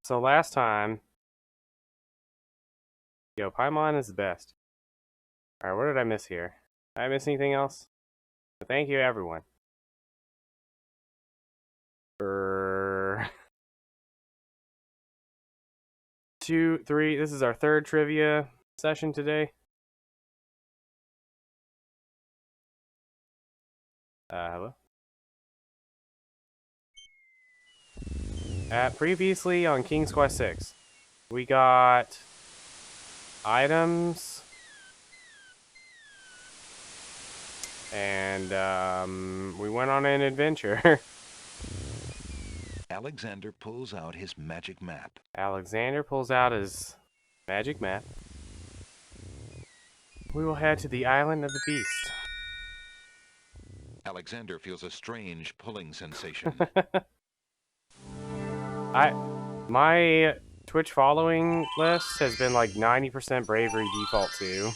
So last time, yo, Paimon is the best. Alright, what did I miss here? Did I miss anything else? Thank you, everyone. For 2, 3, this is our third trivia session today. Hello? Previously on King's Quest 6, we got items and we went on an adventure. Alexander pulls out his magic map. Alexander pulls out his magic map. We will head to the island of the beast. Alexander feels a strange pulling sensation. My Twitch following list has been like 90% bravery default too.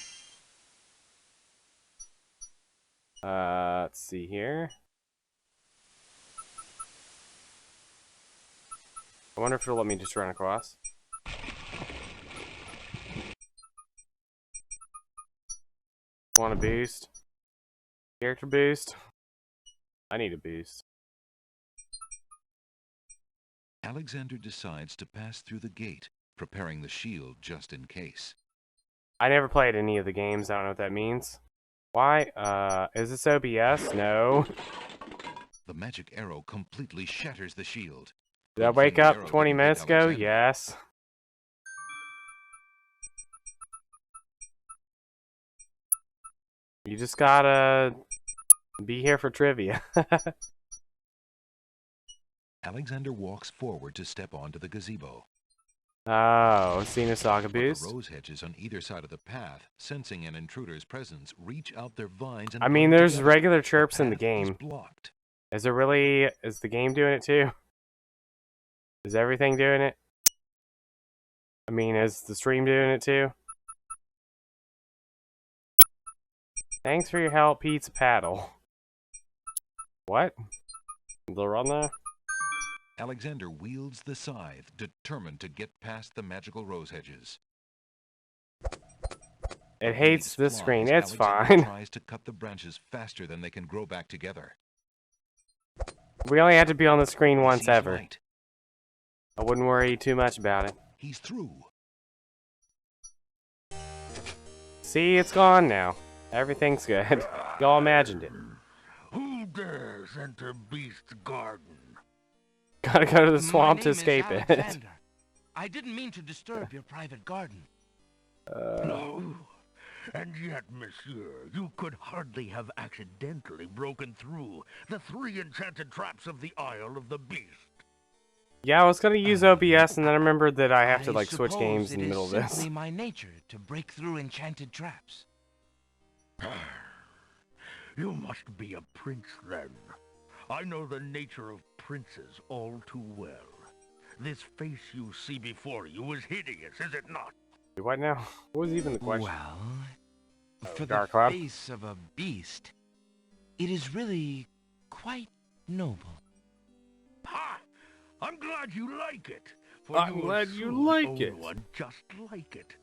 Let's see here. I wonder if it'll let me just run across. Want a boost? Character boost? I need a boost. Alexander decides to pass through the gate, preparing the shield just in case. I never played any of the games. I don't know what that means. Why? Is this OBS? No. The magic arrow completely shatters the shield. Did I wake up 20 minutes ago? Yes. You just gotta be here for trivia. Alexander walks forward to step onto the gazebo. Oh, Saga boost. The rose hedges on either side of the path, sensing an intruder's presence, reach out their vines and I mean, there's together. Regular chirps in the game. Blocked. Is the game doing it too? Is everything doing it? I mean, is the stream doing it too? Thanks for your help, Pizza Paddle. What? The run there? Alexander wields the scythe, determined to get past the magical rose hedges. It hates this screen. It's fine. Tries to cut the branches faster than they can grow back together. We only have to be on the screen once ever. I wouldn't worry too much about it. He's through. See, it's gone now. Everything's good. Y'all imagined it. Who dares enter Beast's garden? Gotta go to the swamp to escape it. I didn't mean to disturb your private garden. No. And yet, monsieur, you could hardly have accidentally broken through the 3 enchanted traps of the Isle of the Beast. Yeah, I was gonna use OBS, and then I remembered that I have to like switch games in the middle of this. It's simply my nature to break through enchanted traps. You must be a prince, then. I know the nature of princes all too well. This face you see before you is hideous, is it not? What now? What was even the question? Well, for the face of a beast, it is really quite noble. Ha! I'm glad you like it. For I'm glad you like it. One just like it.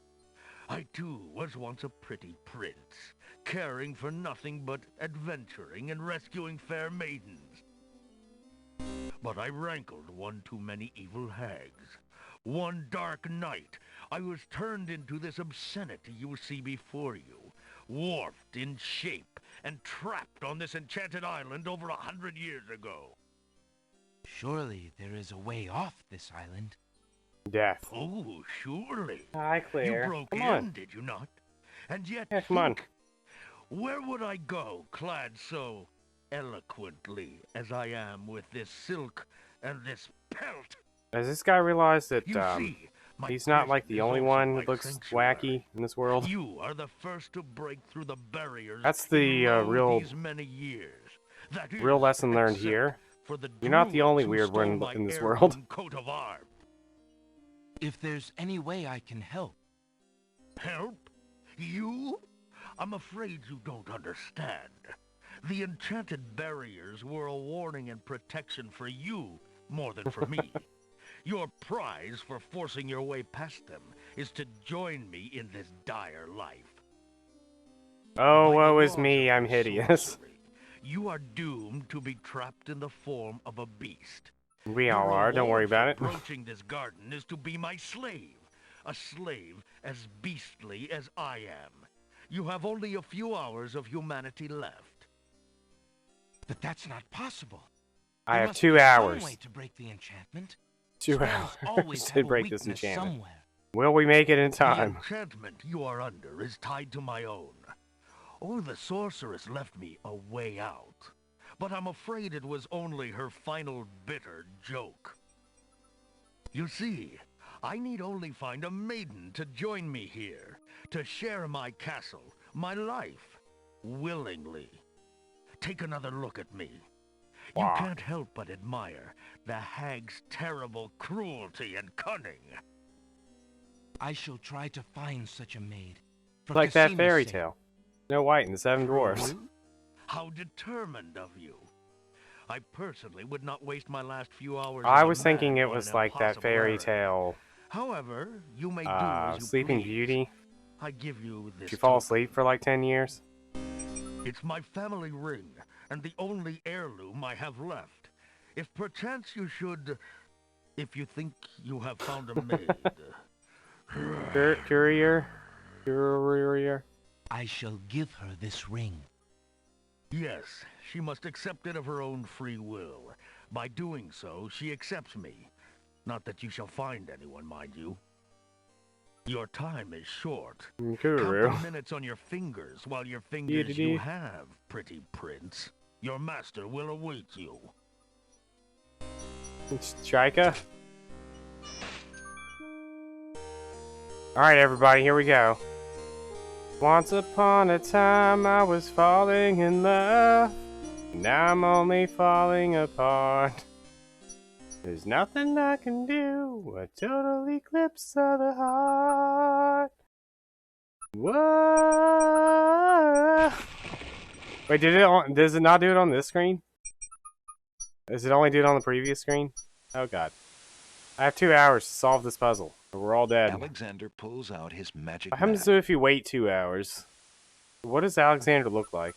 I too was once a pretty prince, caring for nothing but adventuring and rescuing fair maidens. But I rankled one too many evil hags. One dark night, I was turned into this obscenity you see before you, warped in shape and trapped on this enchanted island over 100 years ago. Surely there is a way off this island. Death. Oh, surely. Hi, Claire. You broke come in, on. Did you not? And yet, yeah, come on. Where would I go, clad so eloquently as I am with this silk and this pelt? Has this guy realized that see, he's not like the only one that looks wacky in this world? You are the first to break through the barriers. That's the real lesson learned here. You're not the only weird one in this world. Coat of arms. If there's any way I can help. Help? You? I'm afraid you don't understand. The enchanted barriers were a warning and protection for you more than for me. Your prize for forcing your way past them is to join me in this dire life. Oh, By the woe is laws me, of I'm your hideous. sorcery, you are doomed to be trapped in the form of a beast. We Your all are, don't worry reward for about it. approaching this garden is to be my slave. A slave as beastly as I am. You have only a few hours of humanity left. But that's not possible. I There have must 2 be hours. some way to break the enchantment. 2 Spells always hours have to a break this weakness enchantment. somewhere. Will we make it in The time? enchantment you are under is tied to my own. Oh, the sorceress left me a way out. But I'm afraid it was only her final bitter joke. You see, I need only find a maiden to join me here, to share my castle, my life, willingly. Take another look at me. You Wow. can't help but admire the hag's terrible cruelty and cunning. I shall try to find such a maid. For Like that Casima's fairy sake. tale. Snow White and the Seven Dwarfs. True? How determined of you. I personally would not waste my last few hours I as a was thinking man it on was an like that impossible fairy errand. tale, However, you may do as you Sleeping please. Beauty. I give you this Did you fall token. asleep for like 10 years? It's my family ring, and the only heirloom I have left. If perchance you should... If you think you have found a maid... Courier? Courier? I shall give her this ring. Yes, she must accept it of her own free will. By doing so, she accepts me. Not that you shall find anyone, mind you. Your time is short. Count Courier. the minutes on your fingers while your fingers you have, pretty prince. Your master will await you. Chika? Alright, everybody, here we go. Once upon a time, I was falling in love. Now I'm only falling apart. There's nothing I can do. A total eclipse of the heart. Whoa! Wait, does it not do it on this screen? Does it only do it on the previous screen? Oh god. I have 2 hours to solve this puzzle. Or we're all dead. Alexander pulls out his magic What happens map. if you wait 2 hours? What does Alexander look like?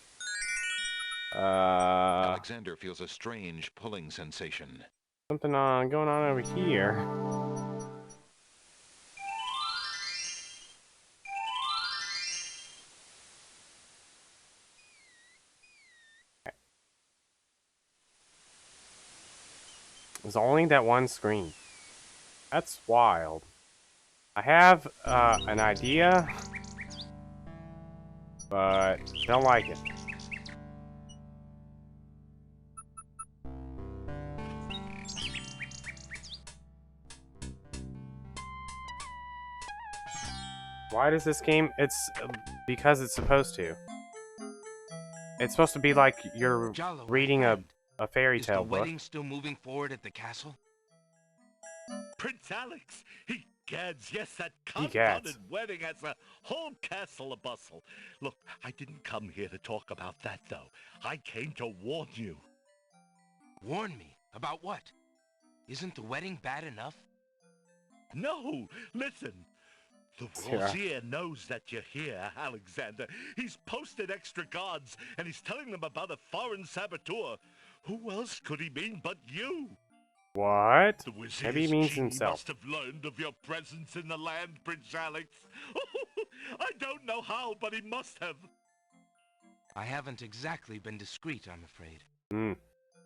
Alexander feels a strange pulling sensation. Something going on over here. There's only that one screen. That's wild. I have an idea, but don't like it. Why does this game... It's because it's supposed to. It's supposed to be like you're Jalo, reading a fairy Is tale the book. wedding still moving forward at the castle? Prince Alex, egads, yes, that Egads. confounded wedding has a whole castle a-bustle. Look, I didn't come here to talk about that, though. I came to warn you. Warn me? About what? Isn't the wedding bad enough? No, listen. The Yeah. Rosier knows that you're here, Alexander. He's posted extra guards, and he's telling them about a foreign saboteur. Who else could he mean but you? What? The Wizard's Maybe he means genie himself. must have learned of your presence in the land, Prince Alex. I don't know how, but he must have. I haven't exactly been discreet, I'm afraid.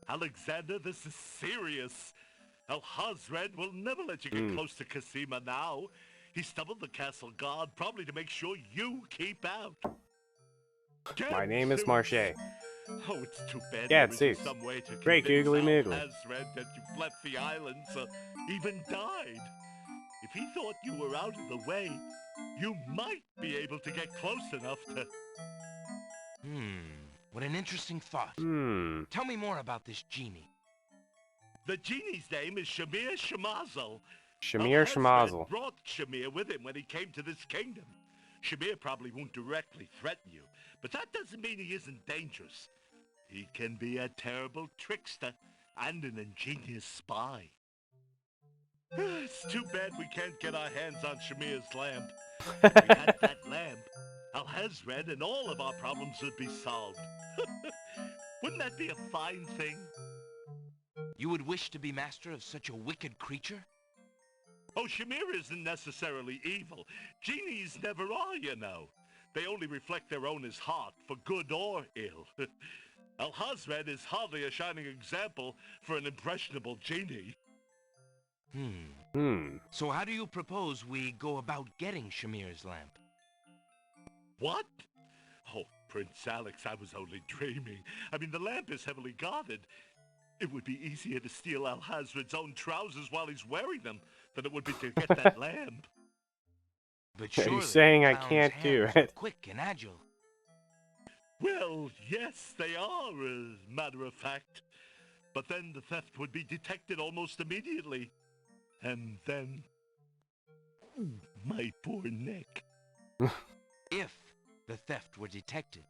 Alexander, this is serious. Alhazred will never let you get close to Casima now. He stumbled the castle guard, probably to make sure you keep out. My name is Marche. Oh, it's too bad Yeah, there it isn't suits. some way to Great convince googly moogly. Alhazred that you've left the islands, or even died. If he thought you were out of the way, you might be able to get close enough to... What an interesting thought. Tell me more about this genie. The genie's name is Shamir Shamazel. Shamir Alhazred Shamazel. brought Shamir with him when he came to this kingdom. Shamir probably won't directly threaten you, but that doesn't mean he isn't dangerous. He can be a terrible trickster and an ingenious spy. It's too bad we can't get our hands on Shamir's lamp. If we had that lamp, Alhazred and all of our problems would be solved. Wouldn't that be a fine thing? You would wish to be master of such a wicked creature? Oh, Shamir isn't necessarily evil. Genies never are, you know. They only reflect their owner's heart, for good or ill. Alhazred is hardly a shining example for an impressionable genie. So how do you propose we go about getting Shamir's lamp? What? Oh, Prince Alex, I was only dreaming. I mean, the lamp is heavily guarded. It would be easier to steal Alhazred's own trousers while he's wearing them than it would be to get that lamp. But Are you surely saying I clown's can't do hands are it? quick and agile. Well, yes, they are, as a matter of fact. But then the theft would be detected almost immediately. And then... my poor neck. If the theft were detected.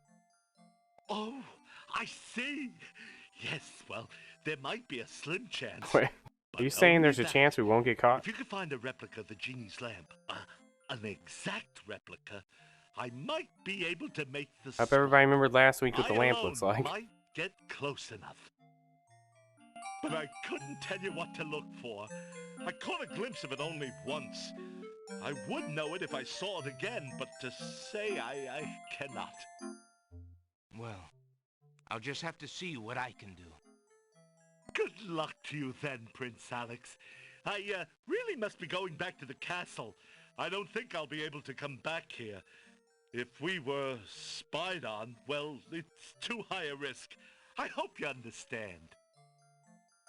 Oh, I see. Yes, well, there might be a slim chance. Wait, are you saying there's a chance we won't get caught? If you could find a replica of the genie's lamp, an exact replica, I might be able to make the Hope everybody remembered last week what the I lamp alone looks like. might get close enough. But I couldn't tell you what to look for. I caught a glimpse of it only once. I would know it if I saw it again, but to say I cannot. Well, I'll just have to see what I can do. Good luck to you then, Prince Alex. I really must be going back to the castle. I don't think I'll be able to come back here. If we were spied on, well, it's too high a risk. I hope you understand.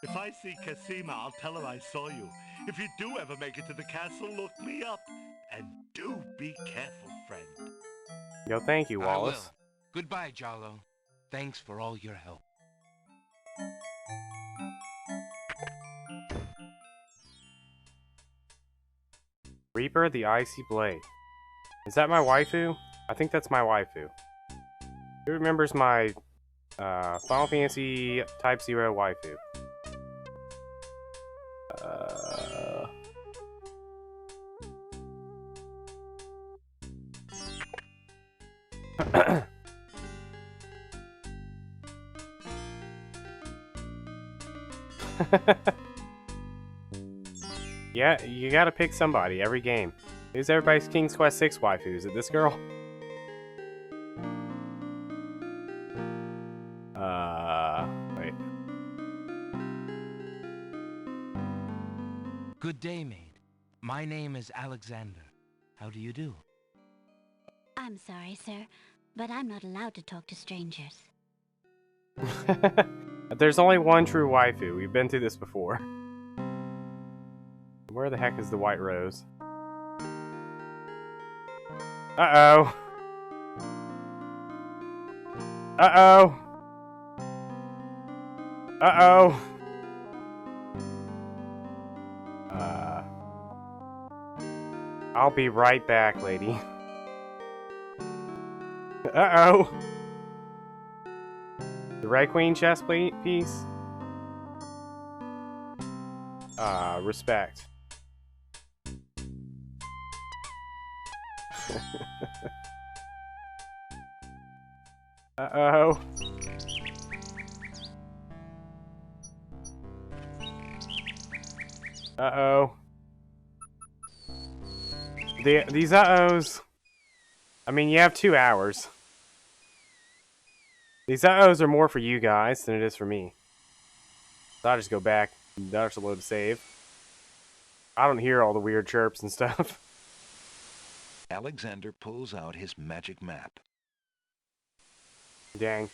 If I see Casima, I'll tell her I saw you. If you do ever make it to the castle, look me up. And do be careful, friend. Yo, thank you, I will. Wallace. Goodbye, Jalo. Thanks for all your help. Reaper the Icy Blade. Is that my waifu? I think that's my waifu. Who remembers my Final Fantasy Type 0 waifu? Yeah, you gotta pick somebody every game. Who's everybody's King's Quest 6 waifu? Is it this girl? Wait. Good day, maid. My name is Alexander. How do you do? I'm sorry, sir, but I'm not allowed to talk to strangers. There's only one true waifu. We've been through this before. Where the heck is the white rose? Uh-oh. Uh-oh. Uh-oh. I'll be right back, lady. Uh-oh. The Red Queen chest piece? Respect. Uh-oh. Uh-oh. These uh-ohs... I mean, you have 2 hours. These uh-ohs are more for you guys than it is for me. So I'll just go back. There's a load to save. I don't hear all the weird chirps and stuff. Alexander pulls out his magic map. Dang.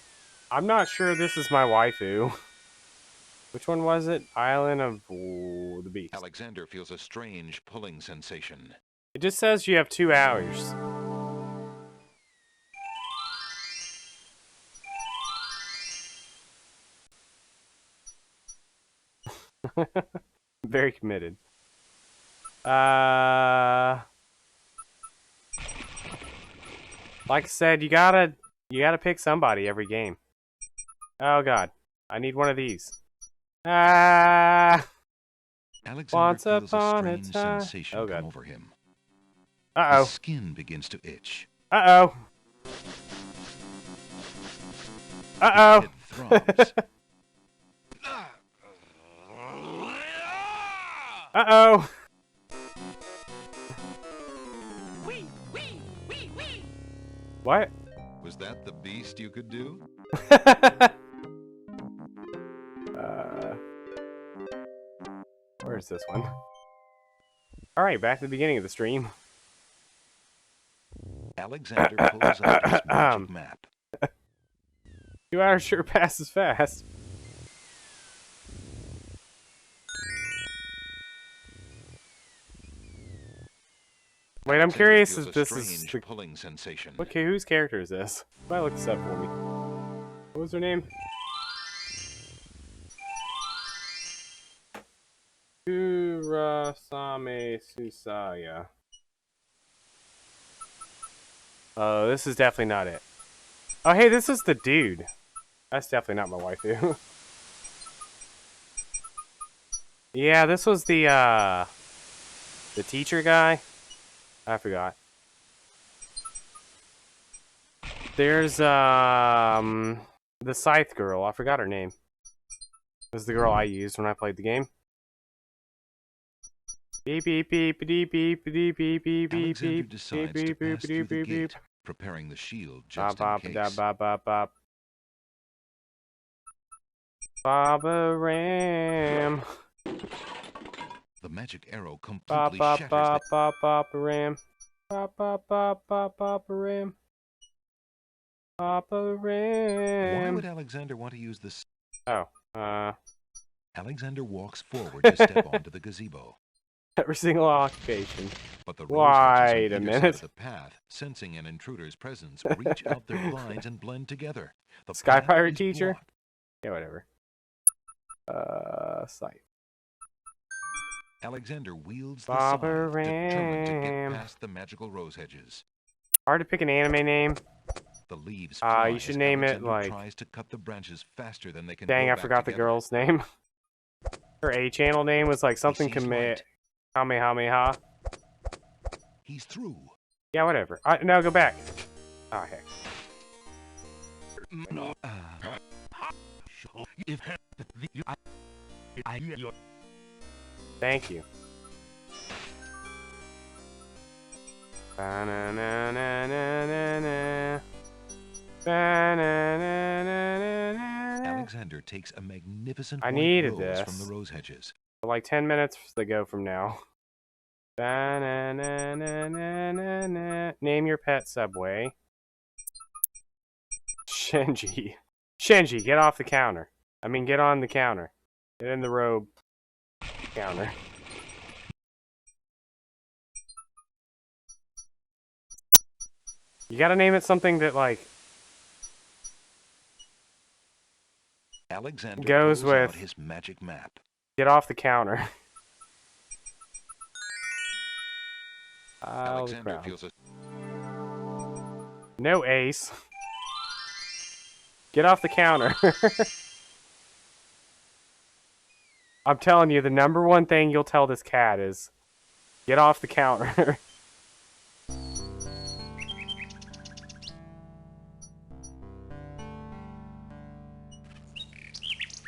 I'm not sure this is my waifu. Which one was it? Island of the Beast. Alexander feels a strange pulling sensation. It just says you have 2 hours. Very committed. Like I said, you gotta pick somebody every game. Oh god, I need one of these. Ah! Alexander Once feels a upon a strange time. sensation Oh, come God. over him. Uh-oh. His skin begins to itch. Uh-oh. His Uh-oh. head throbs. Uh-oh. What? Was that the beast you could do? Where's this one? Alright, back to the beginning of the stream. Alexander pulls out his magic map. 2 hours sure passes fast. Wait, I'm curious feels if a this is strange the... pulling sensation. Okay, whose character is this? Somebody look this up for me. What was her name? Kurasame Susaya. Oh, this is definitely not it. Oh, hey, this is the dude. That's definitely not my waifu. Yeah, this was the teacher guy. I forgot. There's, the Scythe girl. I forgot her name. This is the girl I used when I played the game. Beep beep beep beep beep beep beep beep beep Alexander beep decides beep to beep pass through beep the beep beep. gate, preparing the shield Bop just in bop case. da bop bop bop. Baba Ram. The magic arrow Bop completely bop shatters bop the... bop bop Ram. Bop bop bop bop bop Ram. Papa Why Ram. would Alexander want to use this? Oh, Alexander walks forward to step onto the gazebo. every single occupation. But the Wait rose hedges a on either side minute. of the path, sensing an intruder's presence, reach out their blinds and blend together. The Sky path Pirate is teacher? blocked. Yeah, whatever. Scythe. Alexander wields the Baba scythe, determined to Ram. get past the magical rose hedges. Hard to pick an anime name. The leaves fly You should as name it, Alexander like... tries to cut the branches faster than they can Dang, grow I back forgot the together. girl's name. Her A channel name was like something sees light. Kamehameha. He's through. Yeah, whatever. No, go back. Oh, heck. Thank you. Ba-na-na-na-na-na-na. Ba-na-na-na-na-na. Alexander takes a magnificent I white needed rose from this. the rose hedges. Like 10 minutes to go from now. Ba-na-na-na-na-na-na. Name your pet Subway. Shenji. Shenji, get off the counter. I mean, get on the counter. Get in the robe counter. You gotta name it something that, like, Alexander goes pulls out with his magic map. get off the counter. Alexander feels a... No ace. Get off the counter. I'm telling you, the #1 thing you'll tell this cat is get off the counter.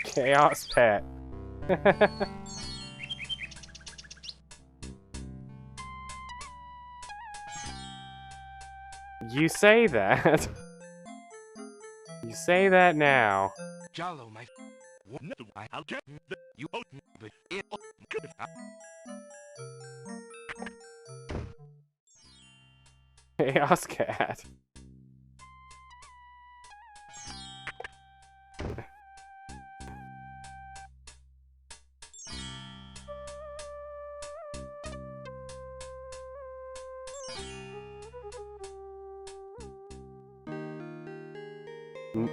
Chaos pet. You say that. You say that now. Jalo, my... I'll get You... But it... Chaos cat.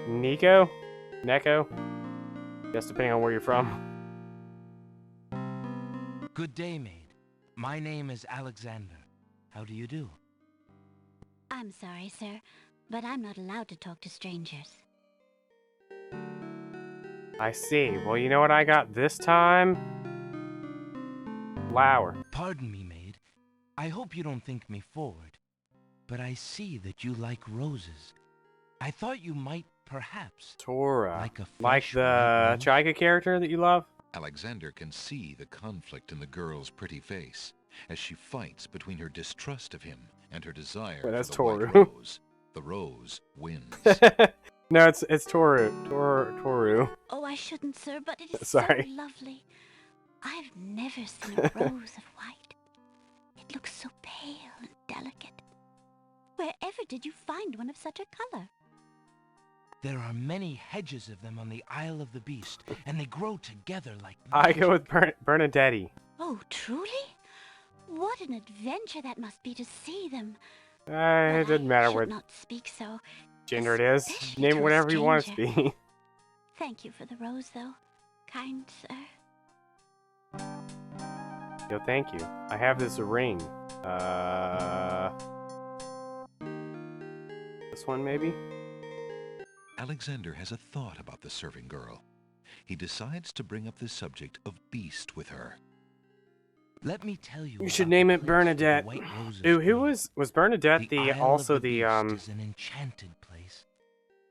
Nico? Neko? Guess depending on where you're from. Good day, maid. My name is Alexander. How do you do? I'm sorry, sir, but I'm not allowed to talk to strangers. I see. Well, you know what I got this time? flower. Pardon me, maid. I hope you don't think me forward, but I see that you like roses. I thought you might, perhaps, Tora. like a Like fresh the white rose. Chika character that you love? Alexander can see the conflict in the girl's pretty face as she fights between her distrust of him and her desire Wait, for that's the Toru. white rose. The rose wins. No, it's Toru. Toru. Oh, I shouldn't, sir, but it is Sorry. so lovely. I've never seen a rose of white. It looks so pale and delicate. Wherever did you find one of such a color? There are many hedges of them on the Isle of the Beast, and they grow together like I go magic. with Bernadetti. Oh, truly? What an adventure that must be to see them. It doesn't matter I should what not speak so. gender it is. Especially Name to it a whatever you want it to stranger. be. Thank you for the rose, though, kind sir. Yo, thank you. I have this ring. This one maybe? Alexander has a thought about the serving girl. He decides to bring up the subject of Beast with her. Let me tell you. You should about name the it place where the Bernadette. white roses Ooh, who grow. was Bernadette The Isle also of the the Beast is an enchanted place.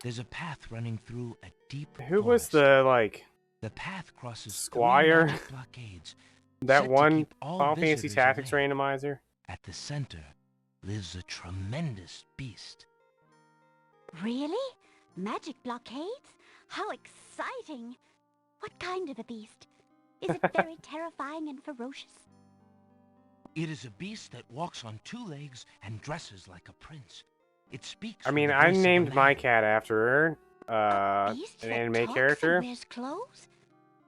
There's a path running through a deep who was forest. the like The path crosses Squire? 3 magic blockades. that set to one keep all Final Fantasy visitors Tactics away. randomizer? At the center lives a tremendous beast. Really? Magic blockades? How exciting! What kind of a beast? Is it very terrifying and ferocious? It is a beast that walks on 2 legs and dresses like a prince. It speaks. I with mean, the I voice of a named my man. cat after A her. beast An that anime talks character. and wears clothes?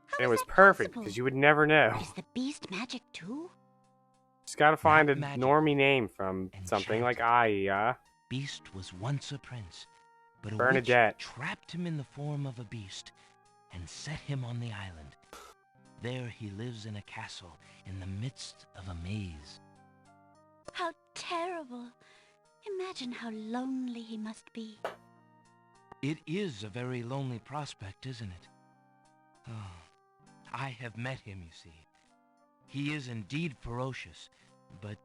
How And it is was that perfect possible? because you would never know. Is the beast magic too? Just gotta find a magical, normie name from something like Aya. Beast was once a prince, but a Bernadette. witch trapped him in the form of a beast and set him on the island. There he lives in a castle in the midst of a maze. How terrible! Imagine how lonely he must be. It is a very lonely prospect, isn't it? Oh, I have met him, you see. He is indeed ferocious, but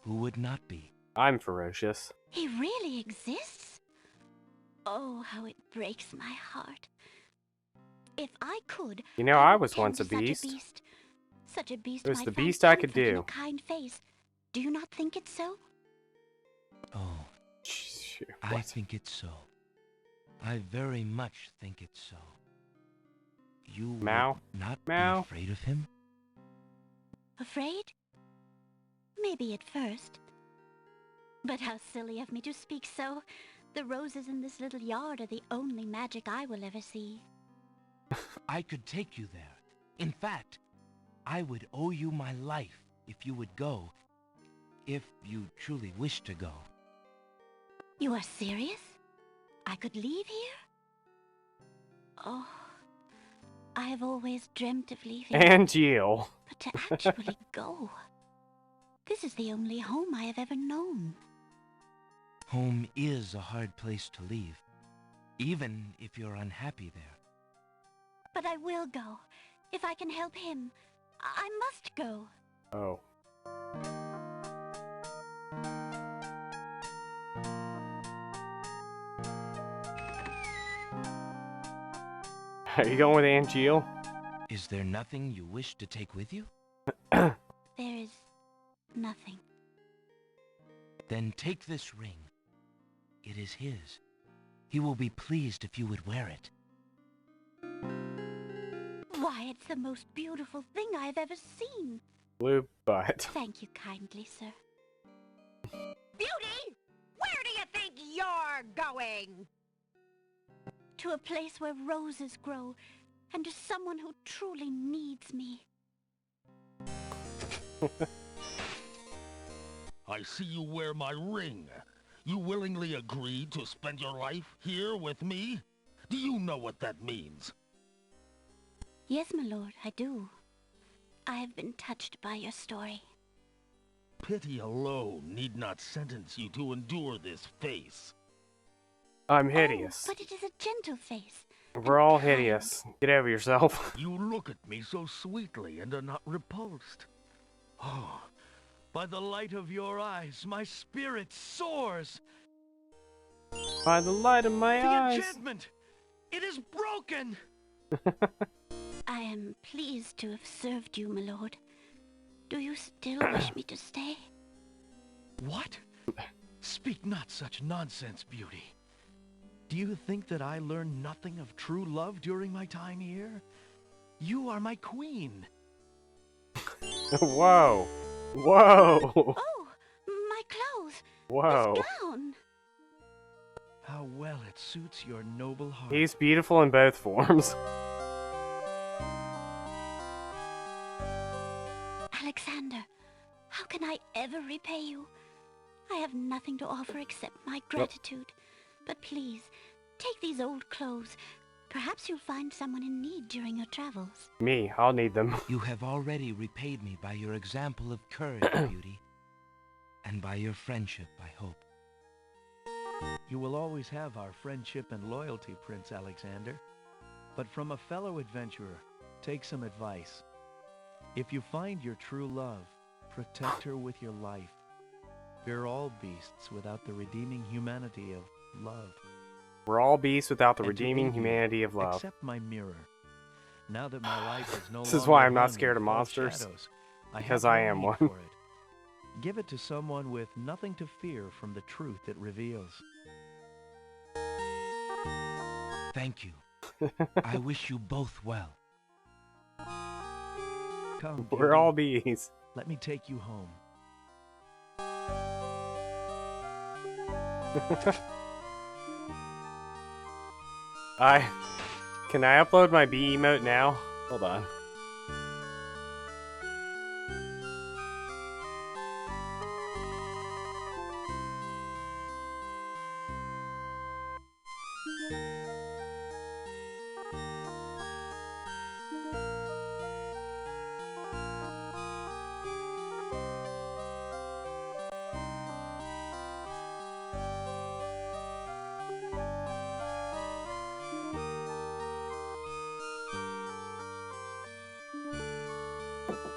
who would not be? I'm ferocious. He really exists? Oh, how it breaks my heart. If I could, You know, I I would was tend once to a beast. Such a beast It was might the find beast I could comfort in do. a kind face. Do you not think it so? Oh, Shoot, I what? think it's so. I very much think it's so. You would Mao? not Mao? be afraid of him? Afraid? Maybe at first. But how silly of me to speak so. The roses in this little yard are the only magic I will ever see. I could take you there. In fact, I would owe you my life if you would go. If you truly wish to go. You are serious? I could leave here? Oh, I have always dreamt of leaving. And Jill. But to actually go. This is the only home I have ever known. Home is a hard place to leave, even if you're unhappy there. But I will go. If I can help him, I must go. Oh. Are you going with Aunt Jill? Is there nothing you wish to take with you? There is nothing. Then take this ring. It is his. He will be pleased if you would wear it. Why, it's the most beautiful thing I have ever seen. Blue butt. Thank you kindly, sir. Beauty! Where do you think you're going? To a place where roses grow, and to someone who truly needs me. I see you wear my ring. You willingly agreed to spend your life here with me? Do you know what that means? Yes, my lord, I do. I have been touched by your story. Pity alone need not sentence you to endure this face. I'm hideous. Oh, but it is a gentle face. We're all kind. hideous. Get over yourself. You look at me so sweetly and are not repulsed. Oh, by the light of your eyes, my spirit soars. By the light of my The eyes. enchantment! It is broken! I am pleased to have served you, my lord. Do you still wish me to stay? What? Speak not such nonsense, Beauty. Do you think that I learned nothing of true love during my time here? You are my queen. Whoa. Whoa. Oh, my clothes! Whoa. This gown! How well it suits your noble heart. He's beautiful in both forms. Alexander, how can I ever repay you? I have nothing to offer except my gratitude. But please, take these old clothes. Perhaps you'll find someone in need during your travels. Me, I'll need them. You have already repaid me by your example of courage, Beauty. And by your friendship, I hope. You will always have our friendship and loyalty, Prince Alexander. But from a fellow adventurer, take some advice. If you find your true love, protect her with your life. We're all beasts without the redeeming humanity of love. We're all beasts without the And to redeeming aid you, humanity of love. Accept my mirror. Now that my life is no This is longer why I'm not run scared of with false monsters, shadows, because have I no am need one. for it. Give it to someone with nothing to fear from the truth it reveals. Thank you. I wish you both well. Come, We're Beauty. all bees. Let me take you home. Can I upload my bee emote now? Hold on.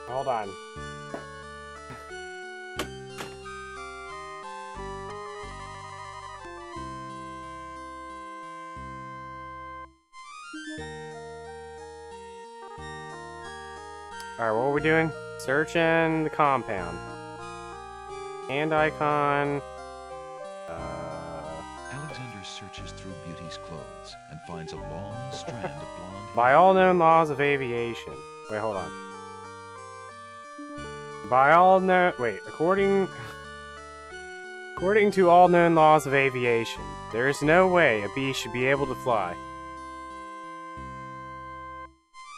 Hold on. Alright, what are we doing? Searching the compound. Hand icon. Alexander searches through Beauty's clothes and finds a long strand of blonde By hair. all known laws of aviation. Wait, hold on. By all known... Wait, according to all known laws of aviation, there is no way a bee should be able to fly.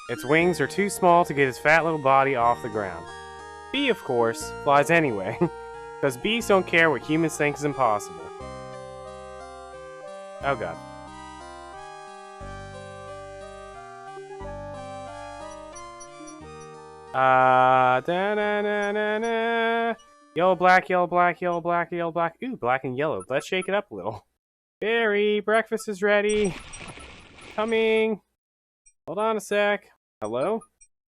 Its wings are too small to get its fat little body off the ground. Bee, of course, flies anyway, because bees don't care what humans think is impossible. Oh god. Da-na-na-na-na. Yellow, black, yellow, black, yellow, black, yellow, black. Ooh, black and yellow. Let's shake it up a little. Barry, breakfast is ready. Coming. Hold on a sec. Hello?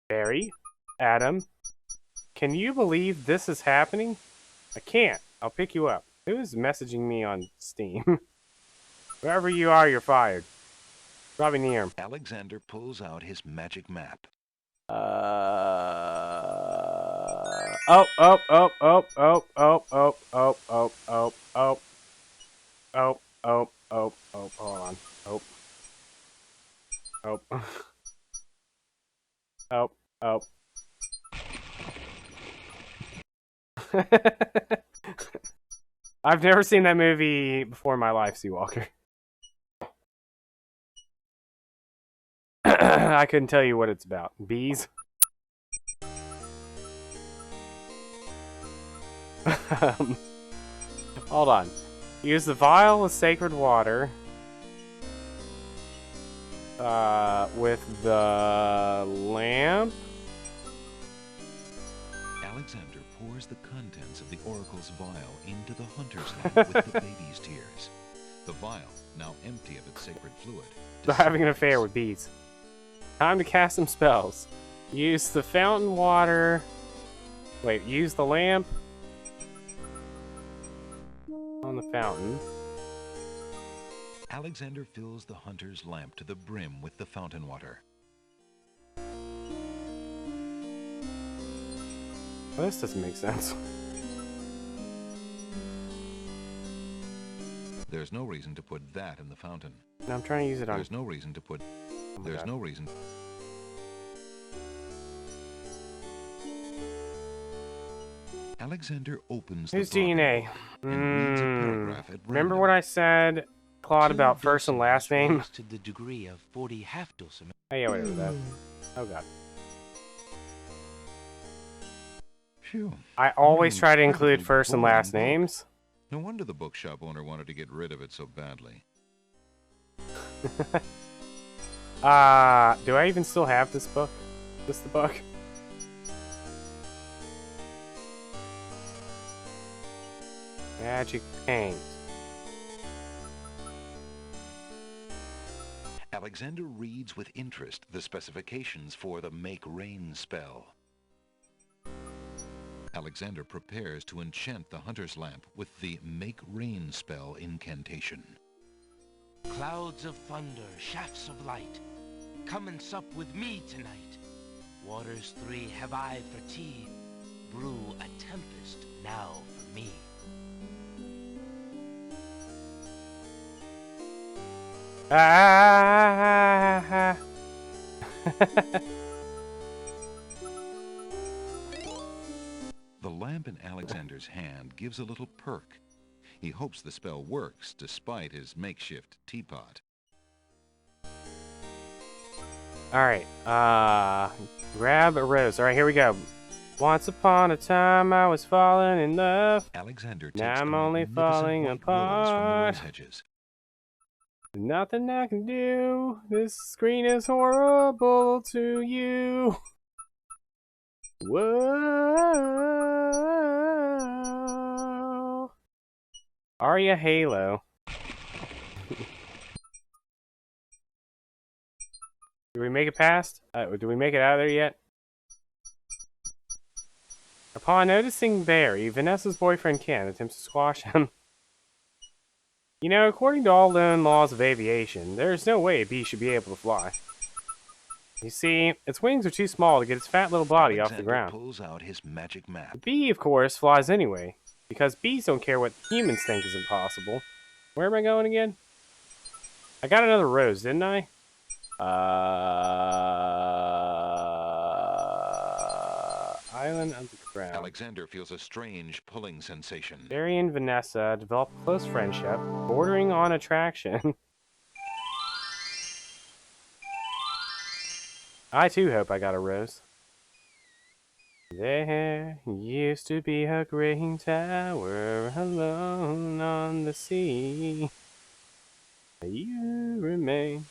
Barry? Adam? Can you believe this is happening? I can't. I'll pick you up. Who's messaging me on Steam? Wherever you are, you're fired. Probably near him. Alexander pulls out his magic map. Oh, oh, oh, oh, oh, oh, oh, oh, oh, oh, oh, oh, oh, oh, oh, hold on. Oh. Oh. Oh, oh. I've never seen that movie before in my life, Seawalker. I couldn't tell you what it's about. Bees? Hold on. Use the vial of sacred water. With the lamp. Alexander pours the contents of the oracle's vial into the hunter's lamp with the baby's tears. The vial, now empty of its sacred fluid, They're having an affair with bees. Time to cast some spells. Use the fountain water. Wait, use the lamp on the fountain. Alexander fills the hunter's lamp to the brim with the fountain water. Well, this doesn't make sense. There's no reason to put that in the fountain. No, I'm trying to use it on... There's no reason to put... Oh my There's God. no reason... Alexander opens Here's the book DNA. and reads a paragraph at Remember random. what I said, Claude, Two about first and last dulcimers name? rose to the degree of 40 half-dulcimers. Oh yeah, whatever that. Oh God. Phew. I always try to include Incredibly first and last boring book. names. No wonder the bookshop owner wanted to get rid of it so badly. Do I even still have this book? This the book? Magic paint. Alexander reads with interest the specifications for the Make Rain spell. Alexander prepares to enchant the hunter's lamp with the Make Rain spell incantation. Clouds of thunder, shafts of light. Come and sup with me tonight. Waters 3 have I for tea. Brew a tempest now for me. Ah! The lamp in Alexander's hand gives a little perk. He hopes the spell works despite his makeshift teapot. Alright, grab a rose. Alright, here we go. Once upon a time I was falling in love. Alexander takes Now I'm a only magnificent falling white rose apart. from the rose hedges. Nothing I can do. This screen is horrible to you. Whoa. Aria Halo. Did we make it past? Did we make it out of there yet? Upon noticing Barry, Vanessa's boyfriend Ken attempts to squash him. You know, according to all known laws of aviation, there is no way a bee should be able to fly. You see, its wings are too small to get its fat little body off the Alexander ground. pulls out his magic The map. bee, of course, flies anyway, because bees don't care what humans think is impossible. Where am I going again? I got another rose, didn't I? Island of the Crown. Alexander feels a strange pulling sensation. Barry and Vanessa develop a close friendship, bordering on attraction. I too hope I got a rose. There used to be a great tower alone on the sea. You remain.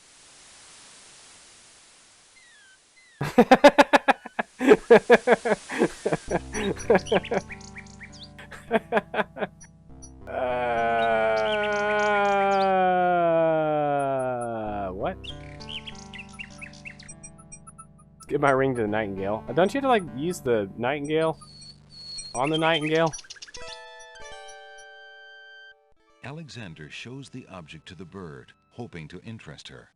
What? Let's give my ring to the Nightingale. Don't you have to, like, use the Nightingale on the Nightingale? Alexander shows the object to the bird, hoping to interest her.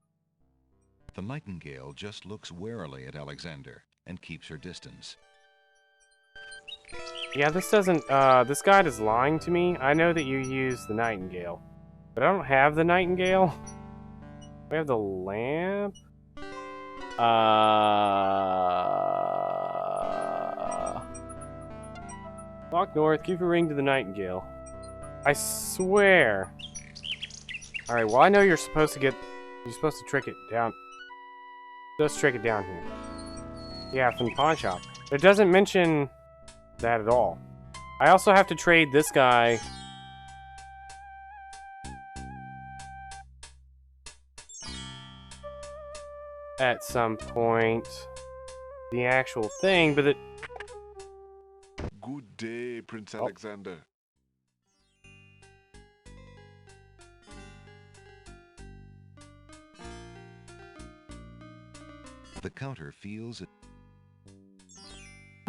The Nightingale just looks warily at Alexander and keeps her distance. Yeah, this doesn't, this guide is lying to me. I know that you use the Nightingale, but I don't have the Nightingale. We have the lamp. Walk north, give your ring to the Nightingale. I swear. Alright, well I know you're supposed to trick it down. Just trick it down here. Yeah, from the pawn shop. It doesn't mention that at all. I also have to trade this guy. At some point. The actual thing, but it... Good day, Prince Oh. Alexander. The counter feels it.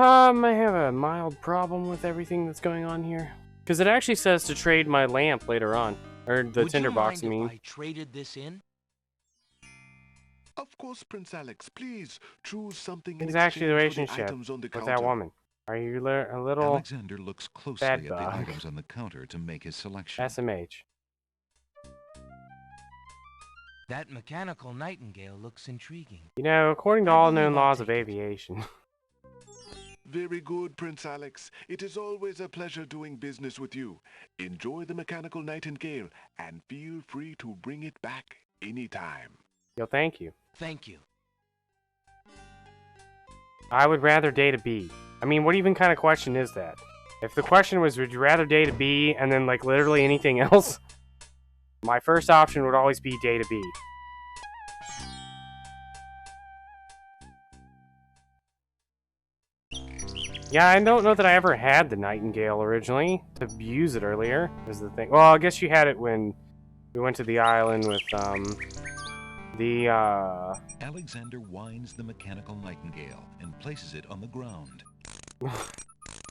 I have a mild problem with everything that's going on here. Because it actually says to trade my lamp later on. Or the tinderbox, I mean. Would you mind if I traded this in? Of course, Prince Alex. Please choose something in It's actually the exchange for the relationship items on the with counter. that woman. Are you a little Alexander looks closely bad at the bug? items on the counter to make his selection. SMH? That mechanical Nightingale looks intriguing. You know, according to I all believe known I'll laws of take it. aviation. Very good, Prince Alex. It is always a pleasure doing business with you. Enjoy the mechanical Nightingale and feel free to bring it back anytime. Yo, thank you. Thank you. I would rather date a bee. I mean, what even kind of question is that? If the question was, would you rather date a bee and then, like, literally anything else? My first option would always be date a bee. Yeah, I don't know that I ever had the Nightingale originally. To use it earlier is the thing. Well, I guess you had it when we went to the island with, Alexander winds the mechanical Nightingale and places it on the ground.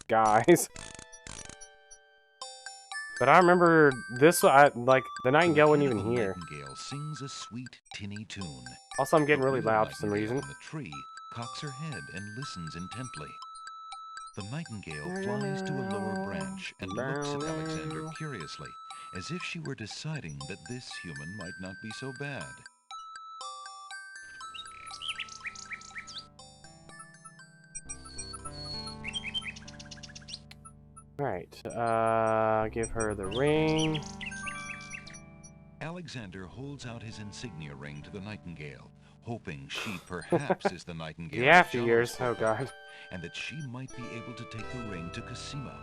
guys. But I remember this, like, the Nightingale wasn't even mechanical here. Nightingale sings a sweet, tinny tune. Also, I'm getting The really real loud for some Nightingale reason. on the tree cocks her head and listens intently. The Nightingale flies to a lower branch and looks at Alexander curiously, as if she were deciding that this human might not be so bad. Right, give her the ring. Alexander holds out his insignia ring to the Nightingale, hoping she perhaps is the Nightingale The that after John years, spoke oh of, god. and that she might be able to take the ring to Cosima.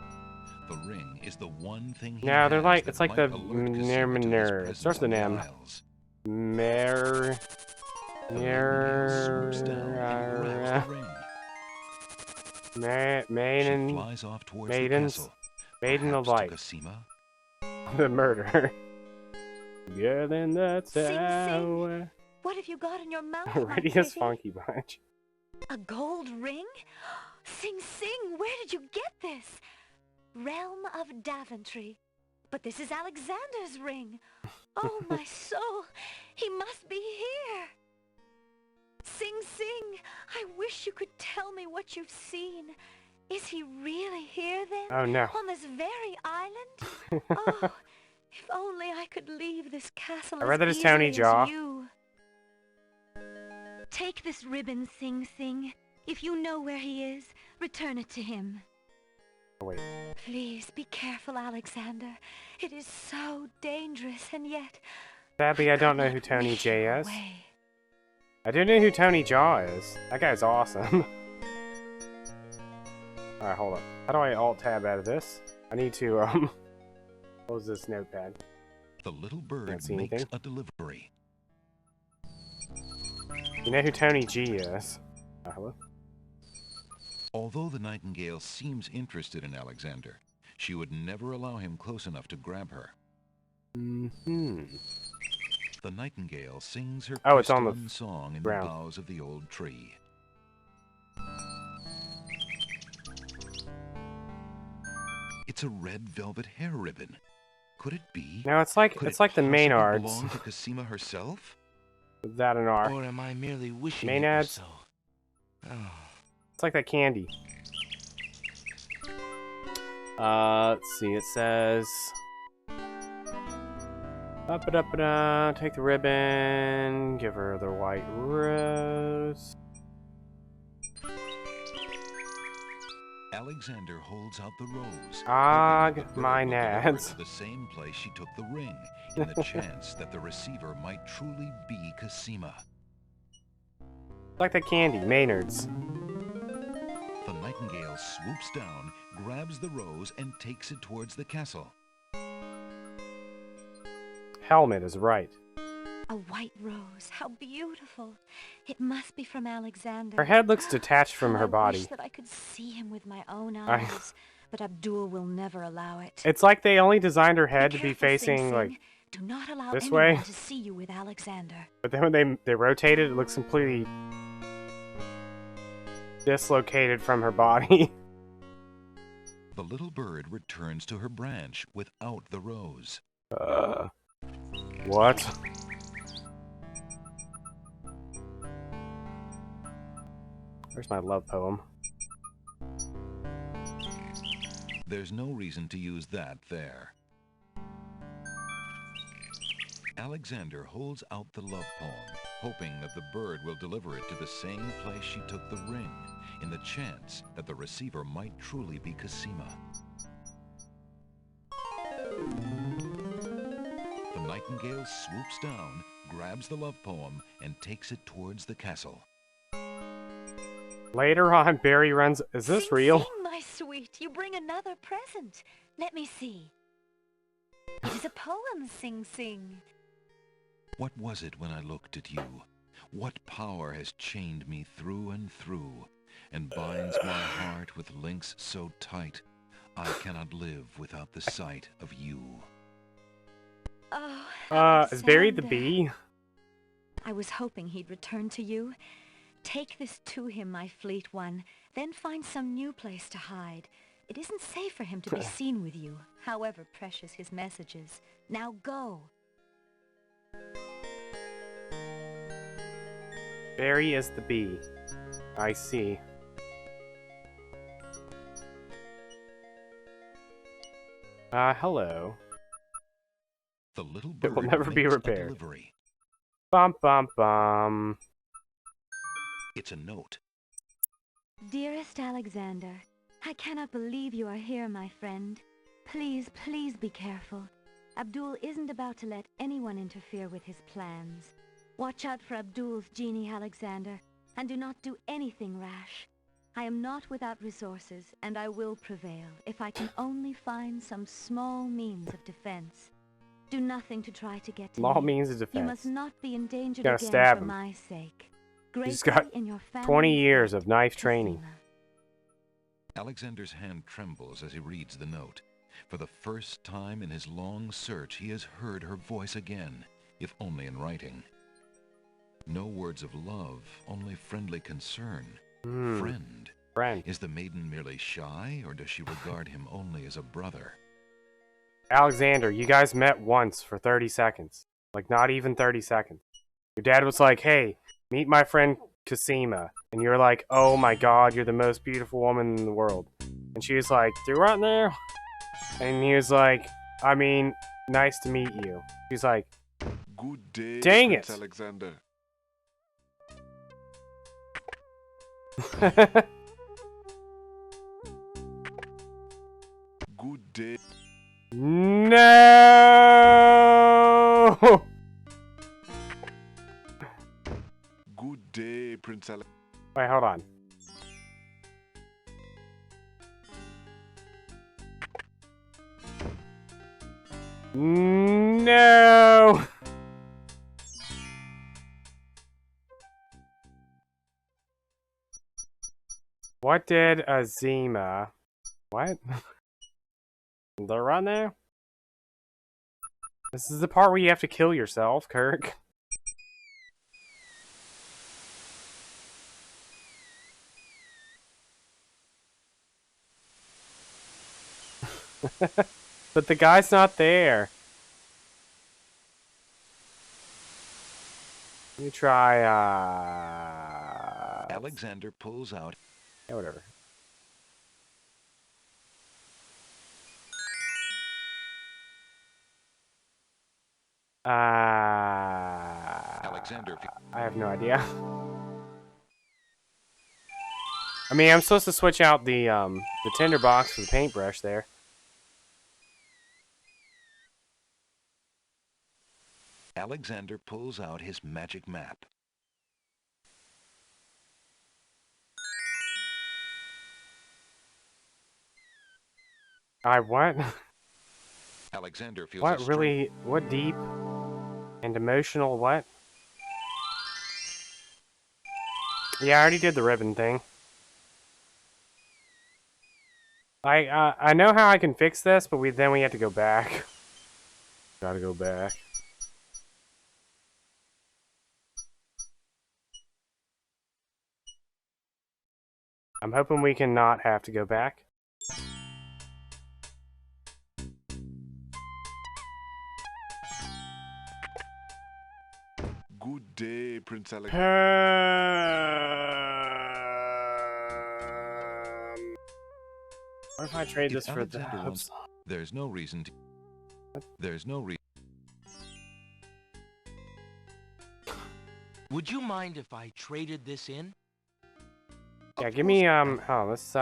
The ring is the one thing he Yeah, they're has like, that it's like might the alert Cosima to his presence starts with on an the M. Isles. The Nightingale swoops down and grabs the ring. She flies off towards the castle. Maiden of Perhaps to light. Cosima? The murder. Yeah, then that's Sing, sing. how. What have you got in your mouth, my Ready as pretty? Funky Bunch. A gold ring? Sing, sing, where did you get this? Realm of Daventry. But this is Alexander's ring. Oh, my soul, he must be here. Sing, sing, I wish you could tell me what you've seen. Is he really here then? Oh no. On this very island? Oh, if only I could leave this castle I read that as as Tony easily Jaw. as you. Take this ribbon, Sing Sing. If you know where he is, return it to him. Oh, wait. Please be careful, Alexander. It is so dangerous, and yet... Sadly, I don't know could who not Tony wish J you is. away. I do know who Tony Jaw is. That guy's awesome. Alright, hold up. How do I alt-tab out of this? I need to, close this notepad. The little bird Can't see makes anything. a delivery. You know who Tony G is. Hello? Although the Nightingale seems interested in Alexander, she would never allow him close enough to grab her. Mm-hmm. The Nightingale sings her Oh, it's on the crystalline song in ground. the boughs of the old tree. It's a red velvet hair ribbon. Could it be? No, it's like Could it's it like the possibly Maynards. belong to Cosima herself? That and R. Or am I merely wishing it Maynards. was so? Oh. It's like that candy. Let's see. It says. Up it up it up. Take the ribbon. Give her the white rose. Alexander holds out the rose. Ah, hoping that the my bird will deliver it nads. to the same place she took the ring, in the chance that the receiver might truly be Cosima. Like that candy, Maynards. The Nightingale swoops down, grabs the rose, and takes it towards the castle. Helmet is right. A white rose, how beautiful. It must be from Alexander. Her head looks detached from How her I body. wish that I could see him with my own eyes, but Abdul will never allow it. It's like they only designed her head to be careful, Sing facing Sing. like. Do not allow this anyone way. to see you with Alexander. But then when they rotate it, it looks completely. dislocated from her body. The little bird returns to her branch without the rose. What? Where's my love poem? There's no reason to use that there. Alexander holds out the love poem, hoping that the bird will deliver it to the same place she took the ring, in the chance that the receiver might truly be Cosima. The nightingale swoops down, grabs the love poem, and takes it towards the castle. Later on, Barry runs... Is this Sing, real? sing, my sweet. You bring another present. Let me see. It is a poem, Sing Sing. What was it when I looked at you? What power has chained me through and through, and binds my heart with links so tight, I cannot live without the sight of you. Oh, Is Barry the Alexander. bee? I was hoping he'd return to you. Take this to him, my fleet one, then find some new place to hide. It isn't safe for him to be seen with you, however precious his messages. Now go. Barry is the bee. I see. Hello. The little It will bird never be makes a repaired. delivery. Bum bum bum. It's a note. Dearest Alexander, I cannot believe you are here, my friend. Please, please be careful. Abdul isn't about to let anyone interfere with his plans. Watch out for Abdul's genie, Alexander, and do not do anything rash. I am not without resources, and I will prevail if I can only find some small means of defense. Do nothing to try to get to Law me. means of defense. You must not be endangered Gotta again stab for him. my sake. He's Greatly got in your 20 family's years debt, of knife training. Cosima. Alexander's hand trembles as he reads the note. For the first time in his long search, he has heard her voice again, if only in writing. No words of love, only friendly concern. Friend. Friend. Is the maiden merely shy, or does she regard him only as a brother? Alexander, you guys met once for 30 seconds. Like, not even 30 seconds. Your dad was like, hey, meet my friend Cosima. And you're like, oh my god, you're the most beautiful woman in the world. And she was like, through right now? And he was like, I mean, nice to meet you. She's like, Good day, dang Prince it. Alexander. Good day. No! Good day, Prince Alexander. Wait, hold on. No! What did Azima... What? They're right now? This is the part where you have to kill yourself, Kirk. But the guy's not there. Let me try, Alexander pulls out. yeah, whatever. Alexander. I have no idea. I mean, I'm supposed to switch out the tinderbox for the paintbrush there. Alexander pulls out his magic map. What? Alexander feels What a really? What deep and emotional? What? Yeah, I already did the ribbon thing. I know how I can fix this, but then we have to go back. Gotta go back. I'm hoping we can not have to go back. Good day, Prince Alex. What if I trade this If for the... Alexander wants, there's no reason to. There's no reason. Would you mind if I traded this in? Yeah, give me, let's,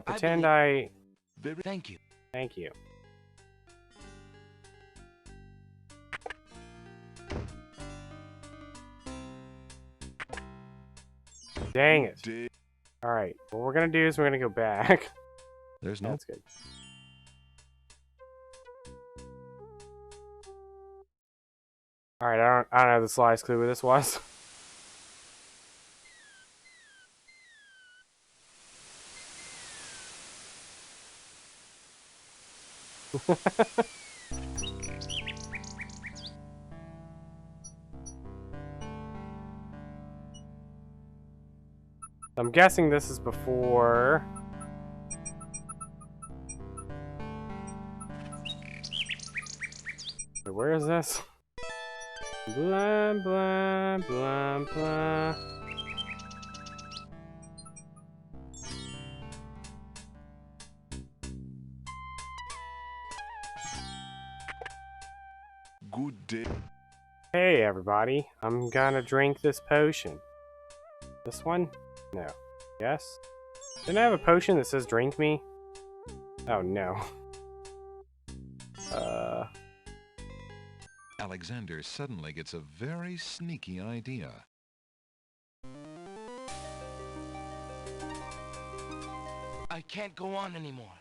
pretend I... Thank you. Thank you. Dang it. Alright, what we're gonna do is we're gonna go back. There's no. That's good. Alright, I don't know the slightest clue what this was. I'm guessing this is before... Wait, where is this? Blah, blah, blah, blah. Good day. Hey everybody, I'm gonna drink this potion. This one? No. Yes? Didn't I have a potion that says drink me? Oh no. Alexander suddenly gets a very sneaky idea. I can't go on anymore.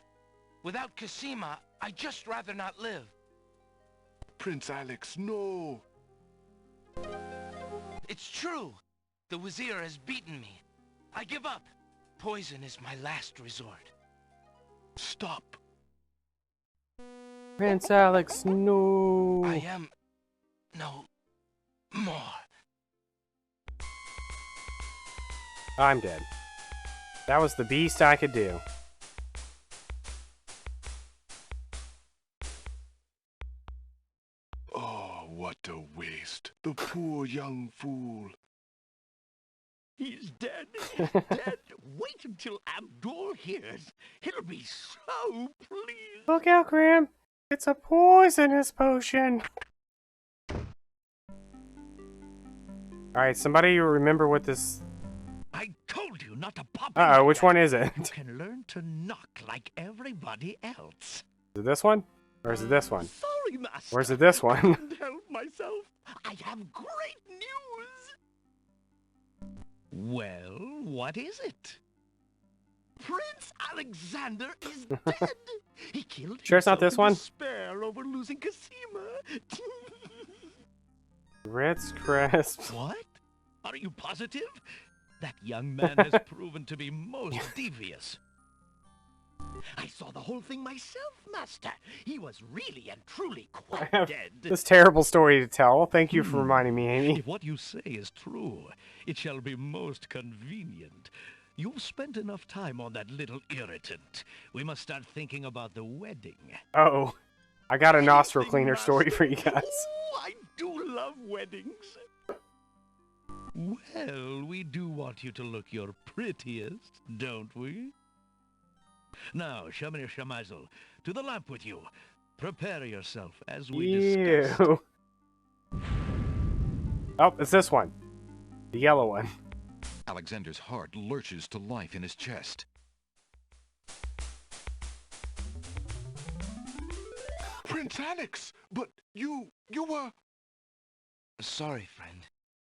Without Cassima, I'd just rather not live. Prince Alex, no! It's true. The Wazir has beaten me. I give up. Poison is my last resort. Stop! Prince Alex, no! I am no more. I'm dead. That was the beast I could do. Oh, what a waste. The poor young fool. He's dead. He's dead. Wait until Abdul hears. He'll be so pleased. Look out, Graham! It's a poisonous potion! Alright, somebody remember what this... I told you not to pop. Uh-oh, which one is it? You can learn to knock like everybody else. Is it this one? Or is it this one? Sorry, Master. Or is it this I one? couldn't help myself. I have great news. Well, what is it? Prince Alexander is dead. He killed Sure it's not himself this in one? despair over losing Cassima. Ritz Crisps. What? Are you positive? That young man has proven to be most devious. I saw the whole thing myself, Master. He was really and truly I quite have dead. this terrible story to tell. Thank you for reminding me, Amy. If what you say is true, it shall be most convenient. You've spent enough time on that little irritant. We must start thinking about the wedding. Oh, I got a nostril Anything, cleaner story Master? for you guys. Oh, I do love weddings. Well, we do want you to look your prettiest, don't we? Now, Shamir Shamazel, to the lamp with you. Prepare yourself as we discussed. Ew. Oh, it's this one. The yellow one. Alexander's heart lurches to life in his chest. Prince Alex! But you were... Sorry, friend.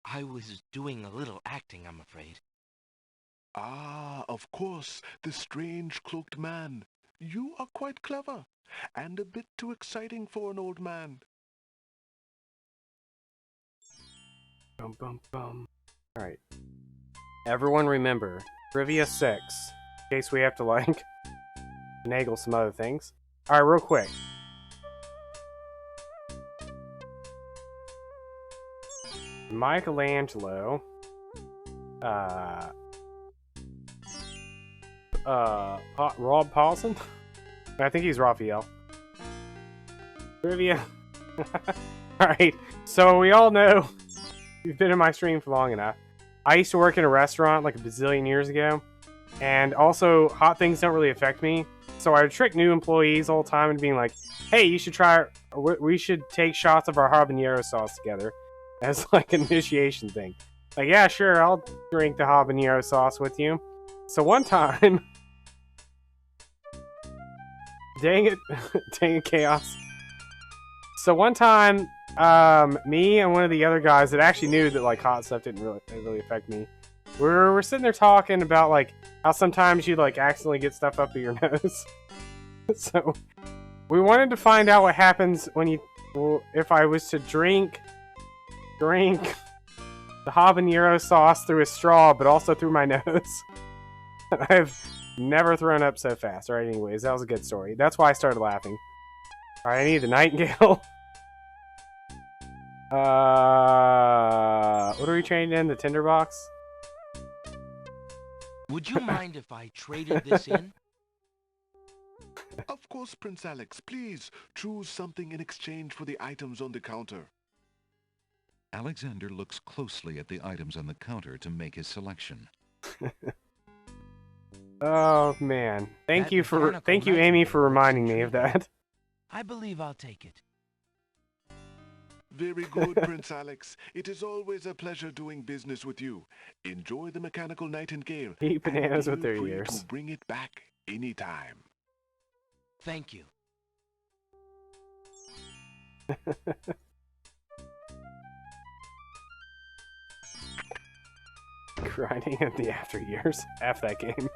I was doing a little acting, I'm afraid. Ah, of course, the strange cloaked man. You are quite clever, and a bit too exciting for an old man. Bum, bum, bum. Alright. Everyone remember, Trivia 6. In case we have to, like, finagle some other things. Alright, real quick. Michelangelo, Rob Paulson? I think he's Raphael. Trivia. Alright, so we all know, you've been in my stream for long enough. I used to work in a restaurant like a bazillion years ago, and also hot things don't really affect me. So I would trick new employees all the time and being like, hey, you should try, we should take shots of our habanero sauce together as like an initiation thing. Like, yeah, sure, I'll drink the habanero sauce with you. So one time, dang it, dang it, chaos. So one time, me and one of the other guys that actually knew that like hot stuff didn't really affect me, we're sitting there talking about like how sometimes you like accidentally get stuff up your nose. So we wanted to find out what happens when if I was to drink the habanero sauce through a straw, but also through my nose. I've never thrown up so fast. Alright, anyways, that was a good story. That's why I started laughing. Alright, I need the Nightingale. What are we trading in? The tinderbox? Would you mind if I traded this in? Of course, Prince Alex. Please choose something in exchange for the items on the counter. Alexander looks closely at the items on the counter to make his selection. Oh man. Thank you, Amy, for reminding me of that. I believe I'll take it. Very good, Prince Alex. It is always a pleasure doing business with you. Enjoy the mechanical Nightingale. Eat bananas with their feel free ears. to bring it back anytime. Thank you. Grinding at the after years. F that game.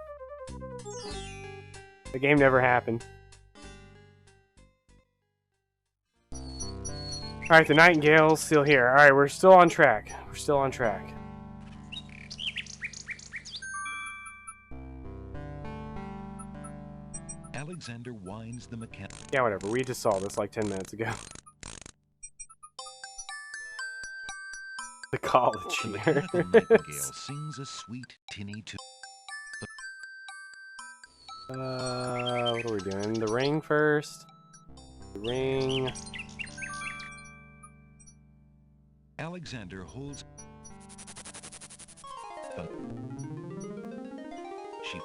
The game never happened. Alright, the Nightingale's still here. Alright, we're still on track. We're still on track. Alexander winds the mechanic. Yeah, whatever. We just saw this like 10 minutes ago. The college The years. mechanical Nightingale sings a sweet, tinny tune. What are we doing? The ring first. The ring. Alexander holds. She.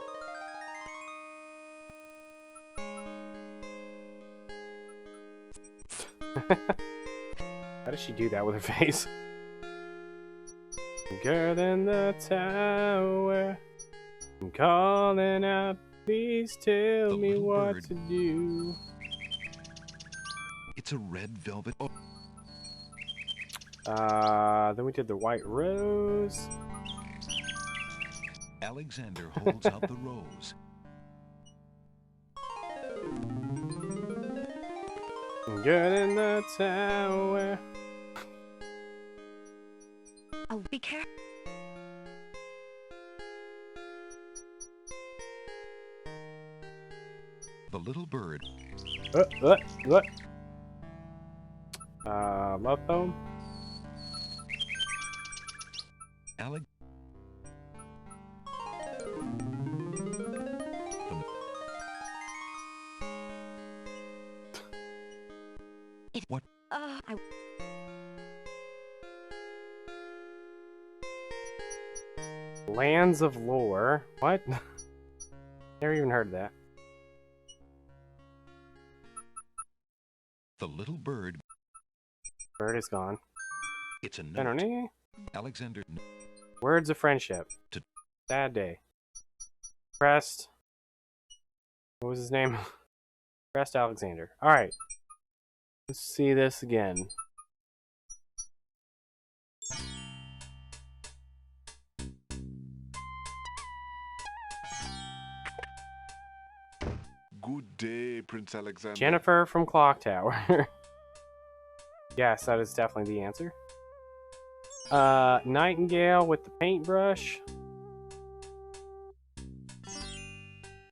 How does she do that with her face? Girl in the tower, I'm calling out, please tell The me little what bird. to do. It's a red velvet. Then we did the white rose. Alexander holds out the rose. Girl in the tower. Oh, be careful. The little bird. What? Love poem? Alex. What? Lands of Lore. What? Never even heard of that. The little bird. Bird is gone. It's a note. Note. Alexander. Words of friendship. Sad day. Pressed. What was his name? Pressed Alexander. Alright. Let's see this again. Good day, Prince Alexander. Jennifer from Clock Tower. Yes, that is definitely the answer. Nightingale with the paintbrush.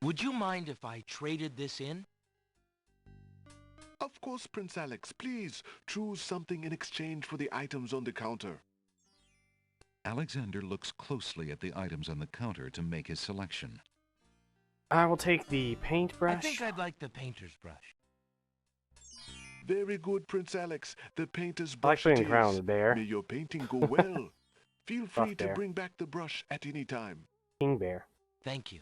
Would you mind if I traded this in? Of course, Prince Alex. Please choose something in exchange for the items on the counter. Alexander looks closely at the items on the counter to make his selection. I will take the paintbrush. I think I'd like the painter's brush. Very good, Prince Alex. The painter's I like brush putting it the crown on is. the bear. May your painting go well. Feel free Buff to bear. bring back the brush at any time. King bear. Thank you.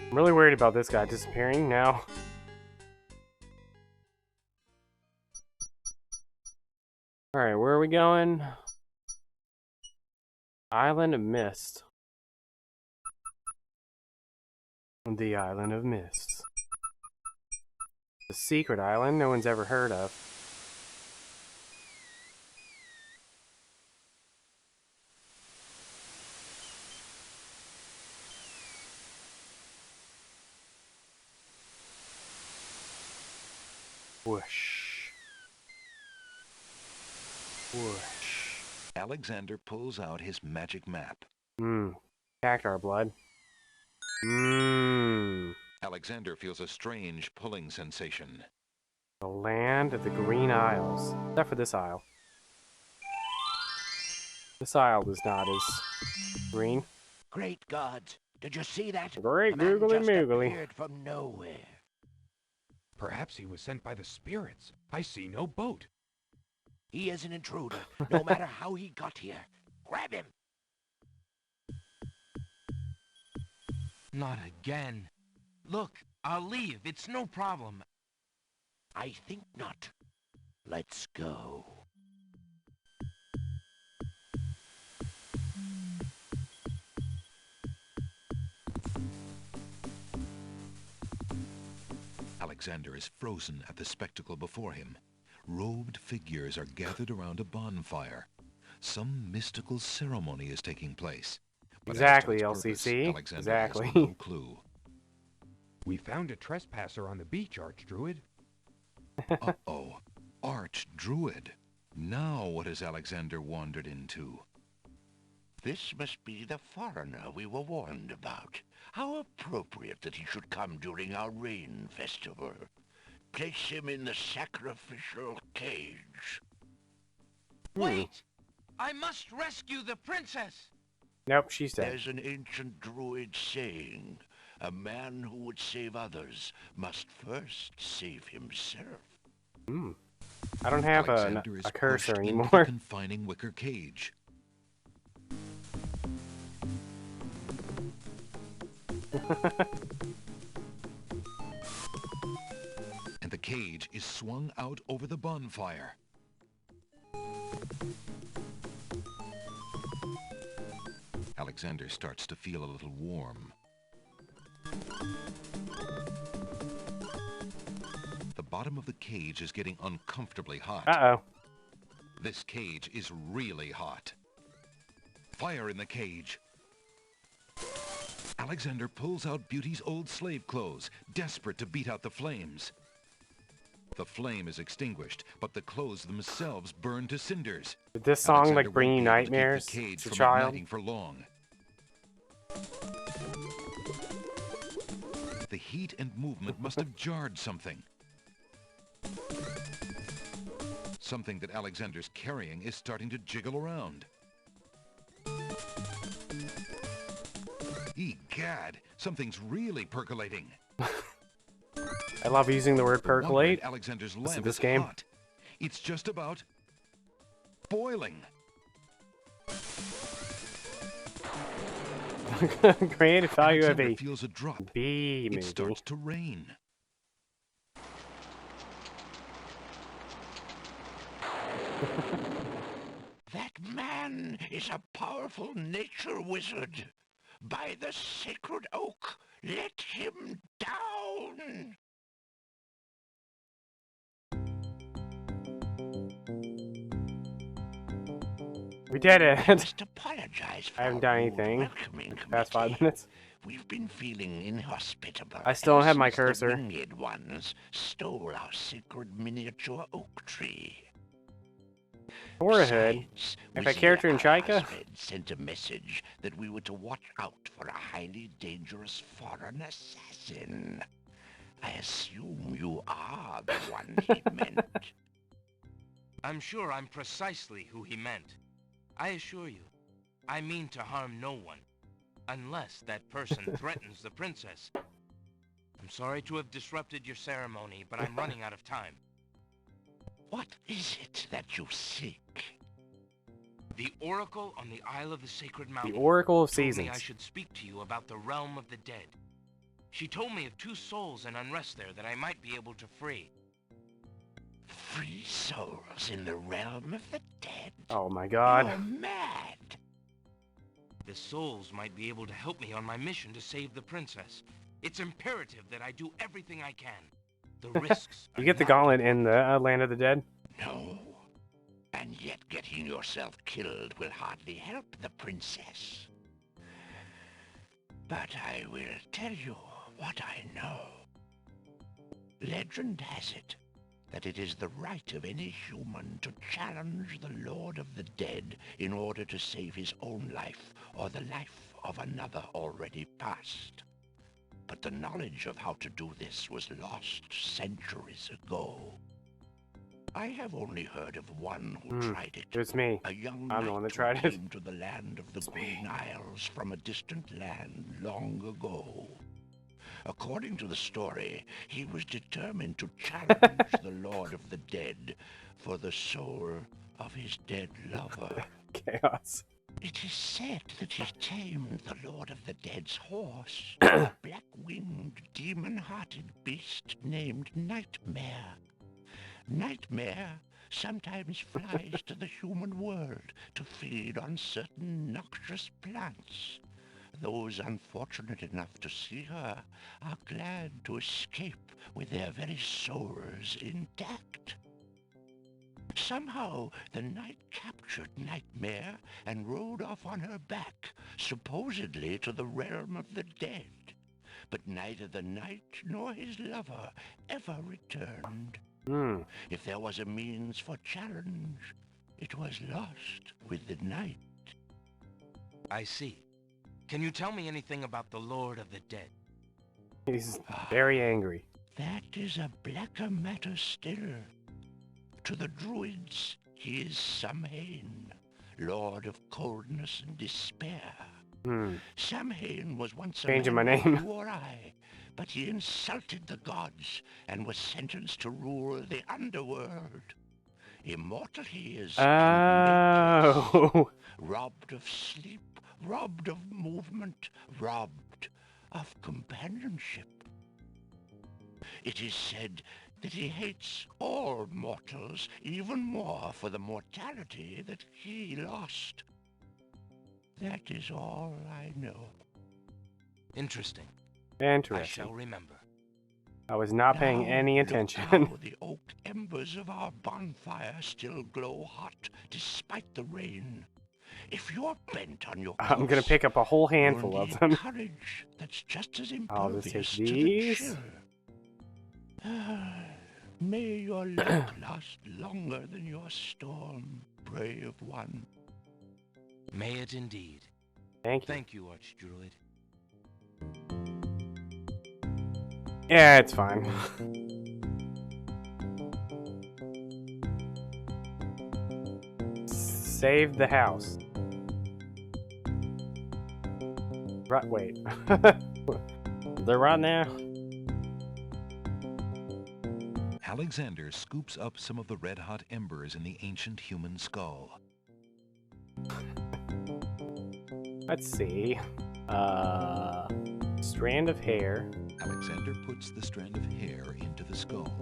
I'm really worried about this guy disappearing now. Alright, where are we going? Island of Mist. The Island of Mist. The secret island no one's ever heard of. Whoosh. Whoosh. Alexander pulls out his magic map. Cactar blood. Mmm. Alexander feels a strange pulling sensation. The land of the Green Isles. Except for this isle. This isle is not as green. Great gods, did you see that? Great A man googly just moogly. appeared from nowhere. Perhaps he was sent by the spirits. I see no boat. He is an intruder, no matter how he got here. Grab him! Not again. Look, I'll leave. It's no problem. I think not. Let's go. Alexander is frozen at the spectacle before him. Robed figures are gathered around a bonfire. Some mystical ceremony is taking place. But Exactly, as to its purpose, LCC. Alexander Exactly. has no clue. We found a trespasser on the beach, Archdruid. Uh-oh. Archdruid. Now what has Alexander wandered into? This must be the foreigner we were warned about. How appropriate that he should come during our rain festival. Place him in the sacrificial cage. Wait! I must rescue the princess! Nope, she's dead. There's an ancient druid saying, a man who would save others must first save himself. I don't have Alexander is a cursor pushed into the anymore. confining wicker cage. And the cage is swung out over the bonfire. Alexander starts to feel a little warm. The bottom of the cage is getting uncomfortably hot. Uh-oh. This cage is really hot. Fire in the cage. Alexander pulls out Beauty's old slave clothes, desperate to beat out the flames. The flame is extinguished, but the clothes themselves burn to cinders. Did this song Alexander like bring you won't be able to keep the nightmares cage as a from child? igniting for long. The heat and movement must have jarred something. Something that Alexander's carrying is starting to jiggle around. Egad, something's really percolating. I love using the word The wonder in percolate. Alexander's Listen to lamp this is game. hot. It's just about boiling. Creative value of Alexander a feels a drop. B It movie. starts to rain. That man is a powerful nature wizard. By the sacred oak, let him down! We did I it. must apologize for I haven't our done rude anything welcoming in the past 5 committee. minutes. We've been feeling inhospitable. I still don't ever have my since cursor. The winged ones stole our sacred miniature oak tree. Forehead. Besides, If we a see character in our Chaika? husband sent a message that we were to watch out for a highly dangerous foreign assassin. I assume you are the one he meant. I'm sure I'm precisely who he meant. I assure you, I mean to harm no one, unless that person threatens the princess. I'm sorry to have disrupted your ceremony, but I'm running out of time. What is it that you seek? The Oracle on the Isle of the Sacred The Mountain Oracle of told me Seasons. I should speak to you about the realm of the dead. She told me of 2 souls in unrest there that I might be able to free. Free souls in the realm of the dead? Oh my god. You're mad! The souls might be able to help me on my mission to save the princess. It's imperative that I do everything I can. The risks You are get the not gauntlet in the Land of the Dead? No. And yet getting yourself killed will hardly help the princess. But I will tell you what I know. Legend has it that it is the right of any human to challenge the Lord of the Dead in order to save his own life or the life of another already past. But the knowledge of how to do this was lost centuries ago. I have only heard of one who tried it. It's me. A young I'm the one that knight tried who it. came to the land of the Green Isles from a distant land long ago. According to the story, he was determined to challenge the Lord of the Dead for the soul of his dead lover. Chaos. It is said that he tamed the Lord of the Dead's horse, a black-winged, demon-hearted beast named Nightmare. Nightmare sometimes flies to the human world to feed on certain noxious plants. Those unfortunate enough to see her are glad to escape with their very souls intact. Somehow, the knight captured Nightmare and rode off on her back, supposedly to the realm of the dead. But neither the knight nor his lover ever returned. If there was a means for challenge, it was lost with the knight. I see. Can you tell me anything about the Lord of the Dead? He's very angry. That is a blacker matter still. To the druids, he is Samhain, lord of coldness and despair. Samhain was once a Changing my man like name. you or I, but he insulted the gods and was sentenced to rule the underworld. Immortal he is, Oh. robbed of sleep, robbed of movement, robbed of companionship. It is said that he hates all mortals even more for the mortality that he lost. That is all I know. Interesting. Interesting. I shall remember. I was not paying Now, any look attention. how the oak embers of our bonfire still glow hot despite the rain. If you're bent on your I'm gonna pick up a whole handful of them. Courage that's just as I'll just take impervious to the these. chill. May your luck last longer than your storm, brave one. May it indeed. Thank you. Thank you, Archdruid. Yeah, it's fine. Save the house. Right, wait. They're right now. Alexander scoops up some of the red-hot embers in the ancient human skull. Let's see. Strand of hair. Alexander puts the strand of hair into the skull.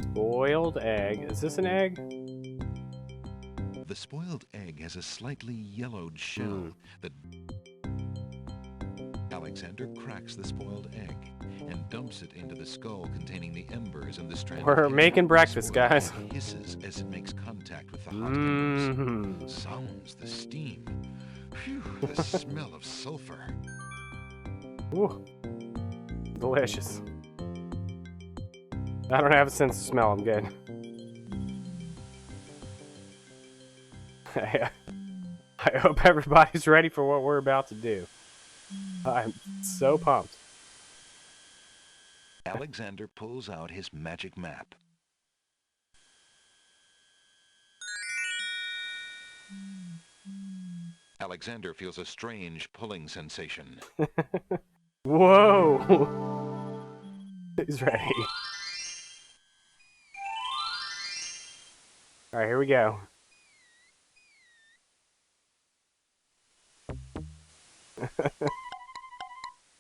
Boiled egg. Is this an egg? The spoiled egg has a slightly yellowed shell that... Alexander cracks the spoiled egg and dumps it into the skull containing the embers and the strand of We're hair. making breakfast, The spoiled guys. egg hisses as it makes contact with the hot embers. Sounds the steam. Phew, the smell of sulfur. Ooh. Delicious. I don't have a sense of smell. I'm good. I hope everybody's ready for what we're about to do. I'm so pumped. Alexander pulls out his magic map. Alexander feels a strange pulling sensation. Whoa! He's ready. Alright, here we go.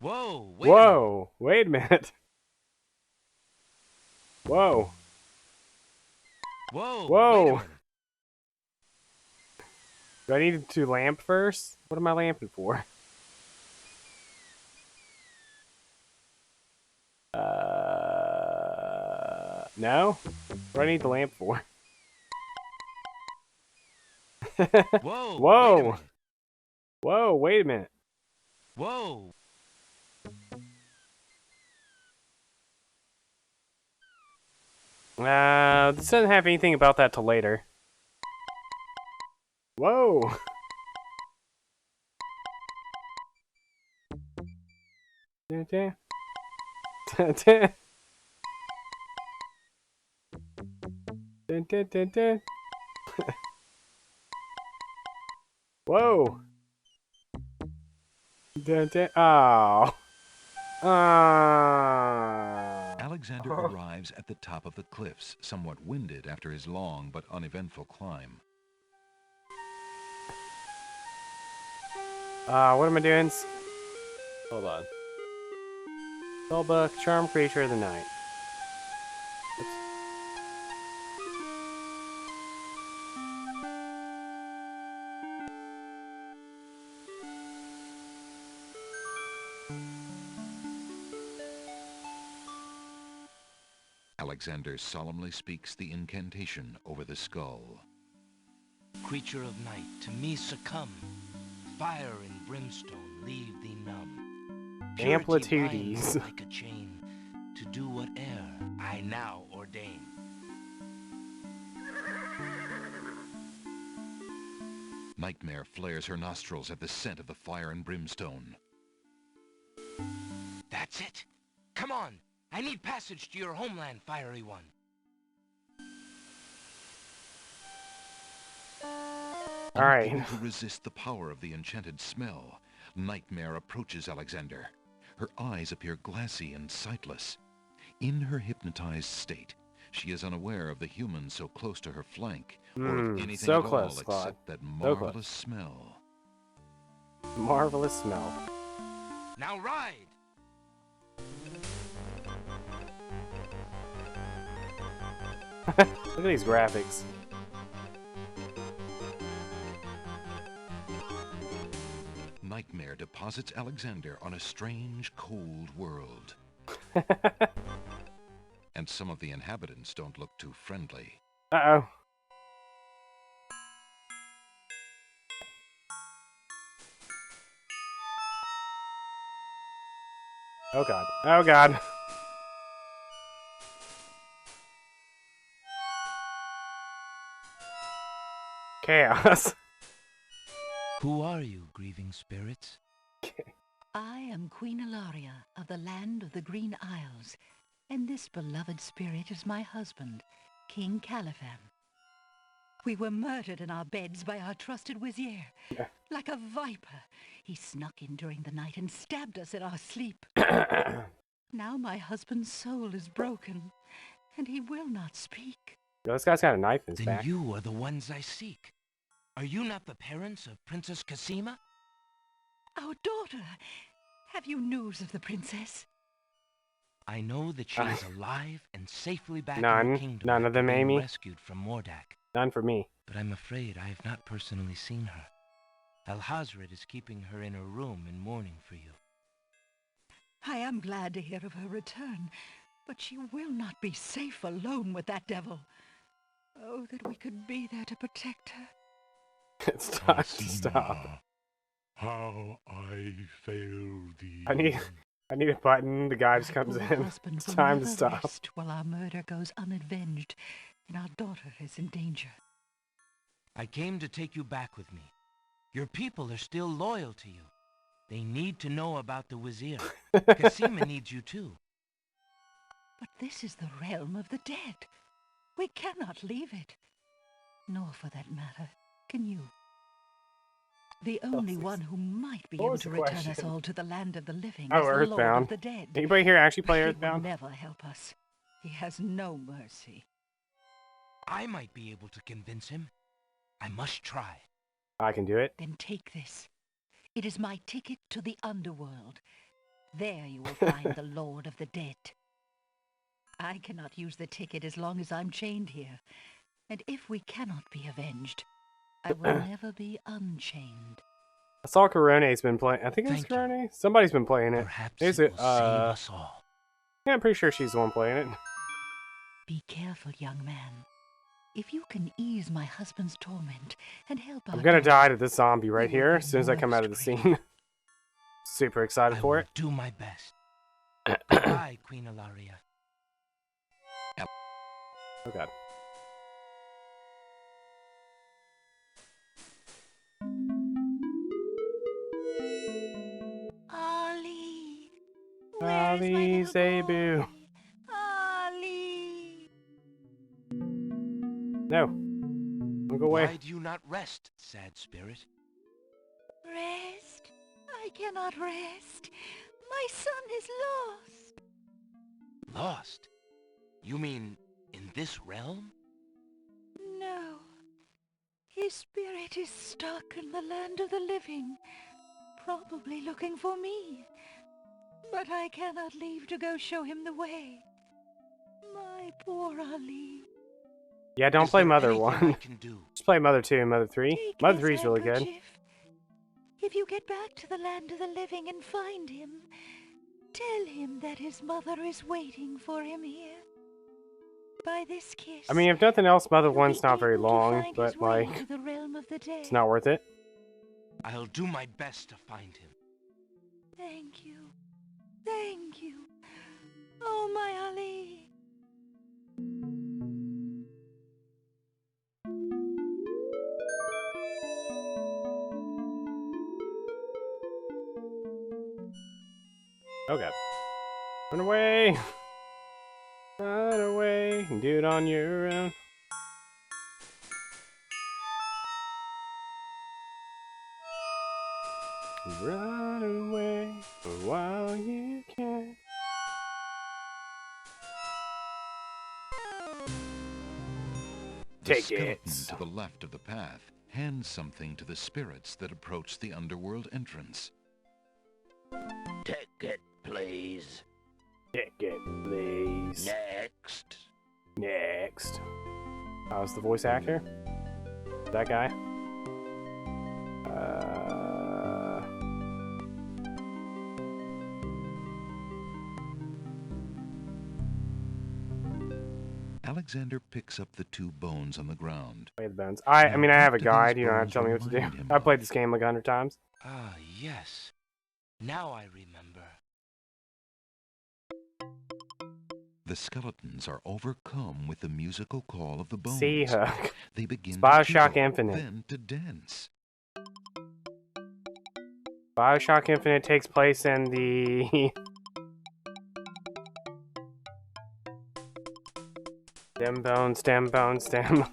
Whoa! Whoa! Wait a minute. Whoa! Whoa! Whoa! Wait a minute. Do I need to lamp first? What am I lamping for? No? What do I need the lamp for? Whoa! Whoa! Whoa, wait a minute. Whoa! This doesn't have anything about that till later. Whoa! Da-da. Da-da. Da-da-da-da. Whoa! Da-da. Oh. Alexander arrives at the top of the cliffs, somewhat winded after his long but uneventful climb. What am I doing? Hold on. Spellbook, charm creature of the night. Oops. Alexander solemnly speaks the incantation over the skull. Creature of night, to me succumb. Fire and brimstone leave thee numb. Amplitudes. Purity binds like a chain, to do whate'er I now ordain. Nightmare flares her nostrils at the scent of the fire and brimstone. That's it. Come on. I need passage to your homeland, fiery one. Alright. Unable to resist the power of the enchanted smell, Nightmare approaches Alexander. Her eyes appear glassy and sightless. In her hypnotized state, she is unaware of the humans so close to her flank, or of anything so at close, all Claude. except that So marvelous close. smell. Marvelous smell. Now ride! Look at these graphics. Nightmare deposits Alexander on a strange, cold world. And some of the inhabitants don't look too friendly. Uh-oh. Oh god. Oh god. Chaos. Who are you, grieving spirits? I am Queen Ilaria of the land of the Green Isles, and this beloved spirit is my husband, King Califam. We were murdered in our beds by our trusted Vizier. Like a viper, he snuck in during the night and stabbed us in our sleep. Now my husband's soul is broken, and he will not speak. Yo, this guy's got a knife in his Then back. you are the ones I seek. Are you not the parents of Princess Cassima? Our daughter! Have you news of the princess? I know that she is alive and safely back in None. her kingdom. None of them, being Amy. rescued from Mordak. None for me. But I'm afraid I have not personally seen her. Alhazred is keeping her in her room in mourning for you. I am glad to hear of her return, but she will not be safe alone with that devil. Oh, that we could be there to protect her. Stop. Cassima, Stop. how I failed thee. I need a button. The guy just comes My poor in. husband It's will time to never stop. rest while our murder goes unavenged, and our daughter is in danger. I came to take you back with me. Your people are still loyal to you. They need to know about the Vizier. Cassima needs you too. But this is the realm of the dead. We cannot leave it. Nor, for that matter, can you. The only one who might be able to return us all to the land of the living Oh, is the Lord of Earthbound. the dead. Anybody here actually play He will Earthbound? never help us. He has no mercy. I might be able to convince him. I must try. I can do it. Then take this. It is my ticket to the underworld. There you will find the Lord of the Dead. I cannot use the ticket as long as I'm chained here. And if we cannot be avenged, I will never be unchained. I saw Corone's been playing. I think it was Thank you. Corone. Somebody's been playing it. Perhaps Is it it? will save us all. Yeah, I'm pretty sure she's the one playing it. Be careful, young man. If you can ease my husband's torment and help I'm our gonna daughter, die to this zombie right you will here be as soon as I come out of the most scene. Super excited I for will it. do my best. Goodbye, Queen Ilaria. Oh god. Ollie. Ollie Zebu. Ollie. No. Don't go away. Why do you not rest, sad spirit? Rest? I cannot rest. My son is lost. Lost? You mean in this realm? No. His spirit is stuck in the land of the living, probably looking for me. But I cannot leave to go show him the way. My poor Ali. Yeah, don't Is play there Mother anything 1. I can do? Just play Mother 2 and Mother 3. Take Mother this 3 is really good. handkerchief. If you get back to the land of the living and find him, tell him that his mother is waiting for him here. By this kiss, I mean, if nothing else, Mother he'll 1's be not very able to long, find but his way like, to the realm of the dead. it's not worth it. I'll do my best to find him. Thank you. Thank you. Oh, my Ali. Oh god. Run away! Run away and do it on your own. Run away while you can. The Take skeleton it. to the left of the path hands something to the spirits that approach the underworld entrance. Ticket, please. Take it, please. Next. Next. How's the voice actor? That guy? Alexander picks up the two bones on the ground. Play the bones. I mean, I have a What do guide. these You don't have to tell me what bones to do. remind him I've of? played this game like 100 times. Ah, yes. Now I remember. The skeletons are overcome with the musical call of the bones. See, Hook. They begin It's to Bioshock giggle, Infinite. then to dance. Bioshock Infinite takes place in the... Stem bone, stem bone, stem.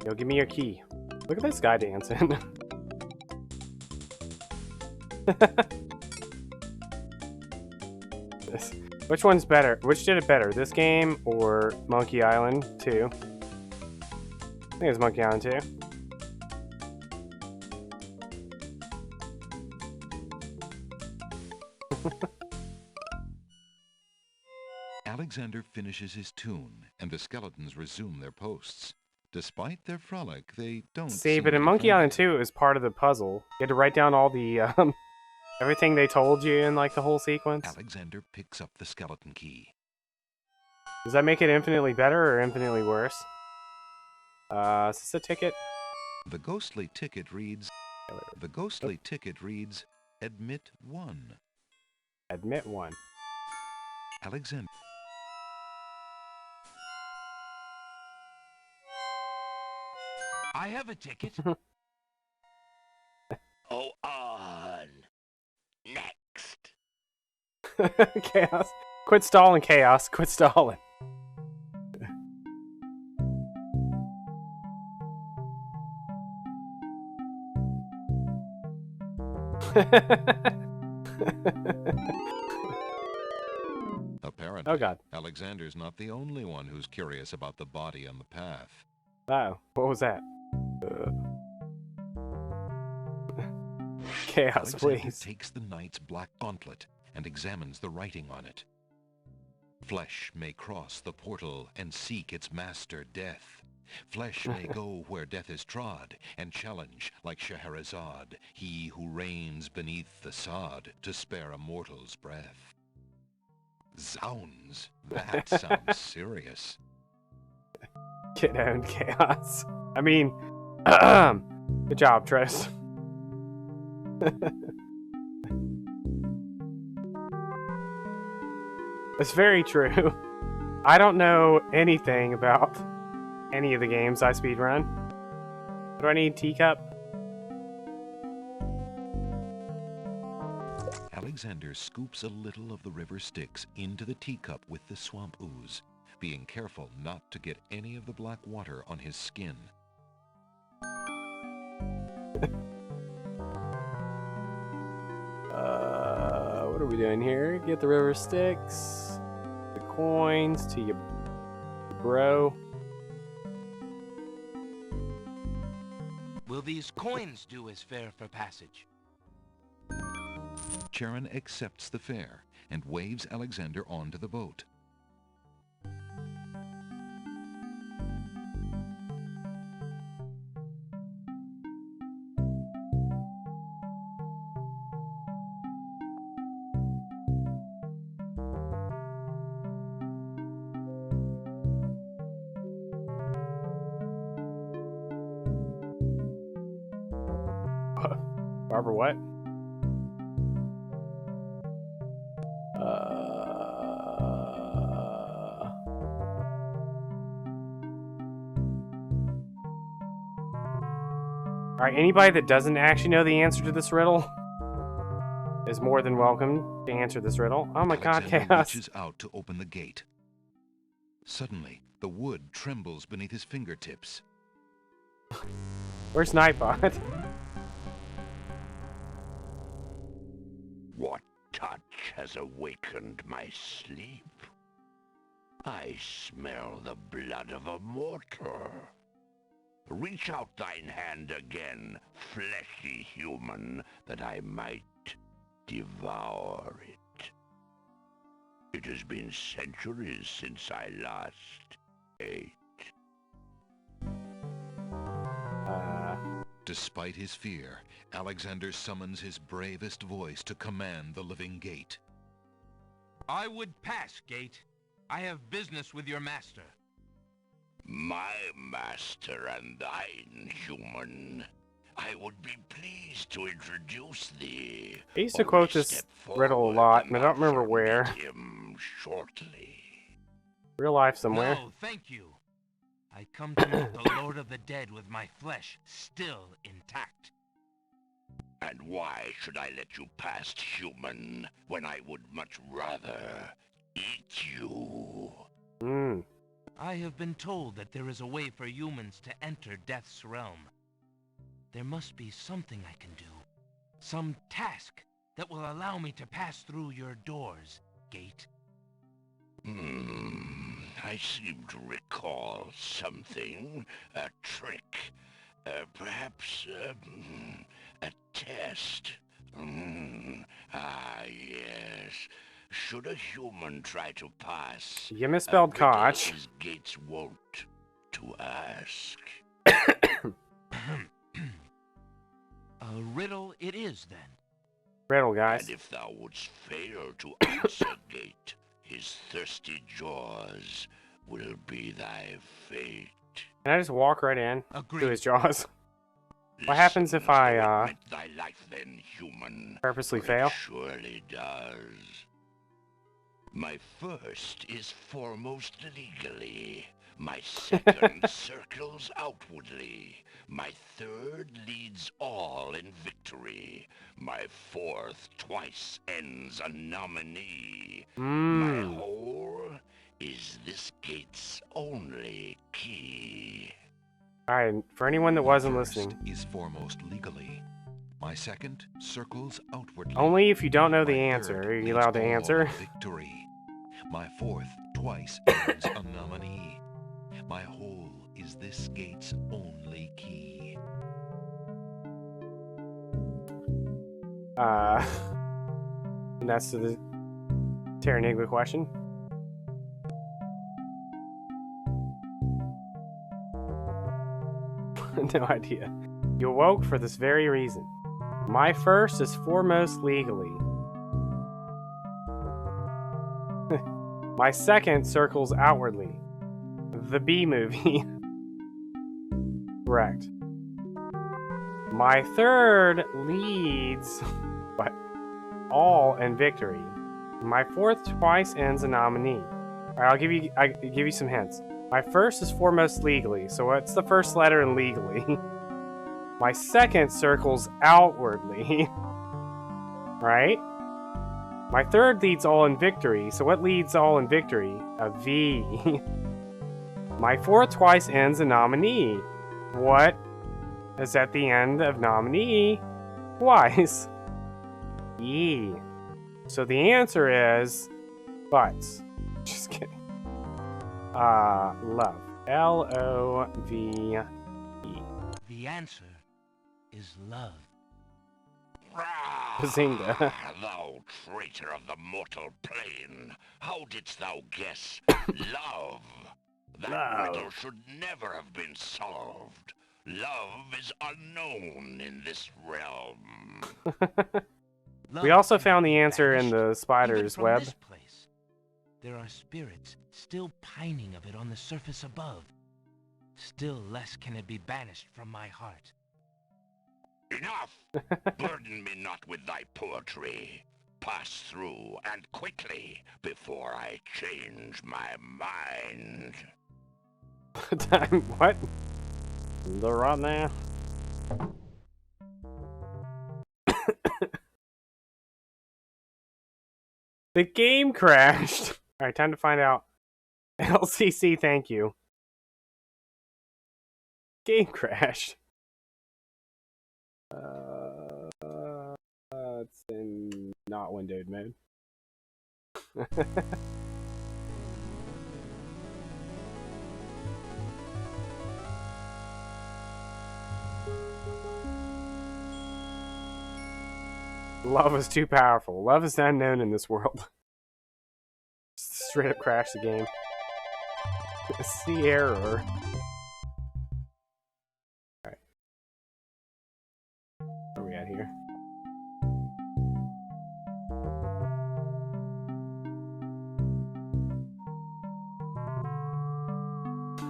Yo, give me your key. Look at this guy dancing. Which one's better? Which did it better? This game or Monkey Island 2? I think it's Monkey Island 2. Alexander finishes his tune, and the skeletons resume their posts. Despite their frolic, they don't See, seem but to in be Monkey friendly. Island 2, it was part of the puzzle. You had to write down all the, everything they told you in, like, the whole sequence. Alexander picks up the skeleton key. Does that make it infinitely better or infinitely worse? Is this a ticket? The ghostly ticket reads, Admit one. Admit one. Alexander. I have a ticket. Oh, on. Next. Chaos. Quit stalling, Chaos. Quit stalling. Apparently, Oh god. Alexander's not the only one who's curious about the body on the path. Oh, what was that? Chaos, Alexander please. takes the knight's black gauntlet and examines the writing on it. Flesh may cross the portal and seek its master, death. Flesh may go where death is trod, and challenge, like Scheherazade, he who reigns beneath the sod to spare a mortal's breath. Zounds, that sounds serious. Get owned, Chaos. I mean, good job, Tress. It's very true. I don't know anything about any of the games I speedrun. Do I need teacup? Alexander scoops a little of the river Styx into the teacup with the swamp ooze, being careful not to get any of the black water on his skin. What are we doing here? Get the river Styx, the coins to you, bro. Will these coins do as fare for passage? Charon accepts the fare and waves Alexander onto the boat. Barbara, what? Alright, anybody that doesn't actually know the answer to this riddle is more than welcome to answer this riddle. Oh my god, Alexander Chaos. reaches out to open the gate. Suddenly, the wood trembles beneath his fingertips. Where's Nightbot? What touch has awakened my sleep? I smell the blood of a mortal. Reach out thine hand again, fleshy human, that I might devour it. It has been centuries since I last ate. Despite his fear, Alexander summons his bravest voice to command the living gate. I would pass, Gate. I have business with your master. My master and thine, human. I would be pleased to introduce thee. I used to quote this riddle a lot, and I don't remember where. Him shortly. Real life somewhere. No, thank you. I come to meet the Lord of the Dead with my flesh still intact. And why should I let you pass, human, when I would much rather eat you? I have been told that there is a way for humans to enter Death's realm. There must be something I can do. Some task that will allow me to pass through your doors, Gate. I seem to recall something. A trick. Perhaps, a test. Yes. Should a human try to pass, You misspelled Koch. Gates won't to ask. A riddle it is, then. Riddle, guys. And if thou wouldst fail to answer, Gate, his thirsty jaws will be thy fate. Can I just walk right in Agreed. to his jaws? What happens if I, admit thy life then, human, purposely for it fail? surely does. My first is foremost legally. My second circles outwardly. My third leads all in victory. My fourth twice ends a nominee. My whole is this gate's only key. Alright, for anyone that wasn't First listening. is foremost legally. My second circles outwardly. Only if you don't know the My answer third are you leads allowed to all answer. Victory. My fourth twice ends a nominee. My whole is this gate's only key. And that's the Terranigma question. No idea. You awoke for this very reason. My first is foremost legally. My second circles outwardly. The B movie. Correct. My third leads what? All in victory. My fourth twice ends a nominee. Alright, I'll give you some hints. My first is foremost legally, so what's the first letter in legally? My second circles outwardly. Right? My third leads all in victory, so what leads all in victory? A V. My fourth twice ends a nominee. What is at the end of nominee? Twice. E. So the answer is butts. Just kidding. Love. Love. The answer is love. Bazinga. Thou traitor of the mortal plane, how didst thou guess love? That riddle should never have been solved. Love is unknown in this realm. We also found the answer in the spider's Even from web. This place, there are spirits still pining of it on the surface above. Still less can it be banished from my heart. Enough! Burden me not with thy poetry. Pass through, and quickly, before I change my mind. What? The right now? The game crashed. Alright, time to find out. LCC, thank you. Game crashed. It's in not windowed mode. Love is too powerful. Love is unknown in this world. Straight up crash the game. See error. Alright. Where are we at here?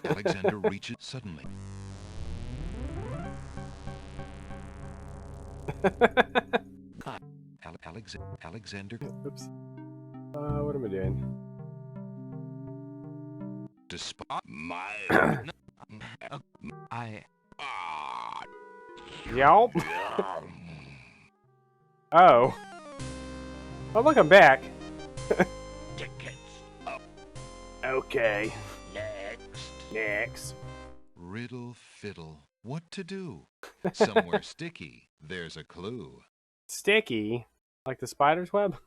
Alexander reaches suddenly. Alexander. Oops. What am I doing? Despite my... Yelp. Oh. Oh, look, I'm back. Tickets up. Okay. Next. Next. Riddle fiddle. What to do? Somewhere sticky. There's a clue. Sticky? Like the spider's web?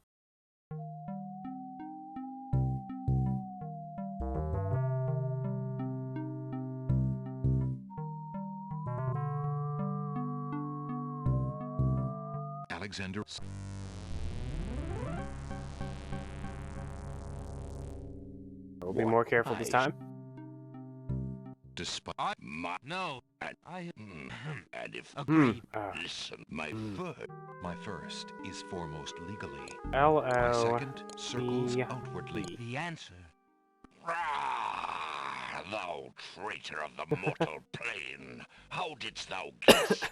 Alexander. We'll be more careful this time. Despite My... No, And, I and if... agree. Listen, my first is foremost legally. L-O... My second circles outwardly. The answer. Thou traitor of the mortal plane, how didst thou guess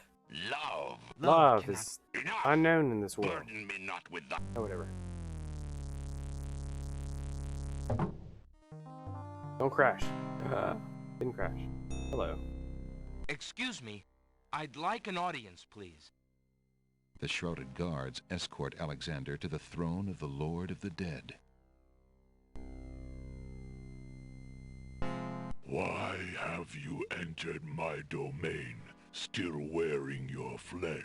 Love. Love cannot- is Enough. unknown in this world. Burden me not with the... Oh, whatever. Don't crash. Didn't crash. Hello. Excuse me. I'd like an audience, please. The shrouded guards escort Alexander to the throne of the Lord of the Dead. Why have you entered my domain, still wearing your flesh?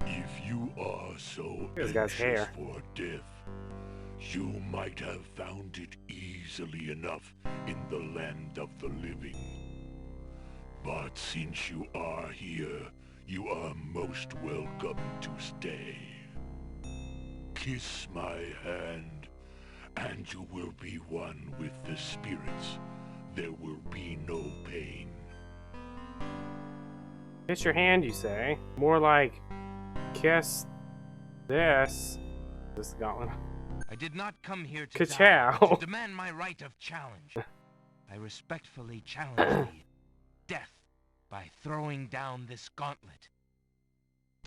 If you are so This guy's anxious hair. for death, you might have found it easily enough in the land of the living. But since you are here, you are most welcome to stay. Kiss my hand, and you will be one with the spirits. There will be no pain. Kiss your hand, you say? More like, kiss this. This is the gauntlet. I did not come here to Ka-chow. die, but to demand my right of challenge. I respectfully challenge thee, death, by throwing down this gauntlet.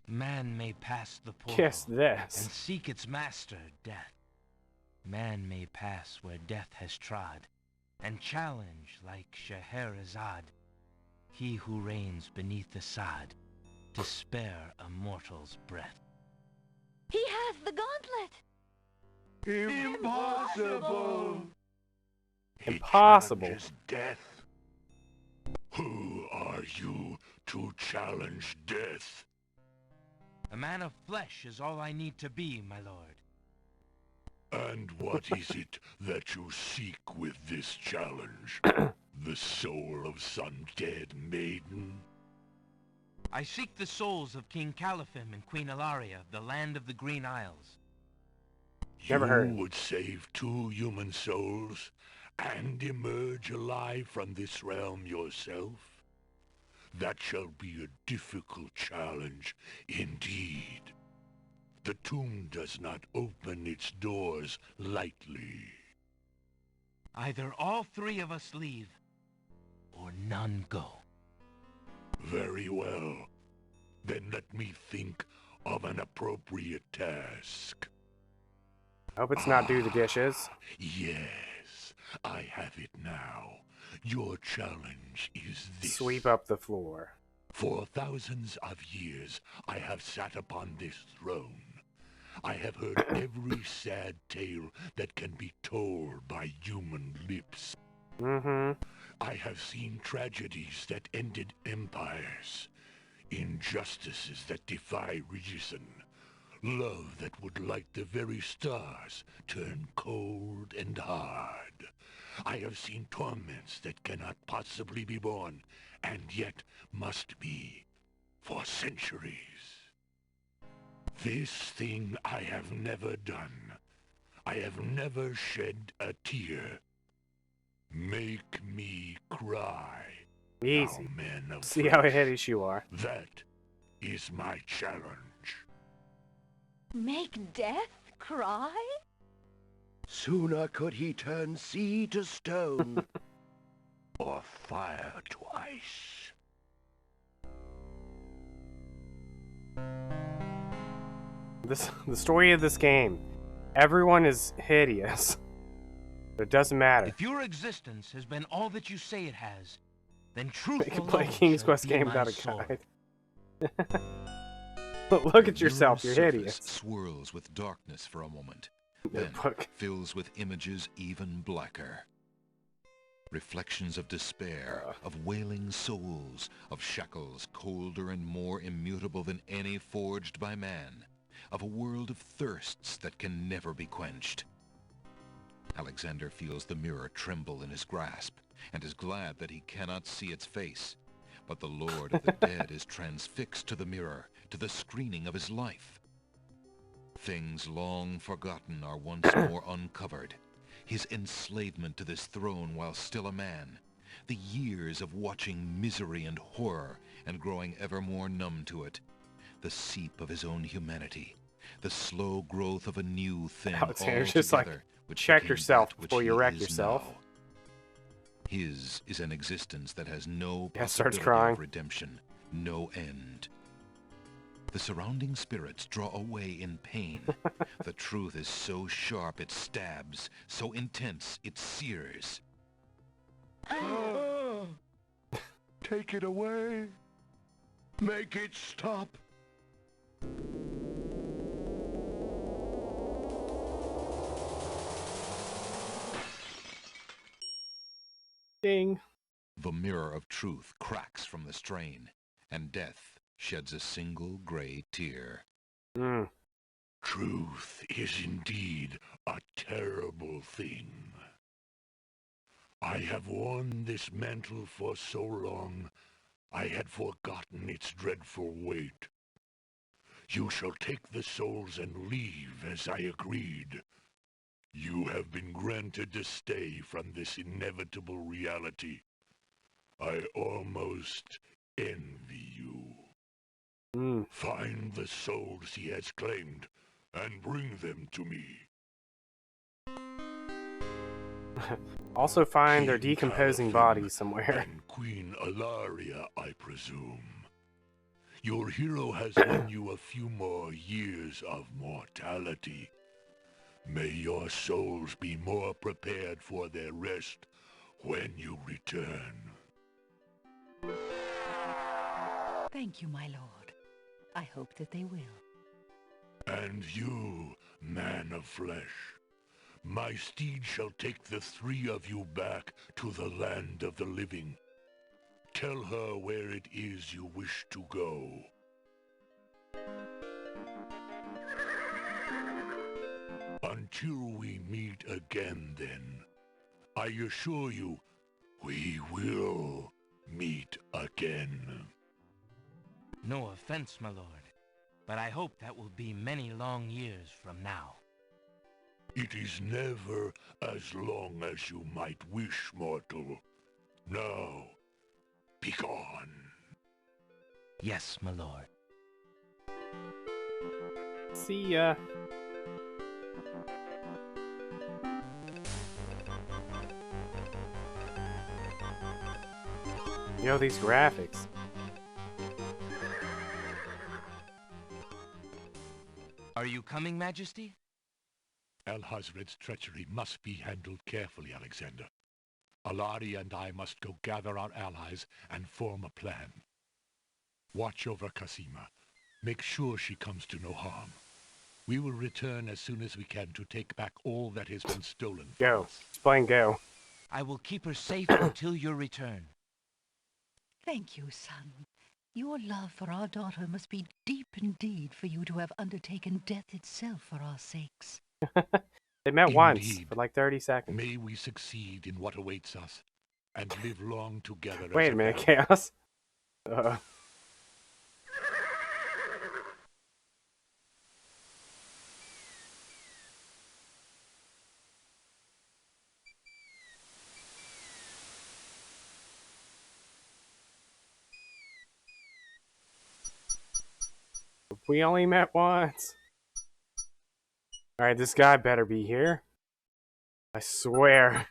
Man may pass the portal Kiss this. and seek its master, death. Man may pass where death has trod, and challenge like Scheherazade, he who reigns beneath the sod, to spare a mortal's breath. He has the gauntlet! Impossible! Impossible. He challenges death. Who are you to challenge death? A man of flesh is all I need to be, my lord. And what is it that you seek with this challenge? The soul of some dead maiden? I seek the souls of King Califim and Queen Ilaria of the land of the Green Isles. Never heard. You would save 2 human souls and emerge alive from this realm yourself? That shall be a difficult challenge indeed. The tomb does not open its doors lightly. Either all 3 of us leave, or none go. Very well. Then let me think of an appropriate task. I hope it's not do the dishes. Yes, I have it now. Your challenge is this. Sweep up the floor. For thousands of years, I have sat upon this throne. I have heard every sad tale that can be told by human lips. Mm-hmm. I have seen tragedies that ended empires, injustices that defy reason, love that would light the very stars turn cold and hard. I have seen torments that cannot possibly be borne, and yet must be, for centuries. This thing I have never done. I have never shed a tear. Make me cry. Easy. Thou man of See how flesh. headish you are. That is my challenge. Make death cry? Sooner could he turn sea to stone, or fire to ice. The story of this game. Everyone is hideous. But it doesn't matter. If your existence has been all that you say it has, then You truth can play a alone King's shall Quest be game my without a sword. guide. Look at yourself, The you're surface hideous. swirls with darkness for a moment, The then book. fills with images even blacker. Reflections of despair, of wailing souls, of shackles colder and more immutable than any forged by man, of a world of thirsts that can never be quenched. Alexander feels the mirror tremble in his grasp, and is glad that he cannot see its face. But the Lord of the Dead is transfixed to the mirror, to the screening of his life. Things long forgotten are once more uncovered. His enslavement to this throne while still a man. The years of watching misery and horror, and growing ever more numb to it. The seep of his own humanity. The slow growth of a new thing Alexander's just like, altogether, which check became yourself that which before you he wreck is yourself. now. His is an existence that has no Yeah, starts possibility crying. of redemption, no end. The surrounding spirits draw away in pain. The truth is so sharp it stabs, so intense it sears. Take it away. Make it stop. Ding. The mirror of truth cracks from the strain, and death sheds a single gray tear. Truth is indeed a terrible thing. I have worn this mantle for so long, I had forgotten its dreadful weight. You shall take the souls and leave as I agreed. You have been granted a stay from this inevitable reality. I almost envy you. Find the souls he has claimed and bring them to me. Also find their King decomposing Caliphan bodies somewhere. And Queen Alaria, I presume. Your hero has won you a few more years of mortality. May your souls be more prepared for their rest when you return. Thank you, my lord. I hope that they will. And you, man of flesh, my steed shall take the three of you back to the land of the living. Tell her where it is you wish to go. Until we meet again, then, I assure you, we will meet again. No offense, my lord, but I hope that will be many long years from now. It is never as long as you might wish, mortal. Now, begone. Yes, my lord. See ya. Yo, these graphics. Are you coming, Majesty? Alhazred's treachery must be handled carefully, Alexander. Alari and I must go gather our allies and form a plan. Watch over Casima. Make sure she comes to no harm. We will return as soon as we can to take back all that has been stolen from Go. us. Explain go. I will keep her safe until your return. Thank you, son. Your love for our daughter must be deep indeed for you to have undertaken death itself for our sakes. They met once Indeed. for like 30 seconds. May we succeed in what awaits us, and live long together Wait as a minute, family. Chaos. We only met once. Alright, this guy better be here. I swear.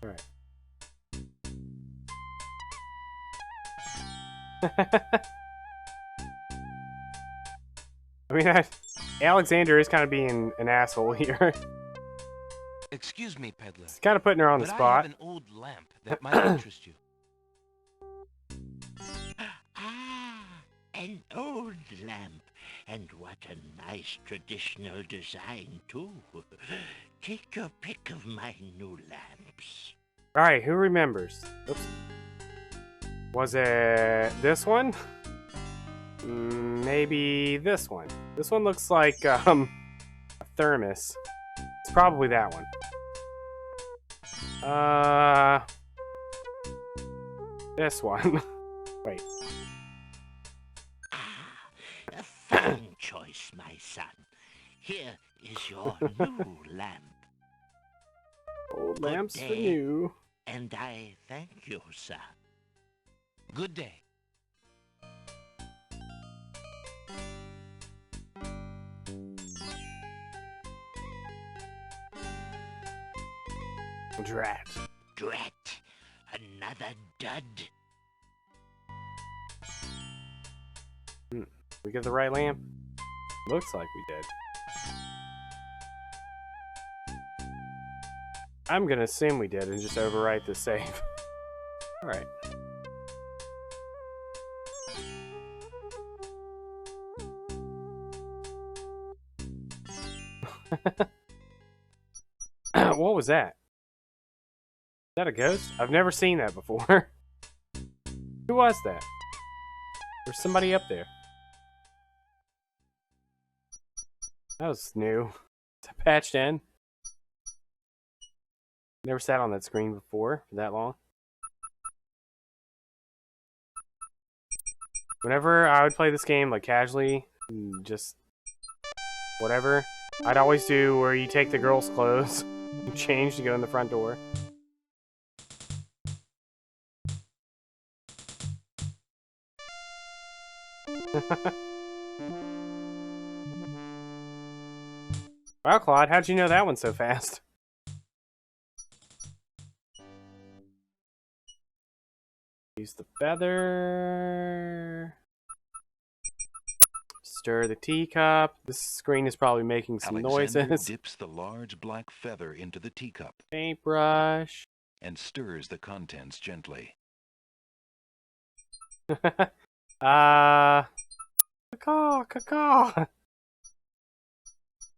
Alright. I mean, Alexander is kind of being an asshole here. Excuse me, peddler. He's kind of putting her on the but I spot. have an old lamp that might interest you. Ah, an old lamp. And what a nice traditional design, too. Take your pick of my new lamps. Alright, who remembers? Oops. Was it this one? Maybe this one. This one looks like a thermos. It's probably that one. This one. Wait. A fine choice, my son. Here is your new lamp. Old Good lamps for day. new. And I thank you, sir. Good day. Drat. Drat. Another dud. We get the right lamp? Looks like we did. I'm gonna assume we did and just overwrite the save. Alright. What was that? Is that a ghost? I've never seen that before. Who was that? There's somebody up there. That was new. Is that patched in? Never sat on that screen before for that long. Whenever I would play this game like casually, just whatever, I'd always do where you take the girl's clothes and change to go in the front door. Wow, Claude, how'd you know that one so fast? Use the feather. Stir the teacup. This screen is probably making some Alexander noises. dips the large black feather into the teacup Paintbrush. and stirs the contents gently. Caw.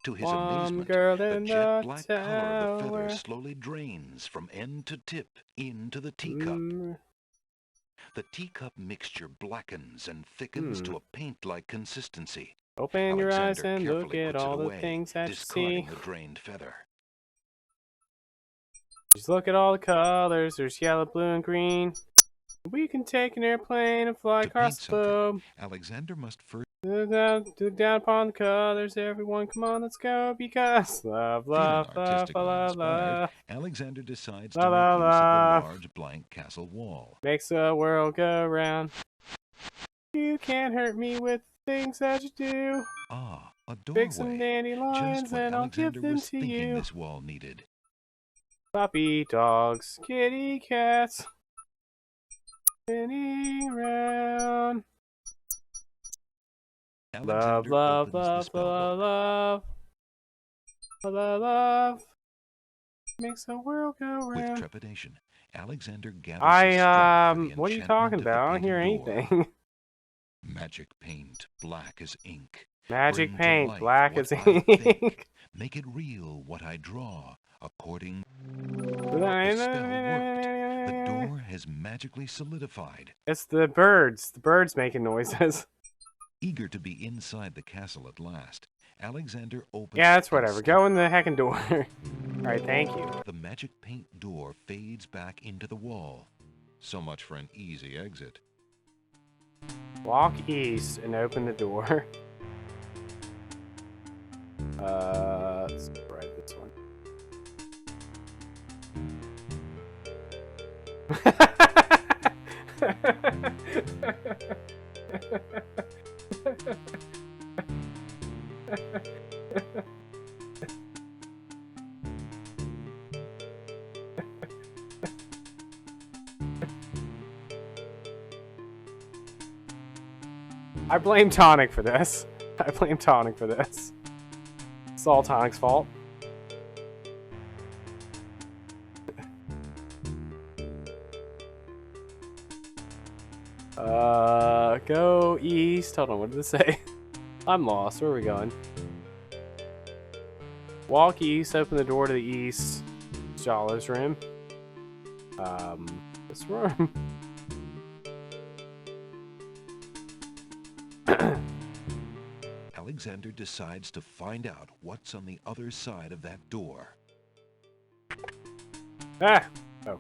To his One amazement, girl the in jet the black color of the feather tower. slowly drains from end to tip into the teacup. The teacup mixture blackens and thickens to a paint-like consistency. Open your eyes Alexander and look carefully at puts it all the away, things that you discarding see. the drained feather. Just look at all the colors. There's yellow, blue, and green. We can take an airplane and fly To across paint the globe. something, Alexander must first Look down upon the colors, everyone. Come on, let's go. Because love, love, feeling love, artistically love, inspired, love. Alexander decides La to la make use of la. the large blank castle wall. Makes the world go round. You can't hurt me with things that you do. Ah, a Pick some doorway. dandelions Just what and I'll Alexander give them was to thinking you. this wall needed. Puppy dogs, kitty cats, spinning around. Love, Alexander love, opens the love, spell love, book. love, love, love. Makes the world go With round. trepidation, Alexander gathers his strength for the What are you enchantment talking of the about? I don't hear painted door. anything. Magic paint, black as ink. Magic Bring to paint, life black what as I think. ink. Make it real what I draw, according. The spell worked. The door has magically solidified. It's the birds. The birds making noises. Eager to be inside the castle at last, Alexander opens. Yeah, that's whatever. Go in the heckin' door. Alright, thank you. The magic paint door fades back into the wall. So much for an easy exit. Walk east and open the door. Let's try this one. I blame Tonic for this. I blame Tonic for this. It's all Tonic's fault. Go east. Hold on, what did it say? I'm lost. Where are we going? Walk east, open the door to the east. Jala's room. This room. Alexander decides to find out what's on the other side of that door. Ah! Oh.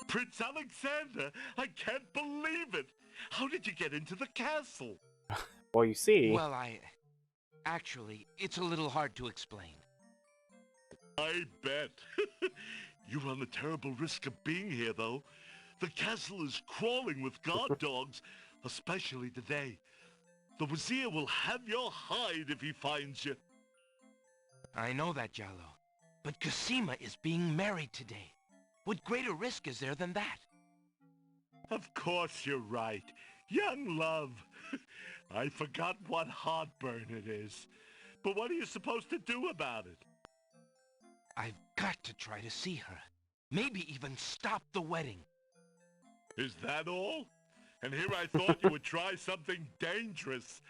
Prince Alexander, I can't believe it. How did you get into the castle? Well, you see. Well, actually, it's a little hard to explain. I bet. You run a terrible risk of being here, though. The castle is crawling with guard dogs, especially today. The Wazir will have your hide if he finds you. I know that, Jallo. But Cosima is being married today. What greater risk is there than that? Of course you're right. Young love. I forgot what heartburn it is. But what are you supposed to do about it? I've got to try to see her. Maybe even stop the wedding. Is that all? And here I thought you would try something dangerous.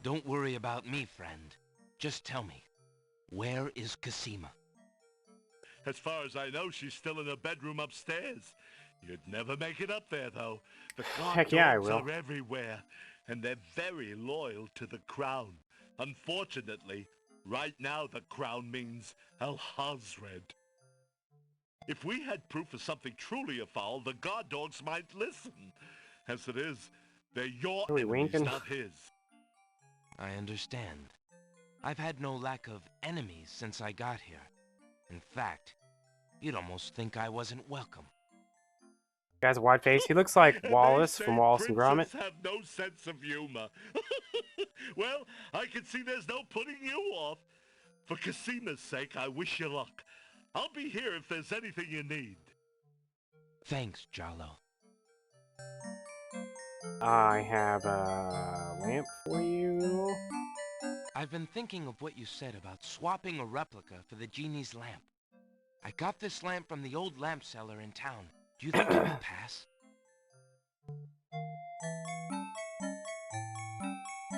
Don't worry about me, friend. Just tell me, where is Cosima? As far as I know, she's still in her bedroom upstairs. You'd never make it up there, though. The guard Heck yeah, I dogs will. are everywhere, and they're very loyal to the crown. Unfortunately, right now the crown means Al-Hazred. If we had proof of something truly afoul, the guard dogs might listen. As it is, they're your Are we enemies, winking? not his. I understand. I've had no lack of enemies since I got here. In fact, you'd almost think I wasn't welcome. Guy's a wide face. He looks like And Wallace they from say Wallace and Gromit. princes have no sense of humor. Well, I can see there's no putting you off. For Cosima's sake, I wish you luck. I'll be here if there's anything you need. Thanks, Jalo. I have a lamp for you. I've been thinking of what you said about swapping a replica for the genie's lamp. I got this lamp from the old lamp seller in town. Do you think it will pass?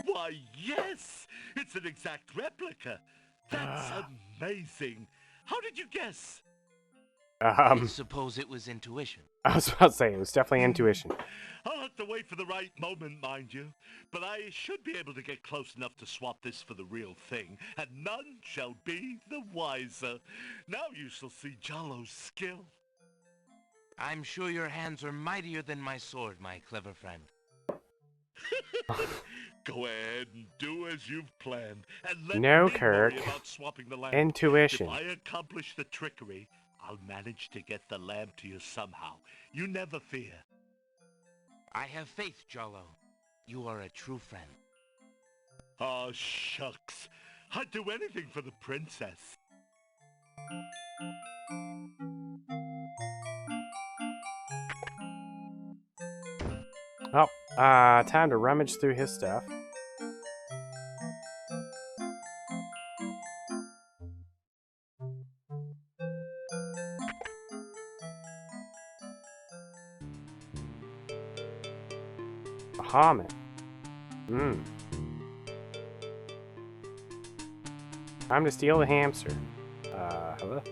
Why, yes! It's an exact replica. That's amazing. How did you guess? I suppose it was intuition. I was about to say, it was definitely intuition. I'll have to wait for the right moment, mind you. But I should be able to get close enough to swap this for the real thing, and none shall be the wiser. Now you shall see Jalo's skill. I'm sure your hands are mightier than my sword, my clever friend. Go ahead and do as you've planned, and let No, me Kirk. worry about swapping the lamp. Intuition. If I accomplish the trickery, I'll manage to get the lamp to you somehow. You never fear. I have faith, Jalo. You are a true friend. Oh, shucks. I'd do anything for the princess. Oh, time to rummage through his stuff. Bahamut. Time to steal the hamster. Hello?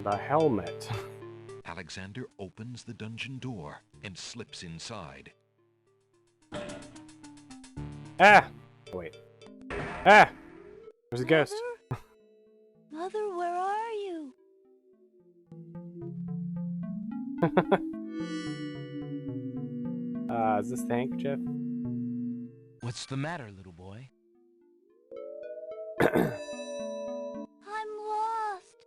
The helmet. Alexander opens the dungeon door and slips inside. Ah! Wait. Ah! There's a ghost. Mother, where are you? Is this the handkerchief? What's the matter, little boy? I'm lost.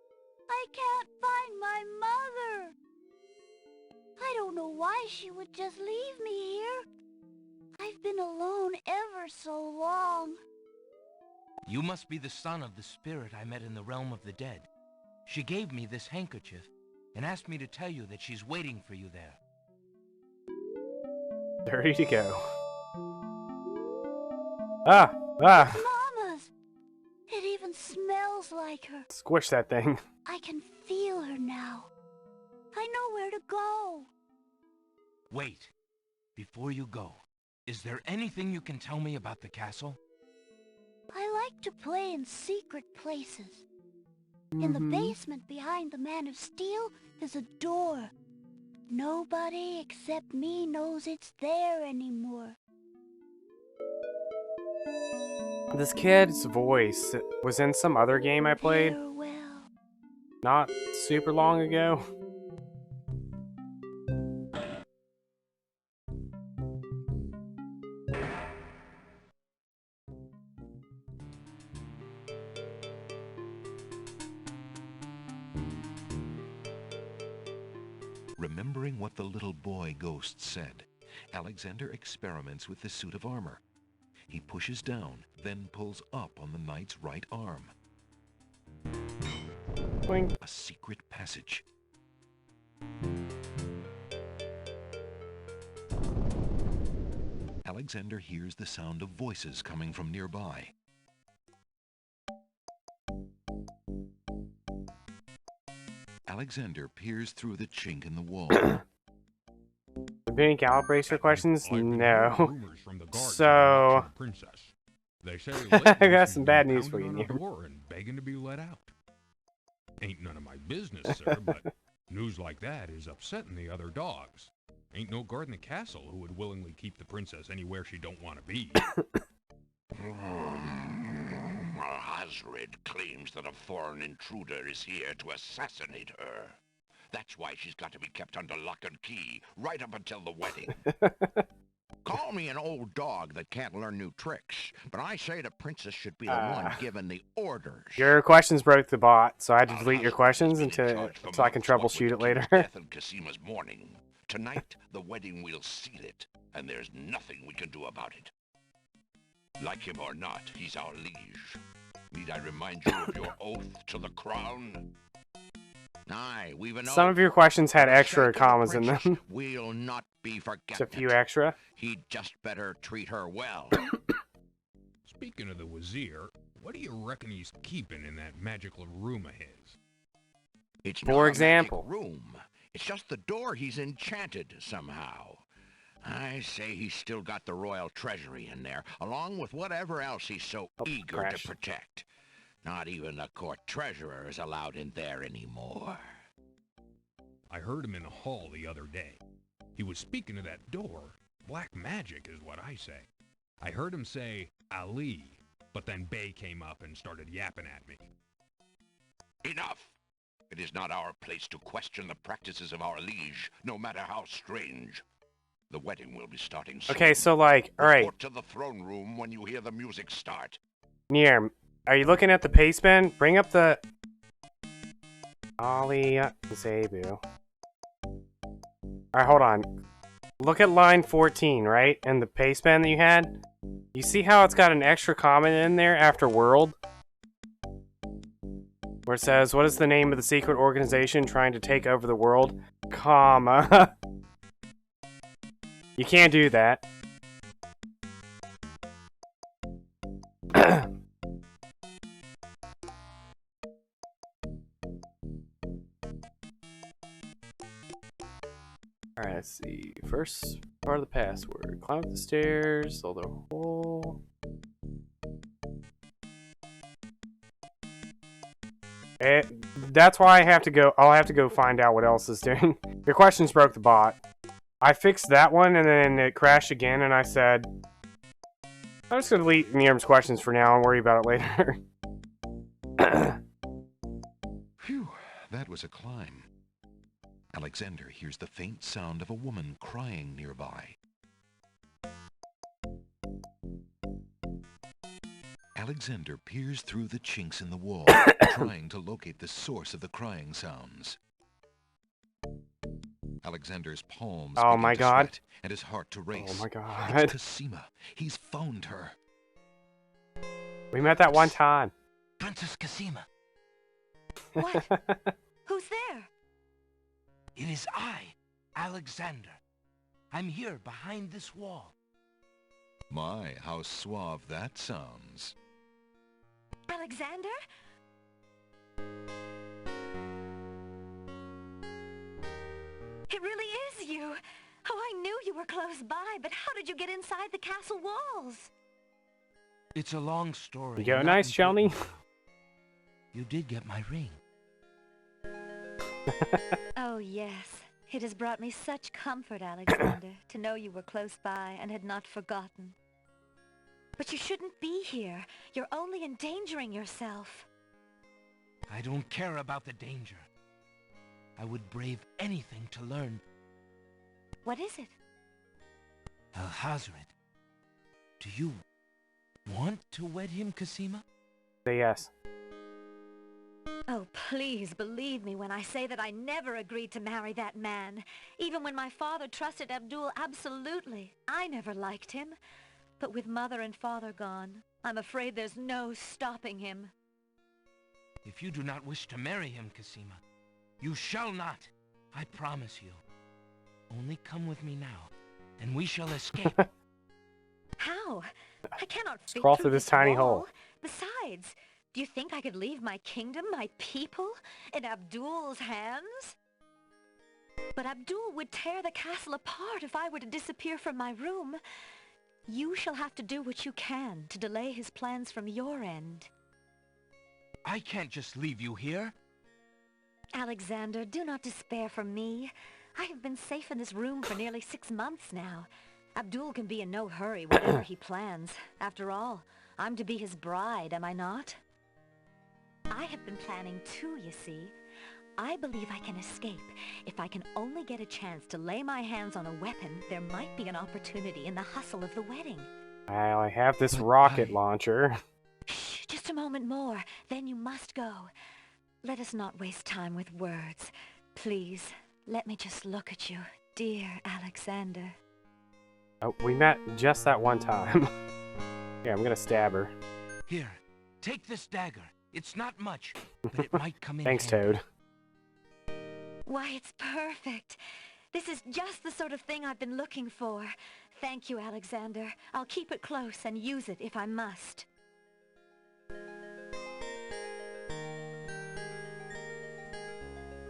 I can't find my mother. I don't know why she would just leave me here. I've been alone ever so long. You must be the son of the spirit I met in the realm of the dead. She gave me this handkerchief and asked me to tell you that she's waiting for you there. Ready to go. Ah! Ah! Mama's. It even smells like her. Squish that thing. I can feel her now. I know where to go. Wait. Before you go, is there anything you can tell me about the castle? I like to play in secret places. In the basement behind the Man of Steel is a door. Nobody except me knows it's there anymore. This kid's voice was in some other game I played Farewell. not super long ago. Remembering what the little boy ghost said, Alexander experiments with the suit of armor. He pushes down, then pulls up on the knight's right arm. Boing. A secret passage. Alexander hears the sound of voices coming from nearby. Alexander peers through the chink in the wall. Any calibrator questions? No. So, They say I got some bad news for you, on the Nir. door and begging to be let out. Ain't none of my business, sir, but news like that is upsetting the other dogs. Ain't no guard in the castle who would willingly keep the princess anywhere she don't want to be. Osred claims that a foreign intruder is here to assassinate her. That's why she's got to be kept under lock and key, right up until the wedding. Call me an old dog that can't learn new tricks, but I say the princess should be the one given the orders. Your questions broke the bot, so I had to delete your questions until I can troubleshoot it later. Death in Casima's mourning. Tonight, the wedding will seal it, and there's nothing we can do about it. Like him or not, he's our liege. Need I remind you of your oath to the crown? Aye, we've an Some oath. of your questions had extra commas in them. We'll not be forgetting. Just a few extra. He'd just better treat her well. Speaking of the Wazir, what do you reckon he's keeping in that magical room of his? It's For not a example. magic room. It's just the door he's enchanted somehow. I say he's still got the royal treasury in there, along with whatever else he's so eager crash. to protect. Not even the court treasurer is allowed in there anymore. I heard him in the hall the other day. He was speaking of that door. Black magic is what I say. I heard him say, Ali, but then Bay came up and started yapping at me. Enough! It is not our place to question the practices of our liege, no matter how strange. The wedding will be starting soon. Okay, so like, alright. Report to the throne room when you hear the music start. Nir, are you looking at the paste bin? Bring up the... Ali Zebu. Alright, hold on. Look at line 14, right? And the paste bin that you had? You see how it's got an extra comment in there after world? Where it says, what is the name of the secret organization trying to take over the world? Comma. You can't do that. Alright, let's see. First part of the password. Climb up the stairs, solve the hole. That's why I'll have to go find out what else is doing. Your questions broke the bot. I fixed that one and then it crashed again and I said, I'm just gonna delete Nirm's questions for now and worry about it later. Phew, that was a climb. Alexander hears the faint sound of a woman crying nearby. Alexander peers through the chinks in the wall, trying to locate the source of the crying sounds. Alexander's palms begin to sweat and his heart to race. Oh my god. It's Cosima. He's found her. We met that one time. Princess Cosima. What? Who's there? It is I, Alexander. I'm here behind this wall. My, how suave that sounds. Alexander? It really is you. Oh, I knew you were close by, but how did you get inside the castle walls? It's a long story. You got nice, Shelny. You did get my ring. Oh, yes. It has brought me such comfort, Alexander, to know you were close by and had not forgotten. But you shouldn't be here. You're only endangering yourself. I don't care about the danger. I would brave anything to learn. What is it? Alhazred, do you want to wed him, Cosima? Say yes. Oh, please believe me when I say that I never agreed to marry that man. Even when my father trusted Abdul absolutely, I never liked him. But with mother and father gone, I'm afraid there's no stopping him. If you do not wish to marry him, Cassima, you shall not. I promise you. Only come with me now, and we shall escape. How? I cannot fit crawl through through this tiny wall. hole. Besides, do you think I could leave my kingdom, my people, in Abdul's hands? But Abdul would tear the castle apart if I were to disappear from my room. You shall have to do what you can to delay his plans from your end. I can't just leave you here. Alexander, do not despair for me. I have been safe in this room for nearly 6 months now. Abdul can be in no hurry whatever he plans. After all, I'm to be his bride, am I not? I have been planning too, you see. I believe I can escape. If I can only get a chance to lay my hands on a weapon, there might be an opportunity in the hustle of the wedding. I have this rocket launcher. Shh, just a moment more, then you must go. Let us not waste time with words. Please, let me just look at you, dear Alexander. Oh, we met just that one time. Yeah, I'm gonna stab her. Here, take this dagger. It's not much, but it might come in Thanks, handy. Toad. Why, it's perfect. This is just the sort of thing I've been looking for. Thank you, Alexander. I'll keep it close and use it if I must.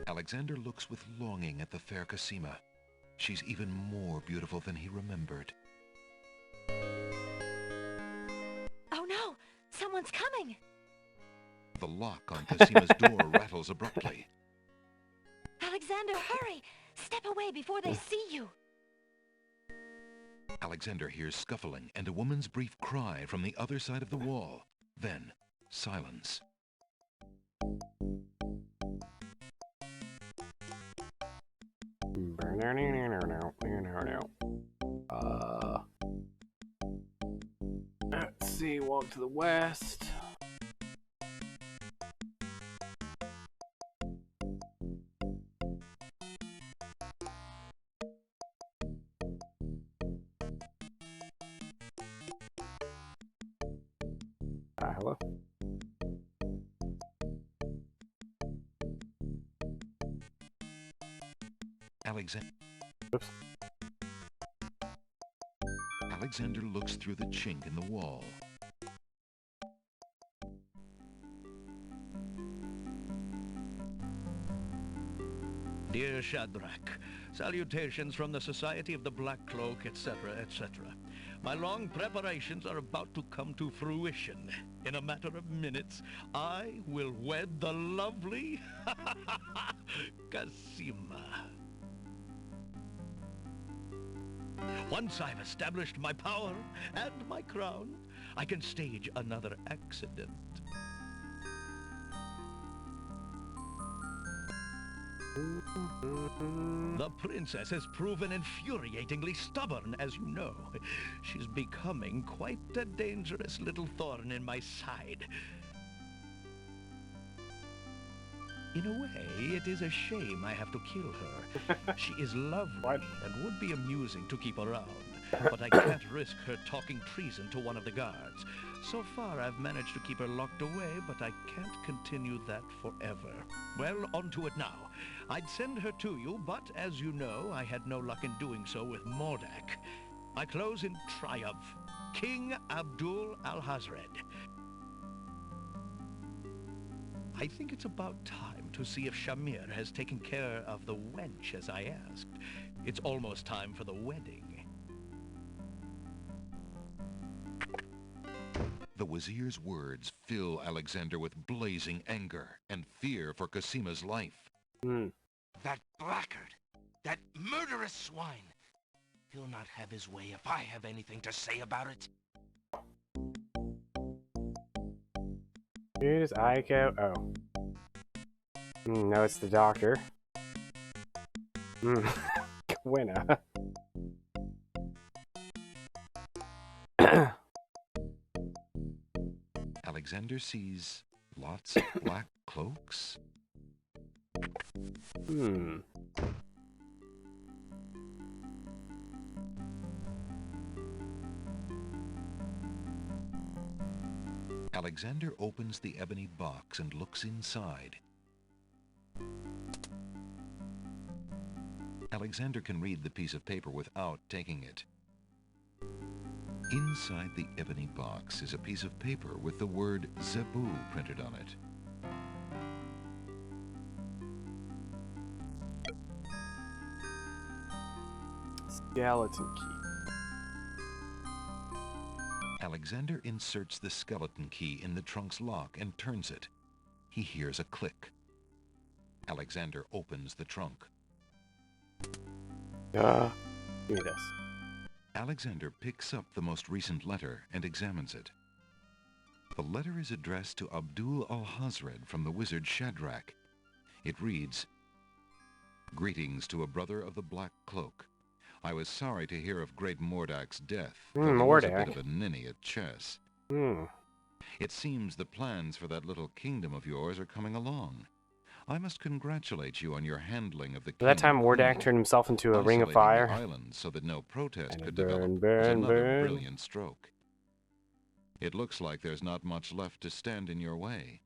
Alexander looks with longing at the fair Cassima. She's even more beautiful than he remembered. Oh no! Someone's coming! The lock on Cassima's door rattles abruptly. Alexander, hurry! Step away before they see you! Alexander hears scuffling and a woman's brief cry from the other side of the wall. Then, silence. Let's see, walk to the west. Hello? Oops. Alexander looks through the chink in the wall. Dear Shadrach, salutations from the Society of the Black Cloak, etc., etc. My long preparations are about to come to fruition. In a matter of minutes, I will wed the lovely Cassima. Once I've established my power and my crown, I can stage another accident. The princess has proven infuriatingly stubborn, as you know. She's becoming quite a dangerous little thorn in my side. In a way, it is a shame I have to kill her. She is lovely and would be amusing to keep around, but I can't risk her talking treason to one of the guards. So far, I've managed to keep her locked away, but I can't continue that forever. Well, on to it now. I'd send her to you, but as you know, I had no luck in doing so with Mordak. I close in triumph. King Abdul al-Hazred. I think it's about time to see if Shamir has taken care of the wench as I asked. It's almost time for the wedding. The Wazir's words fill Alexander with blazing anger and fear for Cassima's life. That blackguard! That murderous swine! He'll not have his way if I have anything to say about it. Who does Aiko? Oh. No, it's the doctor. Winner. Alexander sees Lots of black cloaks? Alexander opens the ebony box and looks inside. Alexander can read the piece of paper without taking it. Inside the ebony box is a piece of paper with the word Zebu printed on it. Skeleton key. Alexander inserts the skeleton key in the trunk's lock and turns it. He hears a click. Alexander opens the trunk. Give me this. Alexander picks up the most recent letter and examines it. The letter is addressed to Abdul al-Hazred from the wizard Shadrach. It reads, "Greetings to a brother of the Black Cloak. I was sorry to hear of great Mordak's death, though he was a bit of a ninny at chess. It seems the plans for that little kingdom of yours are coming along. I must congratulate you on your handling of the king. That time Mordak turned himself into a ring of fire. The island so that no protest could burn, develop was another brilliant stroke. It looks like there's not much left to stand in your way.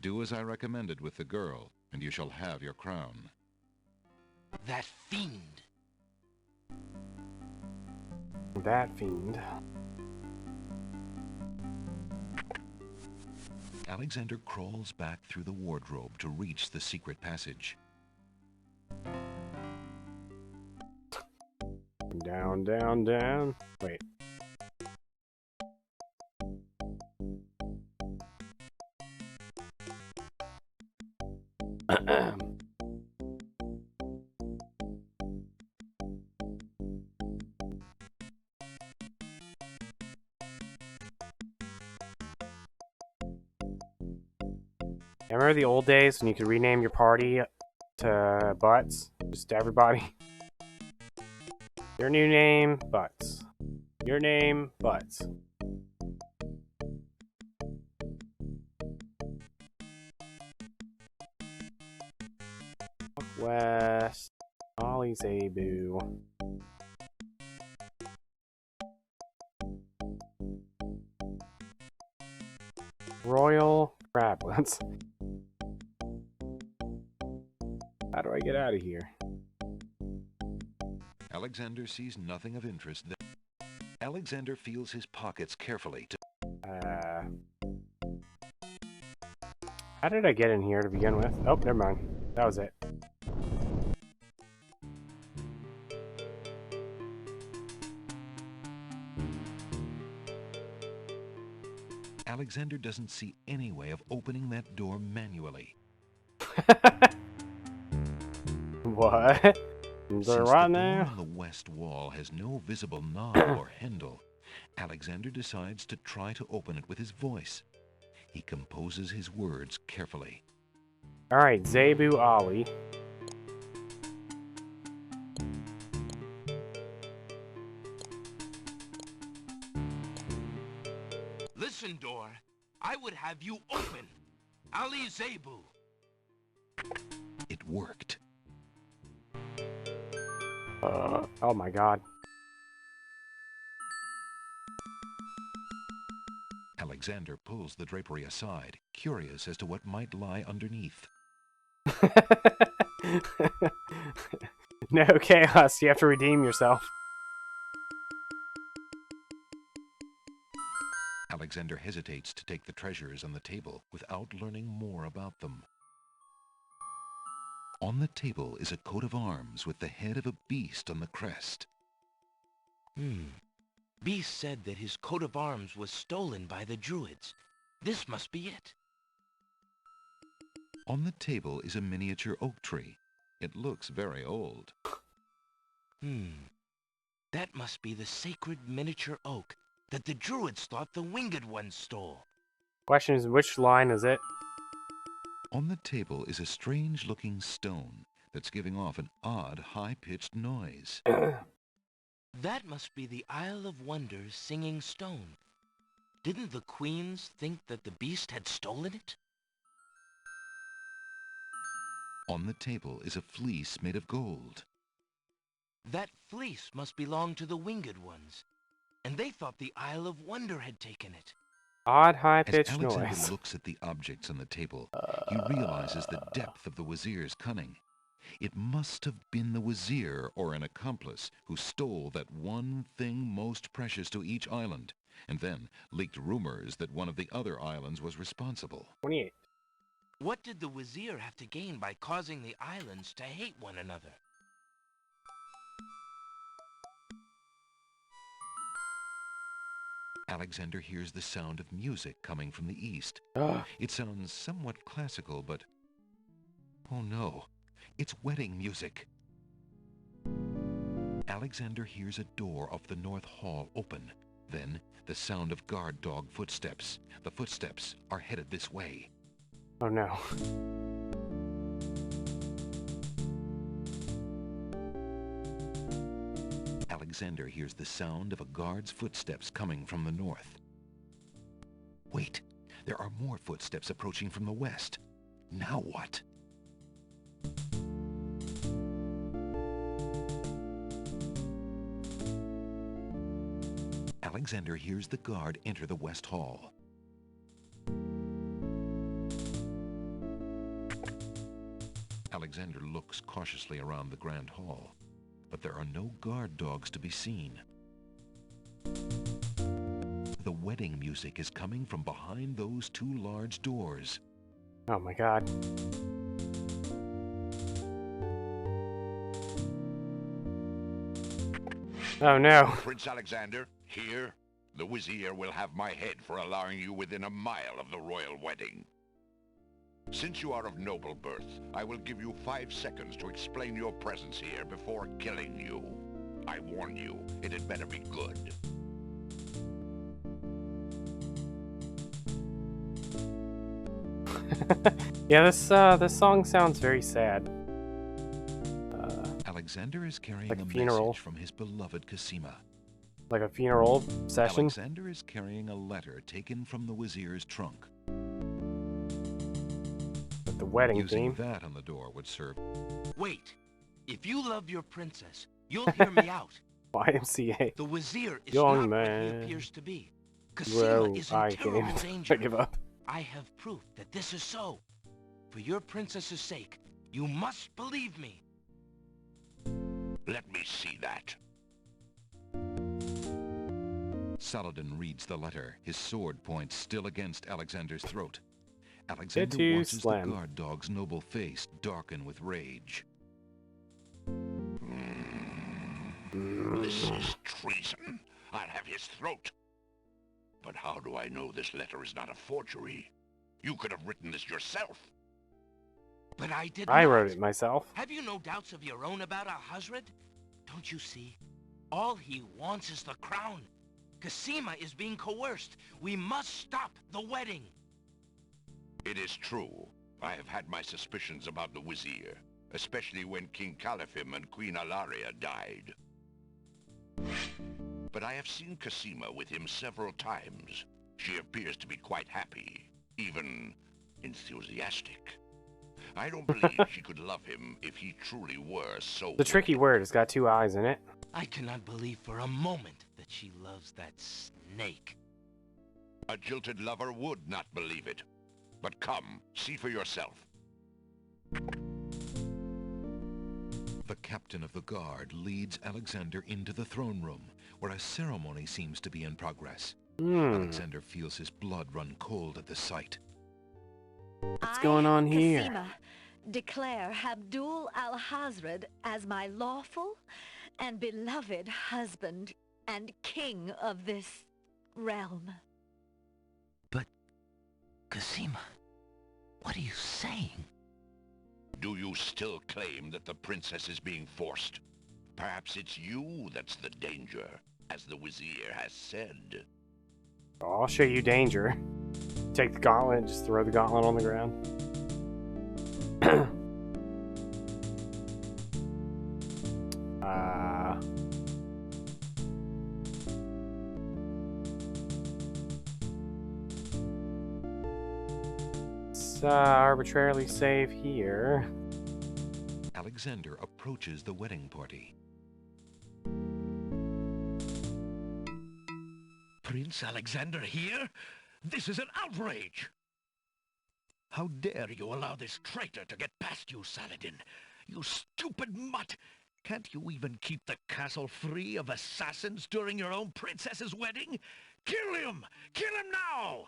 Do as I recommended with the girl, and you shall have your crown." That fiend. That fiend. Alexander crawls back through the wardrobe to reach the secret passage. Down, down, down. Wait. Remember the old days when you could rename your party to Butts? Just everybody. Your new name, Butts. Your name, Butts. West. Ollie Zebu. Royal Crablets. How do I get out of here? Alexander sees nothing of interest. Alexander feels his pockets carefully to... How did I get in here to begin with? Oh, never mind. That was it. Alexander doesn't see any way of opening that door manually. What? Since the door on the west wall has no visible knob or handle, Alexander decides to try to open it with his voice. He composes his words carefully. Alright, Zebu Ali. Listen, door. I would have you open. Ali Zebu. It worked. Oh my god. Alexander pulls the drapery aside, curious as to what might lie underneath. No chaos, you have to redeem yourself. Alexander hesitates to take the treasures on the table without learning more about them. On the table is a coat of arms with the head of a beast on the crest. Beast said that his coat of arms was stolen by the Druids. This must be it. On the table is a miniature oak tree. It looks very old. That must be the sacred miniature oak that the Druids thought the Winged Ones stole. Question is, which line is it? On the table is a strange-looking stone that's giving off an odd, high-pitched noise. That must be the Isle of Wonders singing stone. Didn't the queens think that the beast had stolen it? On the table is a fleece made of gold. That fleece must belong to the winged ones, and they thought the Isle of Wonder had taken it. Odd As high-pitched Alexander noise. looks at the objects on the table, he realizes the depth of the Wazir's cunning. It must have been the Wazir or an accomplice who stole that one thing most precious to each island, and then leaked rumors that one of the other islands was responsible. 28. What did the Wazir have to gain by causing the islands to hate one another? Alexander hears the sound of music coming from the east. It sounds somewhat classical, but... oh no, it's wedding music. Alexander hears a door of the north hall open. Then, the sound of guard dog footsteps. The footsteps are headed this way. Oh no. Alexander hears the sound of a guard's footsteps coming from the north. Wait, there are more footsteps approaching from the west. Now what? Alexander hears the guard enter the west hall. Alexander looks cautiously around the grand hall, but there are no guard dogs to be seen. The wedding music is coming from behind those two large doors. Oh my god. Oh no. Prince Alexander, here, the Wazir will have my head for allowing you within a mile of the royal wedding. Since you are of noble birth, I will give you 5 seconds to explain your presence here before killing you. I warn you, it had better be good. Yeah, this song sounds very sad. Alexander is carrying like a funeral. message from his beloved Cassima. Like a funeral session. Alexander is carrying a letter taken from the Wazir's trunk. With the wedding Using theme. that on the door would serve. Wait, if you love your princess, you'll hear me out. YMCA. The Wazir is Young not what he man. appears to be. Cassima Well, is in I terrible can't. danger. I give up. I have proof that this is so. For your princess's sake, you must believe me. Let me see that. Saladin reads the letter, his sword point still against Alexander's throat. Alexander too watches slam. the guard dog's noble face darken with rage. This is treason. I'll have his throat. But how do I know this letter is not a forgery? You could have written this yourself. But I did I not. wrote it myself. Have you no doubts of your own about Al-Hazred? Don't you see? All he wants is the crown. Cassima is being coerced. We must stop the wedding. It is true. I have had my suspicions about the Wazir, especially when King Califim and Queen Alaria died. But I have seen Cassima with him several times. She appears to be quite happy, even enthusiastic. I don't believe she could love him if he truly were so... The tricky word has got 2 eyes in it. I cannot believe for a moment that she loves that snake. A jilted lover would not believe it. But come, see for yourself. The captain of the guard leads Alexander into the throne room, where a ceremony seems to be in progress. Alexander feels his blood run cold at the sight. What's going on here? Cassima, declare Abdul al-Hazred as my lawful and beloved husband and king of this realm. But, Cassima, what are you saying? Do you still claim that the princess is being forced? Perhaps it's you that's the danger, as the Wazir has said. Oh, I'll show you danger. Take the gauntlet and just throw the gauntlet on the ground. Let's arbitrarily save here. Alexander approaches the wedding party. Prince Alexander here? This is an outrage! How dare you allow this traitor to get past you, Saladin? You stupid mutt! Can't you even keep the castle free of assassins during your own princess's wedding? Kill him! Kill him now!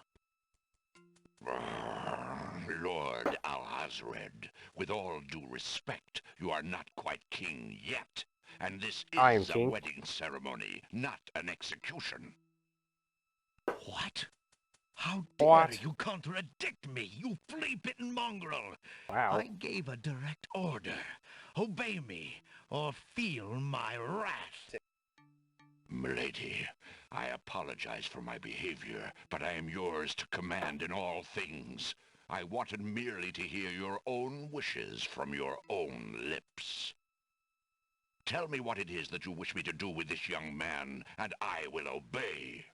Lord Alhazred, with all due respect, you are not quite king yet. And this I am is a king. wedding ceremony, not an execution. What? How dare What? you contradict me, you flea-bitten mongrel! Wow. I gave a direct order. Obey me, or feel my wrath. Milady, I apologize for my behavior, but I am yours to command in all things. I wanted merely to hear your own wishes from your own lips. Tell me what it is that you wish me to do with this young man, and I will obey.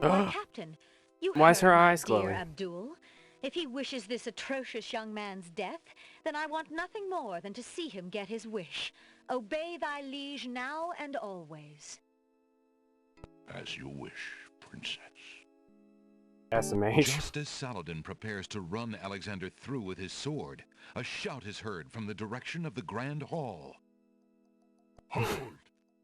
Why, Captain, you Why is heard her my eyes dear glowing? Abdul. If he wishes this atrocious young man's death, then I want nothing more than to see him get his wish. Obey thy liege now and always. As you wish, princess. SMH. Just as Saladin prepares to run Alexander through with his sword, a shout is heard from the direction of the Grand Hall. Hold!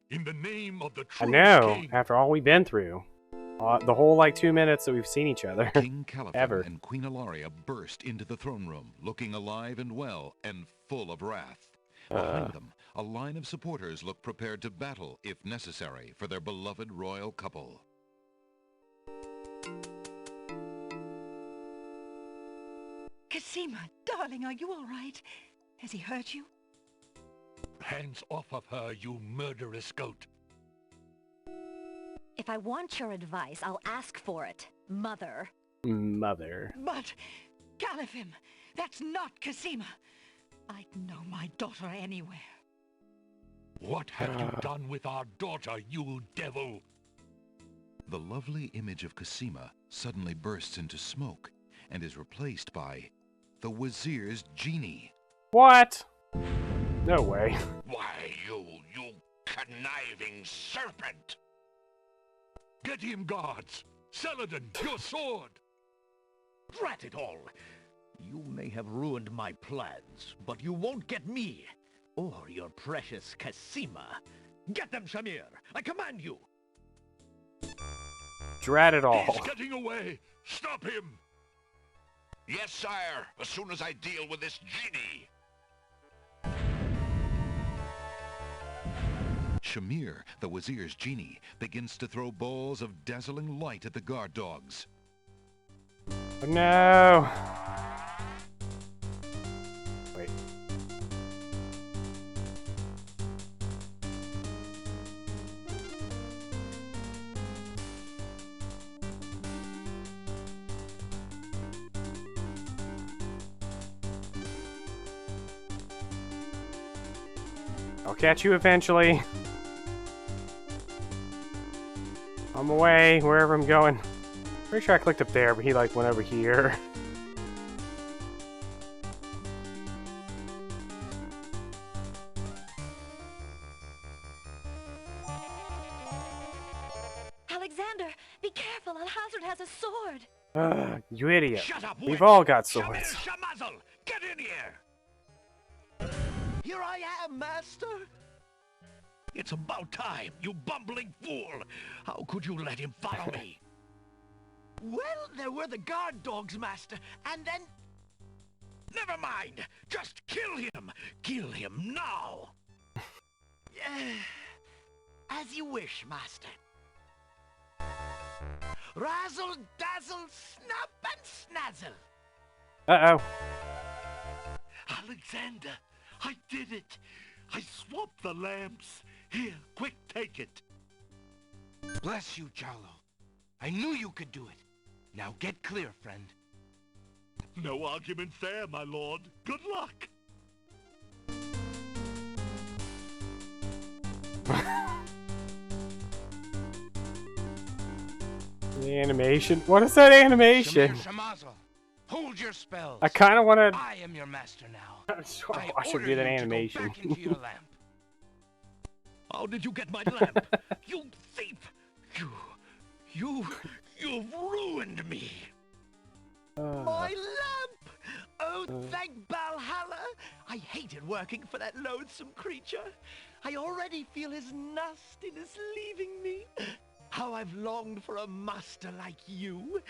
In the name of the I true know, king. after all we've been through. The whole, 2 minutes that we've seen each other. King Caliphate Ever. and Queen Ilaria burst into the throne room, looking alive and well, and full of wrath. Behind them, a line of supporters look prepared to battle, if necessary, for their beloved royal couple. Cosima, darling, are you all right? Has he hurt you? Hands off of her, you murderous goat. If I want your advice, I'll ask for it, Mother. Mother. But, Caliphim, that's not Cosima. I'd know my daughter anywhere. What have you done with our daughter, you devil? The lovely image of Cosima suddenly bursts into smoke and is replaced by the Wazir's genie. What? No way. Why, you conniving serpent! Get him, guards! Saladin, your sword! Drat it all! You may have ruined my plans, but you won't get me, or your precious Cosima. Get them, Shamir! I command you! Drat it all. He's getting away! Stop him! Yes, sire, as soon as I deal with this genie. Shamir, the Wazir's genie, begins to throw balls of dazzling light at the guard dogs. Oh, no. Wait. I'll catch you eventually. I'm away, wherever I'm going. Pretty sure I clicked up there, but he went over here. Alexander, be careful. Alhazred has a sword. You idiot. Shut up, We've witch! all got Shamir swords. Shamazel! Get in here! Here I am, master! It's about time, you bumbling fool! How could you let him follow me? Well, there were the guard dogs, master, and then... Never mind! Just kill him! Kill him now! As you wish, master. Razzle, dazzle, snap and snazzle! Uh-oh. Alexander, I did it. I swapped the lamps. Here, quick, take it. Bless you, Jarlo. I knew you could do it. Now get clear, friend. No argument there, my lord. Good luck. The animation? What is that animation? Shamir Shamazel, Hold your spells. I kind of want to. I am your master now. I should do that animation. Back into your lamp. How did you get my lamp? You thief! You've ruined me! My lamp! Oh, thank Valhalla! I hated working for that loathsome creature. I already feel his nastiness leaving me. How I've longed for a master like you.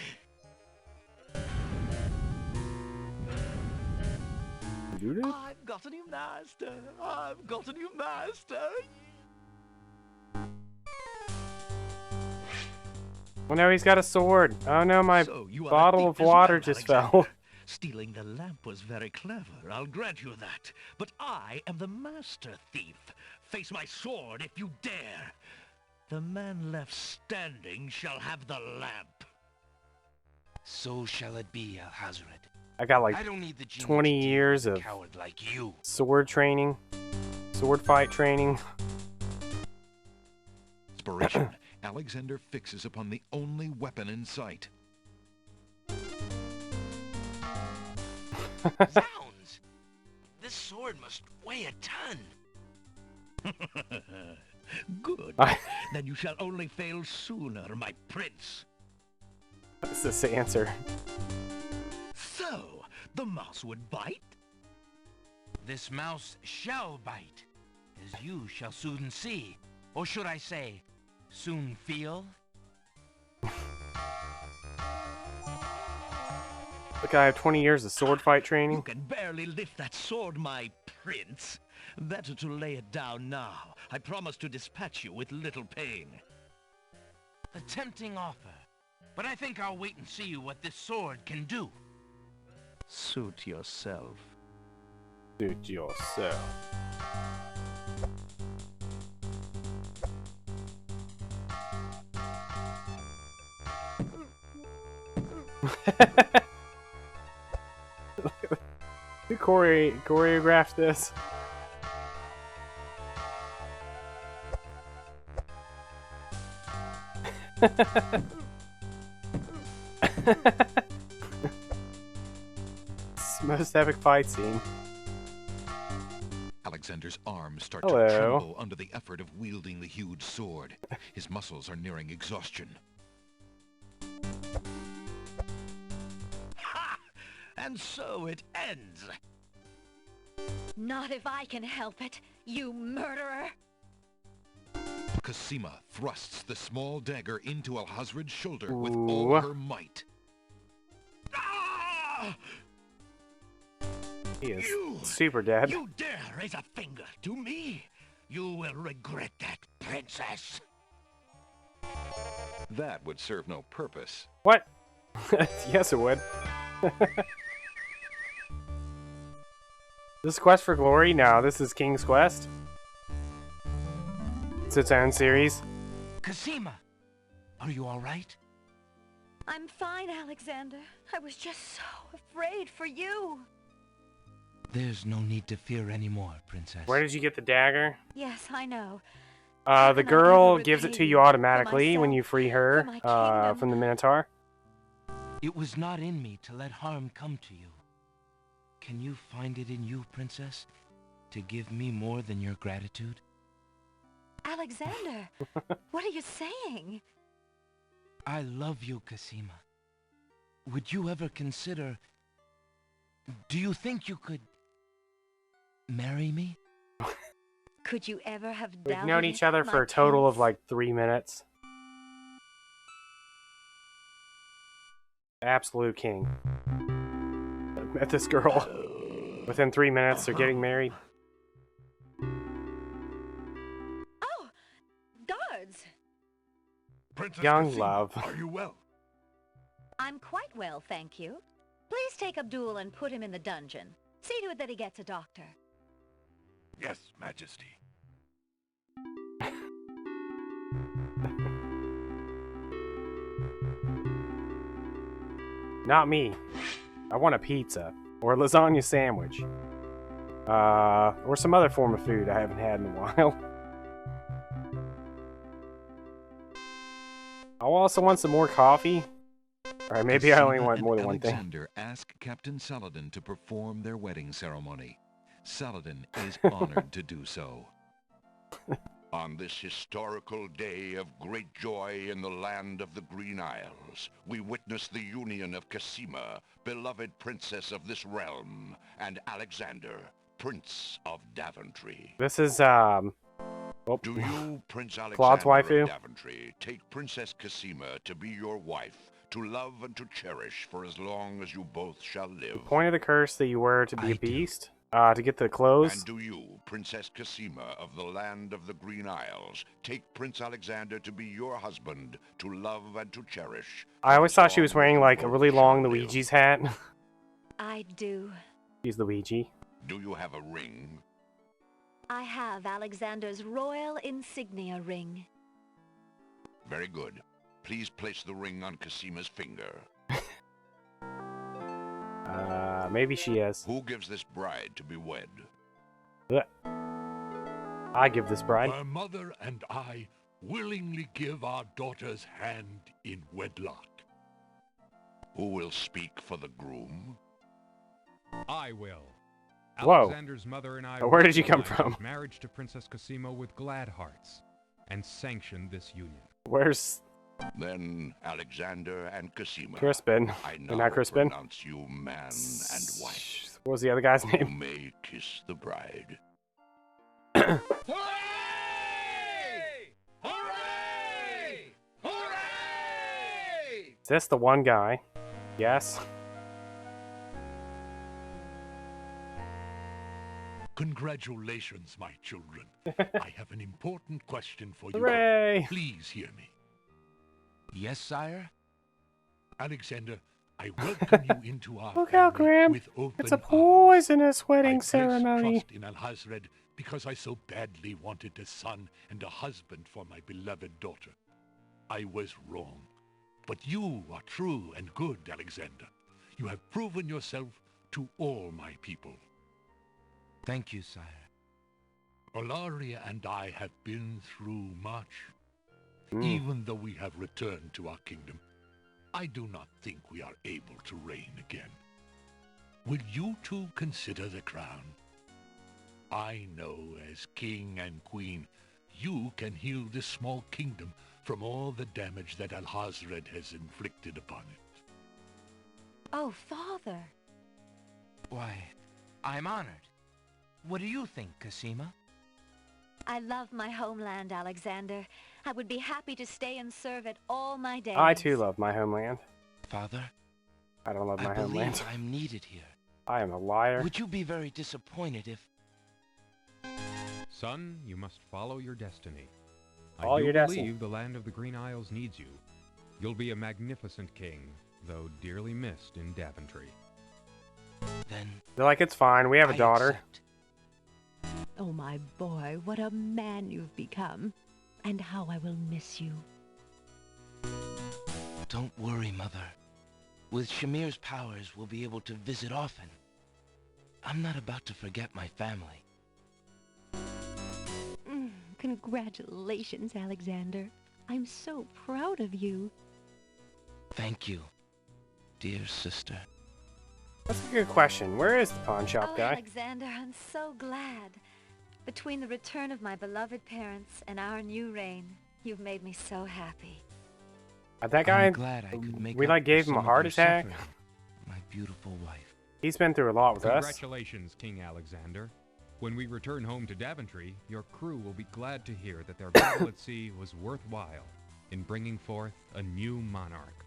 I've got a new master. I've got a new master. Well, now he's got a sword. Oh no, my bottle of water just fell. Stealing the lamp was very clever, I'll grant you that. But I am the master thief. Face my sword if you dare. The man left standing shall have the lamp. So shall it be, Alhazred. I got like I don't need the 20 years of coward like you. Sword training, sword fight training. Inspiration. Alexander fixes upon the only weapon in sight. Zounds! This sword must weigh a ton. Good. Then you shall only fail sooner, my prince. What's this answer? So, the mouse would bite? This mouse shall bite, as you shall soon see. Or should I say, soon feel? Look, I have 20 years of sword fight training. You can barely lift that sword, my prince. Better to lay it down now. I promise to dispatch you with little pain. A tempting offer, but I think I'll wait and see what this sword can do. Suit yourself. Suit yourself. Who choreographed this? Most epic fight scene. Alexander's arms start Hello. to tremble under the effort of wielding the huge sword. His muscles are nearing exhaustion. Ha! And so it ends. Not if I can help it, you murderer! Cosima thrusts the small dagger into Alhazred's shoulder with all her might. Ah! He is super dead. You dare raise a finger to me? You will regret that, princess. That would serve no purpose. What? Yes, it would. This Quest for Glory? No, this is King's Quest. It's its own series. Cosima, are you all right? I'm fine, Alexander. I was just so afraid for you. There's no need to fear anymore, princess. Where did you get the dagger? Yes, I know. The girl gives it to you automatically when you free her from the Minotaur. It was not in me to let harm come to you. Can you find it in you, princess, to give me more than your gratitude? Alexander, what are you saying? I love you, Cosima. Would you ever consider... Do you think you could... marry me? Could you ever have We've doubted known each other for a total of like 3 minutes. Absolute king. I met this girl. Within 3 minutes, they're getting married. Oh! Guards! Princess Young Cosima, love. Are you well? I'm quite well, thank you. Please take Abdul and put him in the dungeon. See to it that he gets a doctor. Yes, Majesty. Not me. I want a pizza. Or a lasagna sandwich. Or some other form of food I haven't had in a while. I also want some more coffee. Alright, maybe I only Cosima want and more than one thing. Alexander ask Captain Saladin to perform their wedding ceremony. Saladin is honored to do so. On this historical day of great joy in the land of the Green Isles, we witness the union of Cosima, beloved princess of this realm, and Alexander, Prince of Daventry. This is, Do you, Prince Claude's Alexander waifu? of Daventry, take Princess Cosima to be your wife, to love and to cherish for as long as you both shall live? The point of the curse that you wear to be a beast? To get the clothes? And do you, Princess Cosima of the land of the Green Isles, take Prince Alexander to be your husband, to love and to cherish? I always thought she was wearing, like, a really long Luigi's hat. I do. She's Luigi. Do you have a ring? I have Alexander's royal insignia ring. Very good. Please place the ring on Cosima's finger. Maybe she is. Who gives this bride to be wed? I give this bride. My mother and I willingly give our daughter's hand in wedlock. Who will speak for the groom? I will. Whoa. Alexander's mother and I Where did you come recognize from? marriage to Princess Cosima with glad hearts and sanction this union. Where's... Then Alexander and Cosima. Crispin? I You're now not Crispin? pronounce you man and wife. What was the other guy's You name? may kiss the bride. Hooray! Hooray! Hooray! Is this the one guy? Yes. Congratulations, my children. I have an important question for you. Hooray! Please hear me. Yes, sire? Alexander, I welcome you into our Look out, family Graham. with open It's a arms. poisonous I wedding place ceremony. trust in Alhazred because I so badly wanted a son and a husband for my beloved daughter. I was wrong. But you are true and good, Alexander. You have proven yourself to all my people. Thank you, sire. Olaria and I have been through much. Even though we have returned to our kingdom, I do not think we are able to reign again. Will you two consider the crown? I know as king and queen, you can heal this small kingdom from all the damage that Alhazred has inflicted upon it. Oh, Father. Why, I'm honored. What do you think, Cosima? I love my homeland, Alexander. I would be happy to stay and serve it all my days. I too love my homeland. Father? I don't love I my believe homeland. I'm needed here. I am a liar. Would you be very disappointed if... Son, you must follow your destiny. Follow I do your destiny. believe the land of the Green Isles needs you. You'll be a magnificent king, though dearly missed in Daventry. Then They're like, it's fine. We have a daughter. accept. Oh, my boy, what a man you've become. And how I will miss you. Don't worry, Mother. With Shamir's powers, we'll be able to visit often. I'm not about to forget my family. Congratulations, Alexander. I'm so proud of you. Thank you, dear sister. That's a good question. Where is the pawn shop Oh, guy? Alexander, I'm so glad. Between the return of my beloved parents and our new reign, you've made me so happy. That guy, I'm glad I could make we up like for gave him some a of heart your attack. suffering, my beautiful wife. He's been through a lot with us. Congratulations, King Alexander. When we return home to Daventry, your crew will be glad to hear that their battle at sea was worthwhile in bringing forth a new monarch.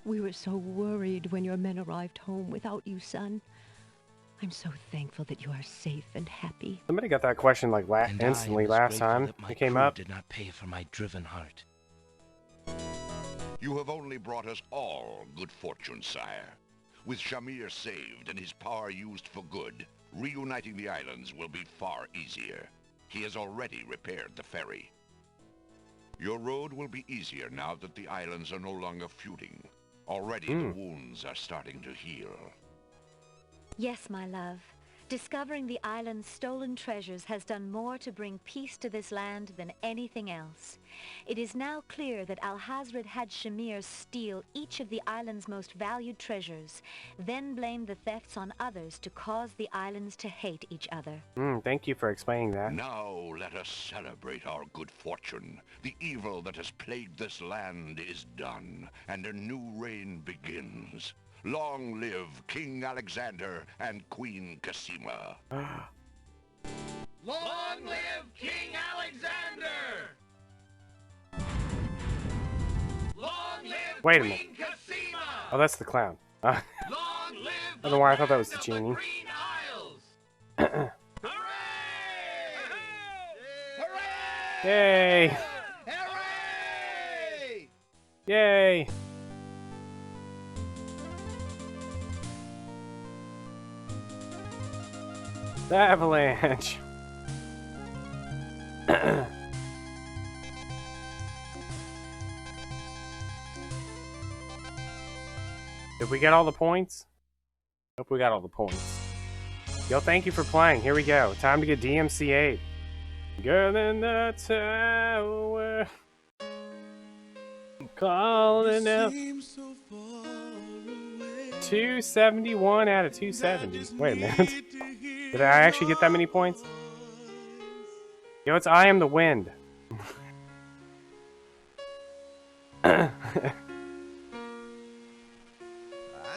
We were so worried when your men arrived home without you, son. I'm so thankful that you are safe and happy. Somebody got that question like And I am instantly as last grateful time that my it came crew up. did not pay for my driven heart. You have only brought us all good fortune, sire. With Shamir saved and his power used for good, reuniting the islands will be far easier. He has already repaired the ferry. Your road will be easier now that the islands are no longer feuding. Already the wounds are starting to heal. Yes, my love. Discovering the island's stolen treasures has done more to bring peace to this land than anything else. It is now clear that Alhazred had Shamir steal each of the island's most valued treasures, then blame the thefts on others to cause the islands to hate each other. Thank you for explaining that. Now let us celebrate our good fortune. The evil that has plagued this land is done, and a new reign begins. Long live King Alexander and Queen Cassima. Long live King Alexander! Long live Wait a minute. Queen Cassima! Oh, that's the clown. Long live I don't know why I thought that was the genie. Green Isles! Yay! Hooray! Yay! The avalanche. Did we get all the points? Hope we got all the points. Yo, thank you for playing. Here we go. Time to get DMCA'd. Girl in the tower. I'm calling out. 271 out of 270. Wait a minute. Did I actually get that many points? Yo, it's I Am the Wind. I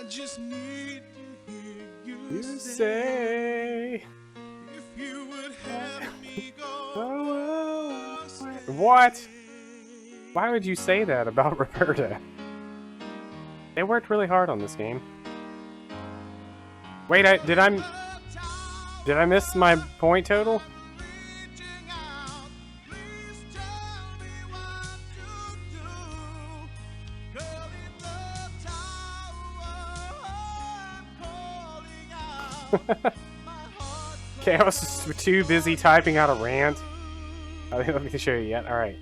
just need to hear you say if you would have me go. What? Why would you say that about Roberta? They worked really hard on this game. Wait, did I miss my point total? Okay, I was just too busy typing out a rant. I didn't let me show you yet. All right.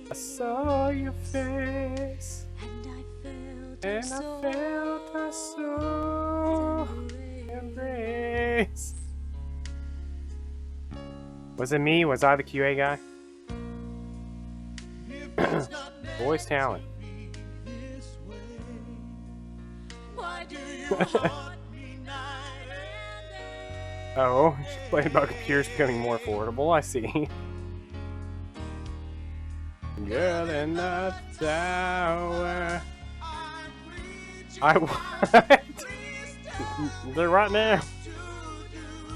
I saw your face, and I felt a soul embrace. Was it me? Was I the QA guy? Voice talent. Oh, she's playing about computers becoming more affordable. I see. Girl in the tower. What? They're right now.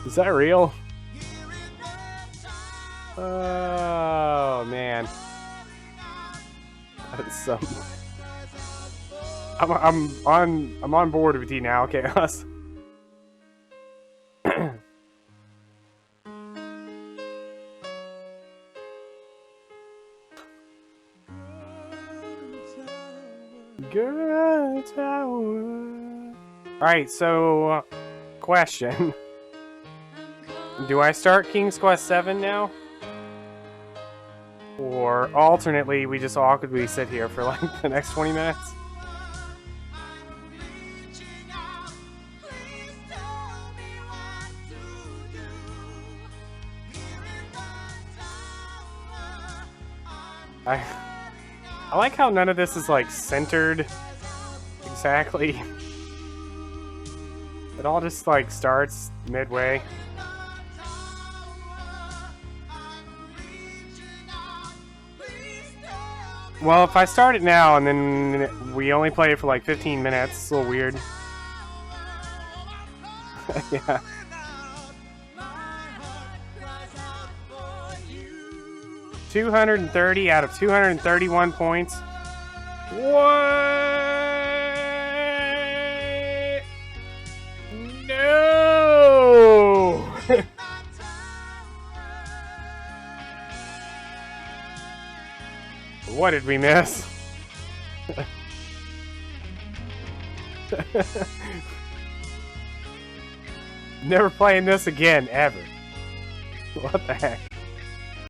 Is that real? Oh man. That's some. I'm on board with you now, Chaos. Good tower. Alright, so question. Do I start King's Quest 7 now? Or alternately, we just awkwardly sit here for like the next 20 minutes? I like how none of this is like centered exactly. It all just like starts midway. Well, if I start it now and then we only play it for like 15 minutes, it's a little weird. Yeah. $230 out of 231 points. What? No! What did we miss? Never playing this again, ever. What the heck?